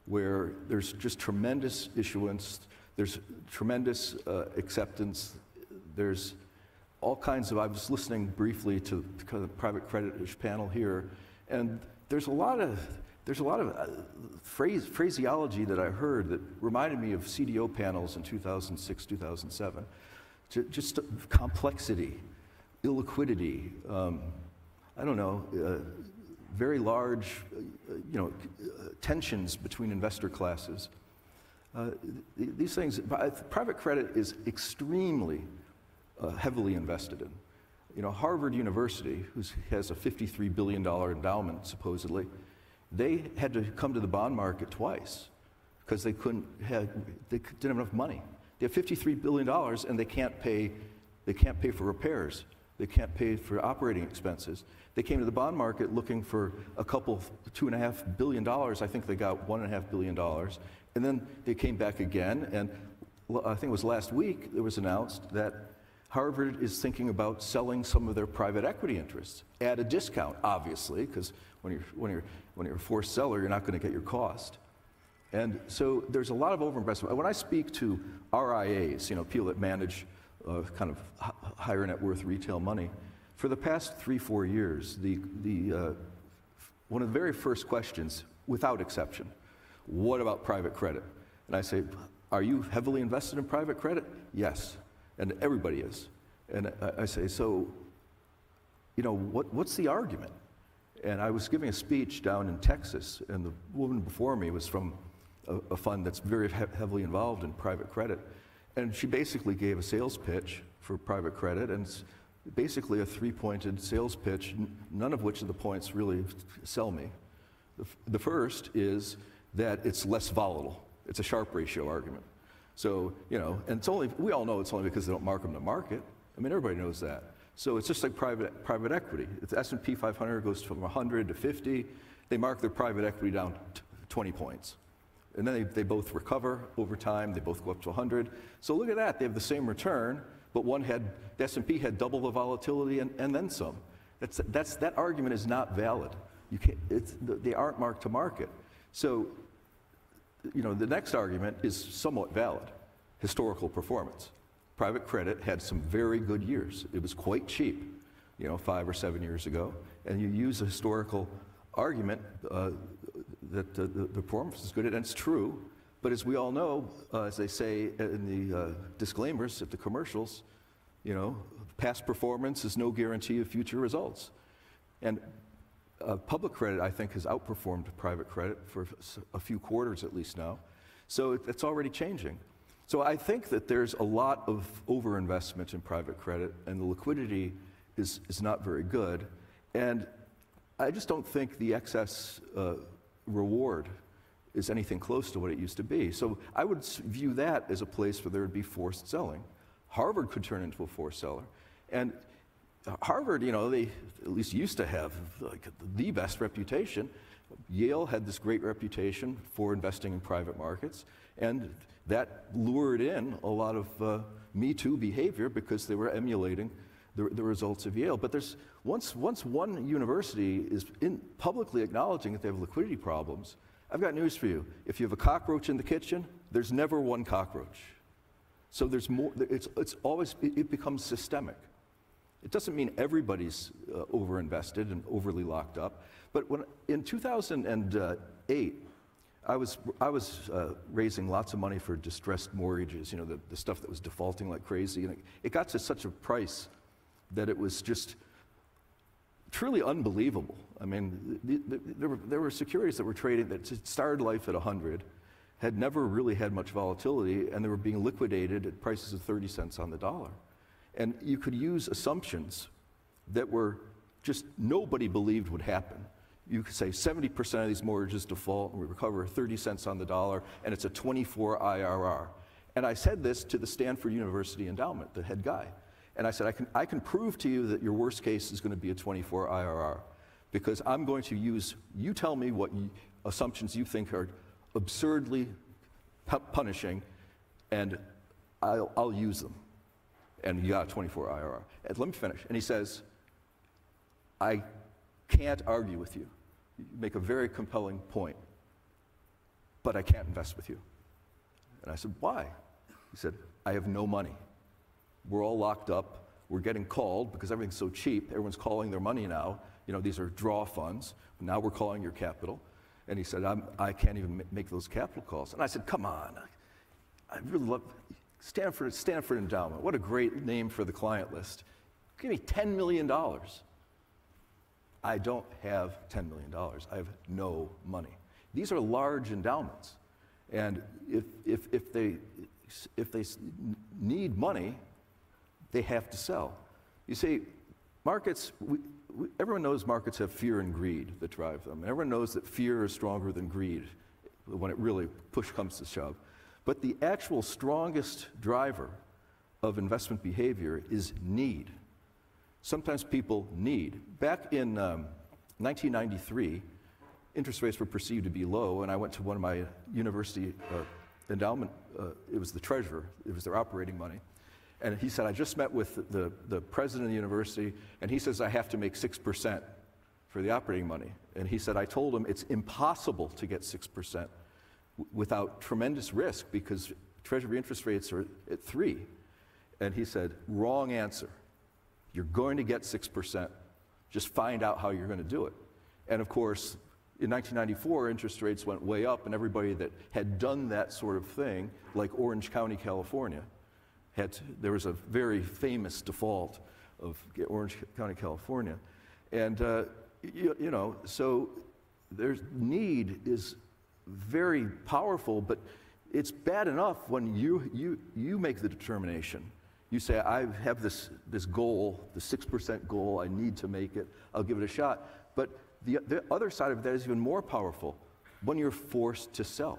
where there's just tremendous issuance. There's tremendous acceptance. There's all kinds of, I was listening briefly to the private credit panel here, and there's a lot of phraseology that I heard that reminded me of CDO panels in 2006, 2007. Just complexity, illiquidity, I don't know, very large, tensions between investor classes. These things, private credit is extremely heavily invested in. You know, Harvard University, who has a $53 billion endowment, supposedly, they had to come to the bond market twice because they didn't have enough money. They have $53 billion and they can't pay for repairs. They can't pay for operating expenses. They came to the bond market looking for $2.5 billion. I think they got $1.5 billion. And then they came back again, and I think it was last week it was announced that Harvard is thinking about selling some of their private equity interests at a discount, obviously, because when you're a forced seller, you're not going to get your cost. And so there's a lot of overinvestment. When I speak to RIAs, you know, people that manage kind of higher net worth retail money, for the past 3-4 years, one of the very first questions, without exception, what about private credit? And I say, are you heavily invested in private credit? Yes, and everybody is. And I say, so, you know, what's the argument? And I was giving a speech down in Texas, and the woman before me was from a fund that's very heavily involved in private credit. And she basically gave a sales pitch for private credit, and it's basically a 3-pointed sales pitch, none of which of the points really sell me. The first is that it's less volatile. It's a Sharpe ratio argument. So, you know, and we all know it's only because they don't mark them to market. I mean, everybody knows that. So it's just like private equity. If the S&P 500 goes from 100 to 50, they mark their private equity down 20 points. And then they both recover over time. They both go up to 100. So look at that. They have the same return, but the S&P had double the volatility and then some. That argument is not valid. They aren't marked to market. So, you know, the next argument is somewhat valid. Historical performance. Private credit had some very good years. It was quite cheap, you know, 5 or 7 years ago. And you use a historical argument that the performance is good, and it's true. But as we all know, as they say in the disclaimers at the commercials, you know, past performance is no guarantee of future results. And public credit, I think, has outperformed private credit for a few quarters at least now. So it's already changing. So I think that there's a lot of overinvestment in private credit, and the liquidity is not very good. And I just don't think the excess reward is anything close to what it used to be. So I would view that as a place where there would be forced selling. Harvard could turn into a forced seller. And Harvard, you know, they at least used to have like the best reputation. Yale had this great reputation for investing in private markets, and that lured in a lot of Me Too behavior because they were emulating the results of Yale. But once one university is publicly acknowledging that they have liquidity problems, I've got news for you. If you have a cockroach in the kitchen, there's never one cockroach. So there's more. It becomes systemic. It doesn't mean everybody's overinvested and overly locked up. But in 2008, I was raising lots of money for distressed mortgages. You know, the stuff that was defaulting like crazy, and it got to such a price that it was just truly unbelievable. I mean, there were securities that were trading that started life at 100, had never really had much volatility, and they were being liquidated at prices of 30 cents on the dollar. And you could use assumptions that were just nobody believed would happen. You could say 70% of these mortgages default and we recover 30 cents on the dollar, and it's a 24 IRR. And I said this to the Stanford University endowment, the head guy. And I said, I can prove to you that your worst case is going to be a 24 IRR, because I'm going to you tell me what assumptions you think are absurdly punishing, and I'll use them. And you got a 24 IRR. And let me finish. And he says, I can't argue with you. You make a very compelling point, but I can't invest with you. And I said, why? He said, I have no money. We're all locked up. We're getting called because everything's so cheap. Everyone's calling their money now. You know, these are draw funds. Now we're calling your capital. And he said, I can't even make those capital calls. And I said, come on. I really love Stanford Endowment. What a great name for the client list. Give me $10 million. I don't have $10 million. I have no money. These are large endowments. And if they need money, they have to sell. You see, markets, everyone knows markets have fear and greed that drive them. Everyone knows that fear is stronger than greed when it really push comes to shove. But the actual strongest driver of investment behavior is need. Sometimes people need. Back in 1993, interest rates were perceived to be low, and I went to one of my university endowment, it was the treasurer, it was their operating money, and he said, I just met with the president of the university, and he says I have to make 6% for the operating money. And he said, I told him it's impossible to get 6% without tremendous risk because treasury interest rates are at 3. And he said, wrong answer. You're going to get 6%. Just find out how you're going to do it. And of course, in 1994, interest rates went way up, and everybody that had done that sort of thing, like Orange County, California, there was a very famous default of Orange County, California. And, so there's need is very powerful, but it's bad enough when you make the determination. You say, I have this goal, the 6% goal, I need to make it, I'll give it a shot. But the other side of that is even more powerful when you're forced to sell.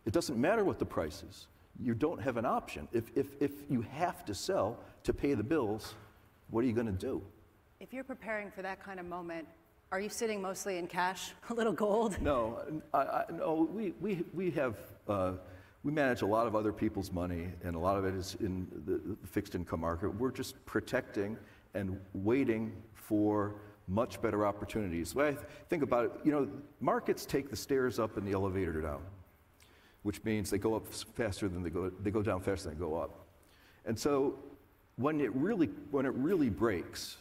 It doesn't matter what the price is. You don't have an option. If you have to sell to pay the bills, what are you going to do? If you're preparing for that kind of moment, are you sitting mostly in cash, a little gold? No, no. We manage a lot of other people's money, and a lot of it is in the fixed income market. We're just protecting and waiting for much better opportunities. When I think about it, markets take the stairs up and the elevator down, which means they go up faster than they go down faster than they go up. And so when it really breaks,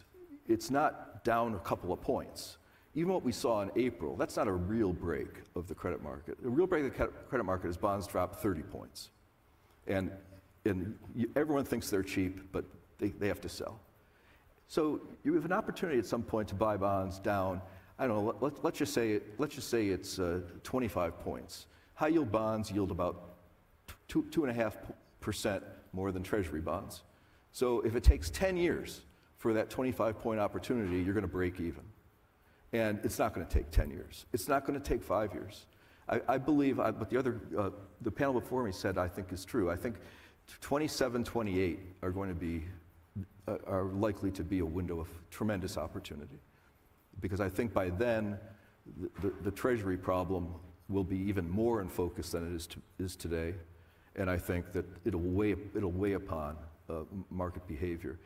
it's not down a couple of points. Even what we saw in April, that's not a real break of the credit market. A real break of the credit market is bonds drop 30 points. And everyone thinks they're cheap, but they have to sell. So you have an opportunity at some point to buy bonds down, I don't know, let's just say it's 25 points. High yield bonds yield about 2.5% more than treasury bonds. So if it takes 10 years for that 25-point opportunity, you're going to break even. And it's not going to take 10 years. It's not going to take 5 years. I believe, but the panel before me said I think is true. I think 27, 28 are likely to be a window of tremendous opportunity. Because I think by then, the treasury problem will be even more in focus than it is today. And I think that it'll weigh upon market behavior.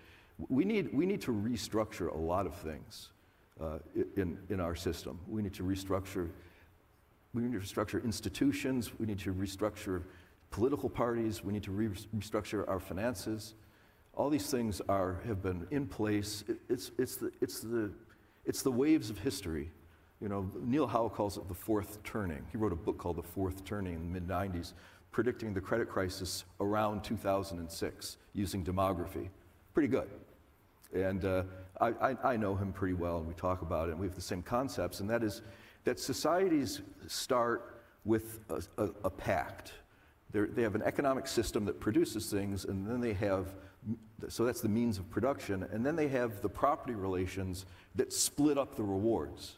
We need to restructure a lot of things in our system. We need to restructure institutions. We need to restructure political parties. We need to restructure our finances. All these things have been in place. It's the waves of history. Neil Howe calls it the fourth turning. He wrote a book called The Fourth Turning in the mid-90s, predicting the credit crisis around 2006 using demography. Pretty good. And I know him pretty well, and we talk about it, and we have the same concepts, and that is that societies start with a pact. They have an economic system that produces things, and then they have, so that's the means of production, and then they have the property relations that split up the rewards.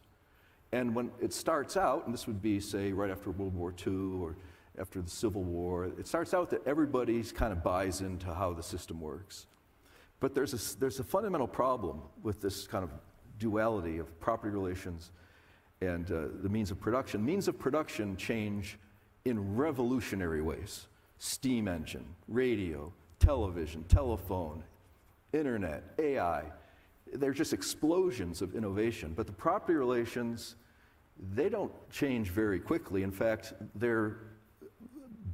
And when it starts out, and this would be, say, right after World War II or after the Civil War, it starts out that everybody kind of buys into how the system works. But there's a fundamental problem with this kind of duality of property relations and the means of production. Means of production change in revolutionary ways. Steam engine, radio, television, telephone, internet, AI. They're just explosions of innovation. But the property relations, they don't change very quickly. In fact, they're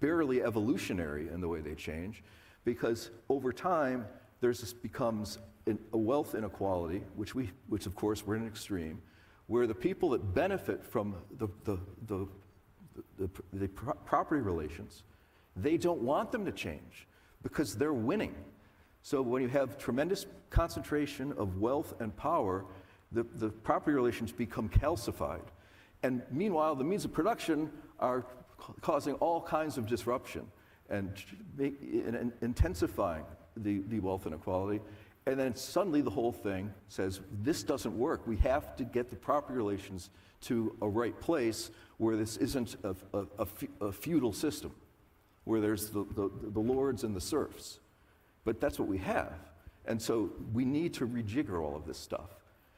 barely evolutionary in the way they change, because over time, becomes a wealth inequality, which of course we're in an extreme, where the people that benefit from the property relations, they don't want them to change because they're winning. So when you have tremendous concentration of wealth and power, the property relations become calcified. And meanwhile, the means of production are causing all kinds of disruption and intensifying the wealth inequality. And then suddenly the whole thing says, this doesn't work. We have to get the property relations to a right place where this isn't a feudal system, where there's the lords and the serfs. But that's what we have. And so we need to rejigger all of this stuff.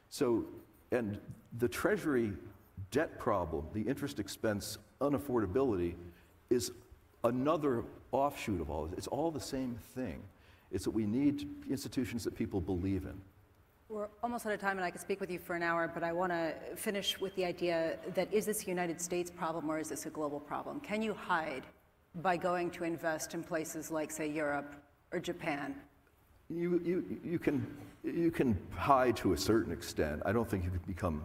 So, and the Treasury debt problem, the interest expense unaffordability, is another offshoot of all of it. It's all the same thing. It's that we need institutions that people believe in. We're almost out of time, and I could speak with you for an hour, but I want to finish with the idea that is this a United States problem or is this a global problem? Can you hide by going to invest in places like, say, Europe or Japan? You can hide to a certain extent. I don't think you can become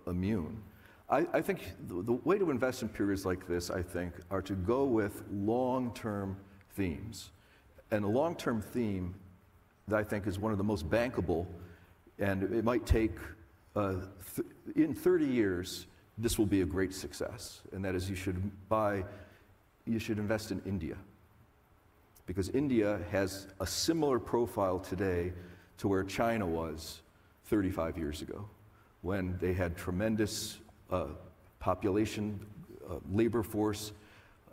immune. I think the way to invest in periods like this, I think, are to go with long-term themes. And a long-term theme that I think is one of the most bankable, and it might take, in 30 years, this will be a great success. And that is you should invest in India. Because India has a similar profile today to where China was 35 years ago, when they had tremendous population, labor force,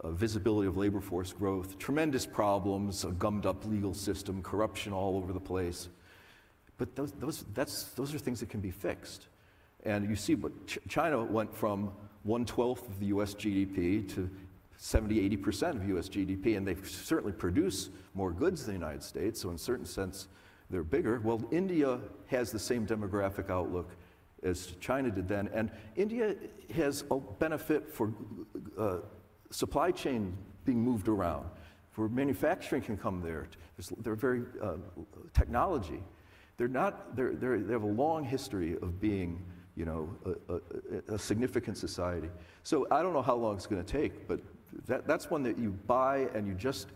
visibility of labor force growth, tremendous problems, a gummed up legal system, corruption all over the place. But those are things that can be fixed. And you see, but China went from 1/12 of the US GDP to 70–80% of US GDP, and they certainly produce more goods than the United States, so in a certain sense, they're bigger. Well, India has the same demographic outlook as China did then, and India has a benefit for supply chain being moved around, where manufacturing can come there. They're very technology. They have a long history of being, you know, a significant society. So I don't know how long it's going to take, but that's one that you buy and you just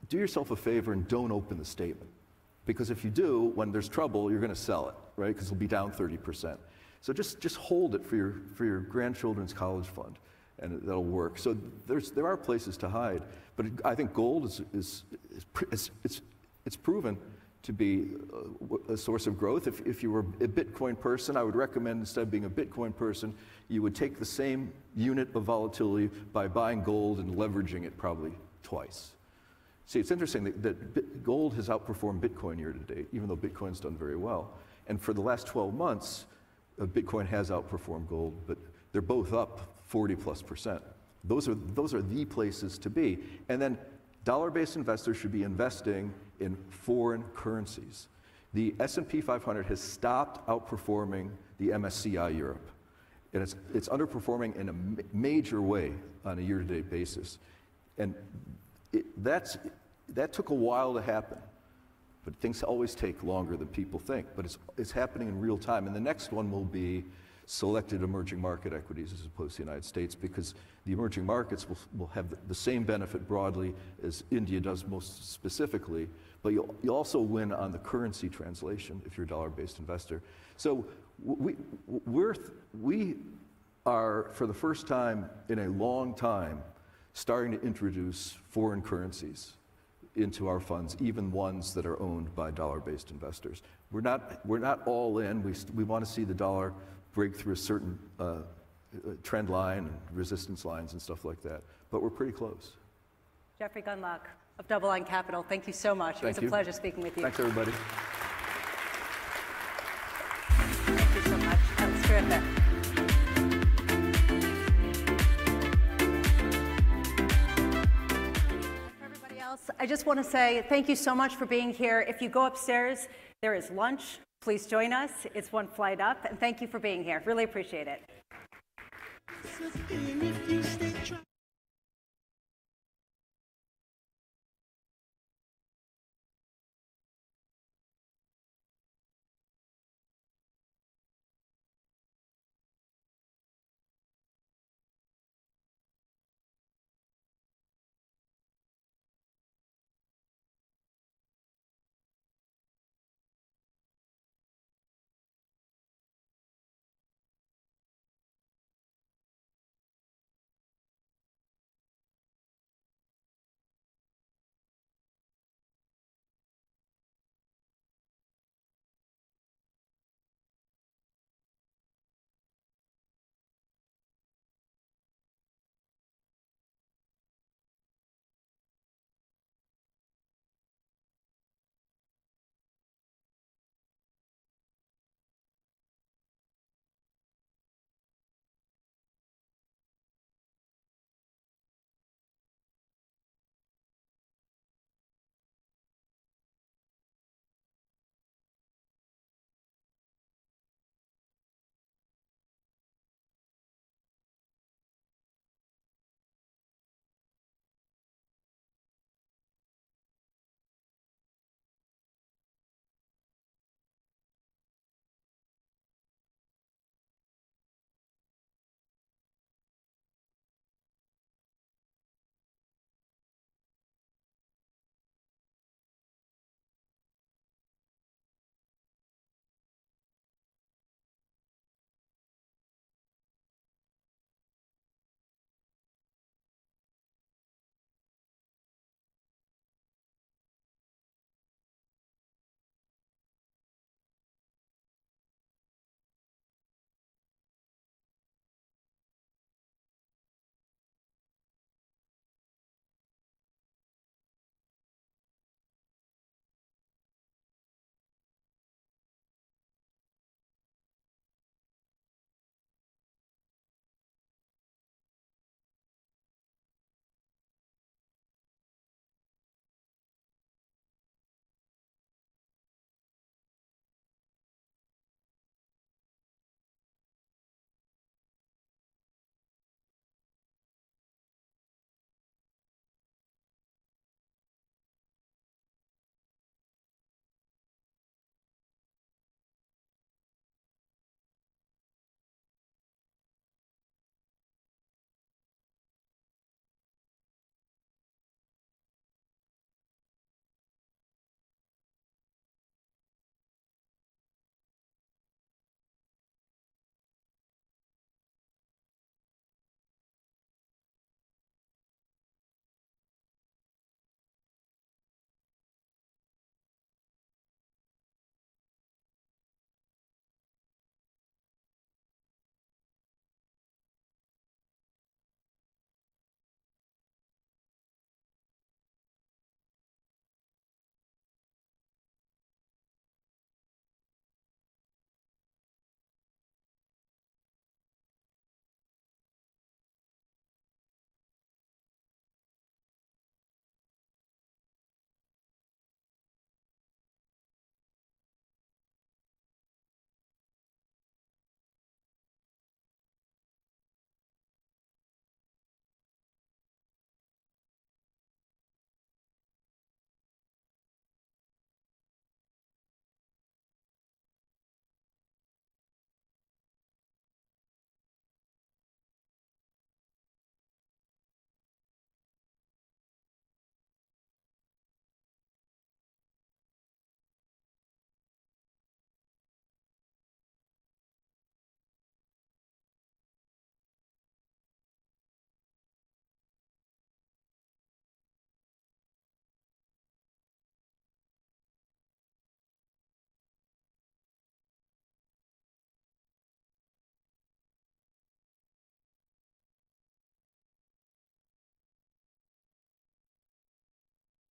do yourself a favor and don't open the statement. Because if you do, when there's trouble, you're going to sell it, right? Because it'll be down 30%. So just hold it for your grandchildren's college fund, and that'll work. So there are places to hide, but I think gold is proven to be a source of growth. If you were a Bitcoin person, I would recommend instead of being a Bitcoin person, you would take the same unit of volatility by buying gold and leveraging it probably twice. See, it's interesting that gold has outperformed Bitcoin year to date, even though Bitcoin's done very well. And for the last 12 months, Bitcoin has outperformed gold, but they're both up 40+%. Those are the places to be. And then dollar-based investors should be investing in foreign currencies. The S&P 500 has stopped outperforming the MSCI Europe. And it's underperforming in a major way on a year-to-date basis. And that took a while to happen. But things always take longer than people think. But it's happening in real time. And the next one will be selected emerging market equities as opposed to the United States, because the emerging markets will have the same benefit broadly as India does most specifically, but you'll also win on the currency translation if you're a dollar-based investor. So we are, for the first time in a long time, starting to introduce foreign currencies into our funds, even ones that are owned by dollar-based investors. We're not all in. We want to see the dollar break through a certain trend line and resistance lines and stuff like that, but we're pretty close. Jeffrey Gundlach of Double Line Capital, thank you so much. It was a pleasure speaking with you. Thanks, everybody. Thank you so much. That was terrific. For everybody else, I just want to say thank you so much for being here. If you go upstairs, there is lunch. Please join us. It's one flight up. And thank you for being here. Really appreciate it.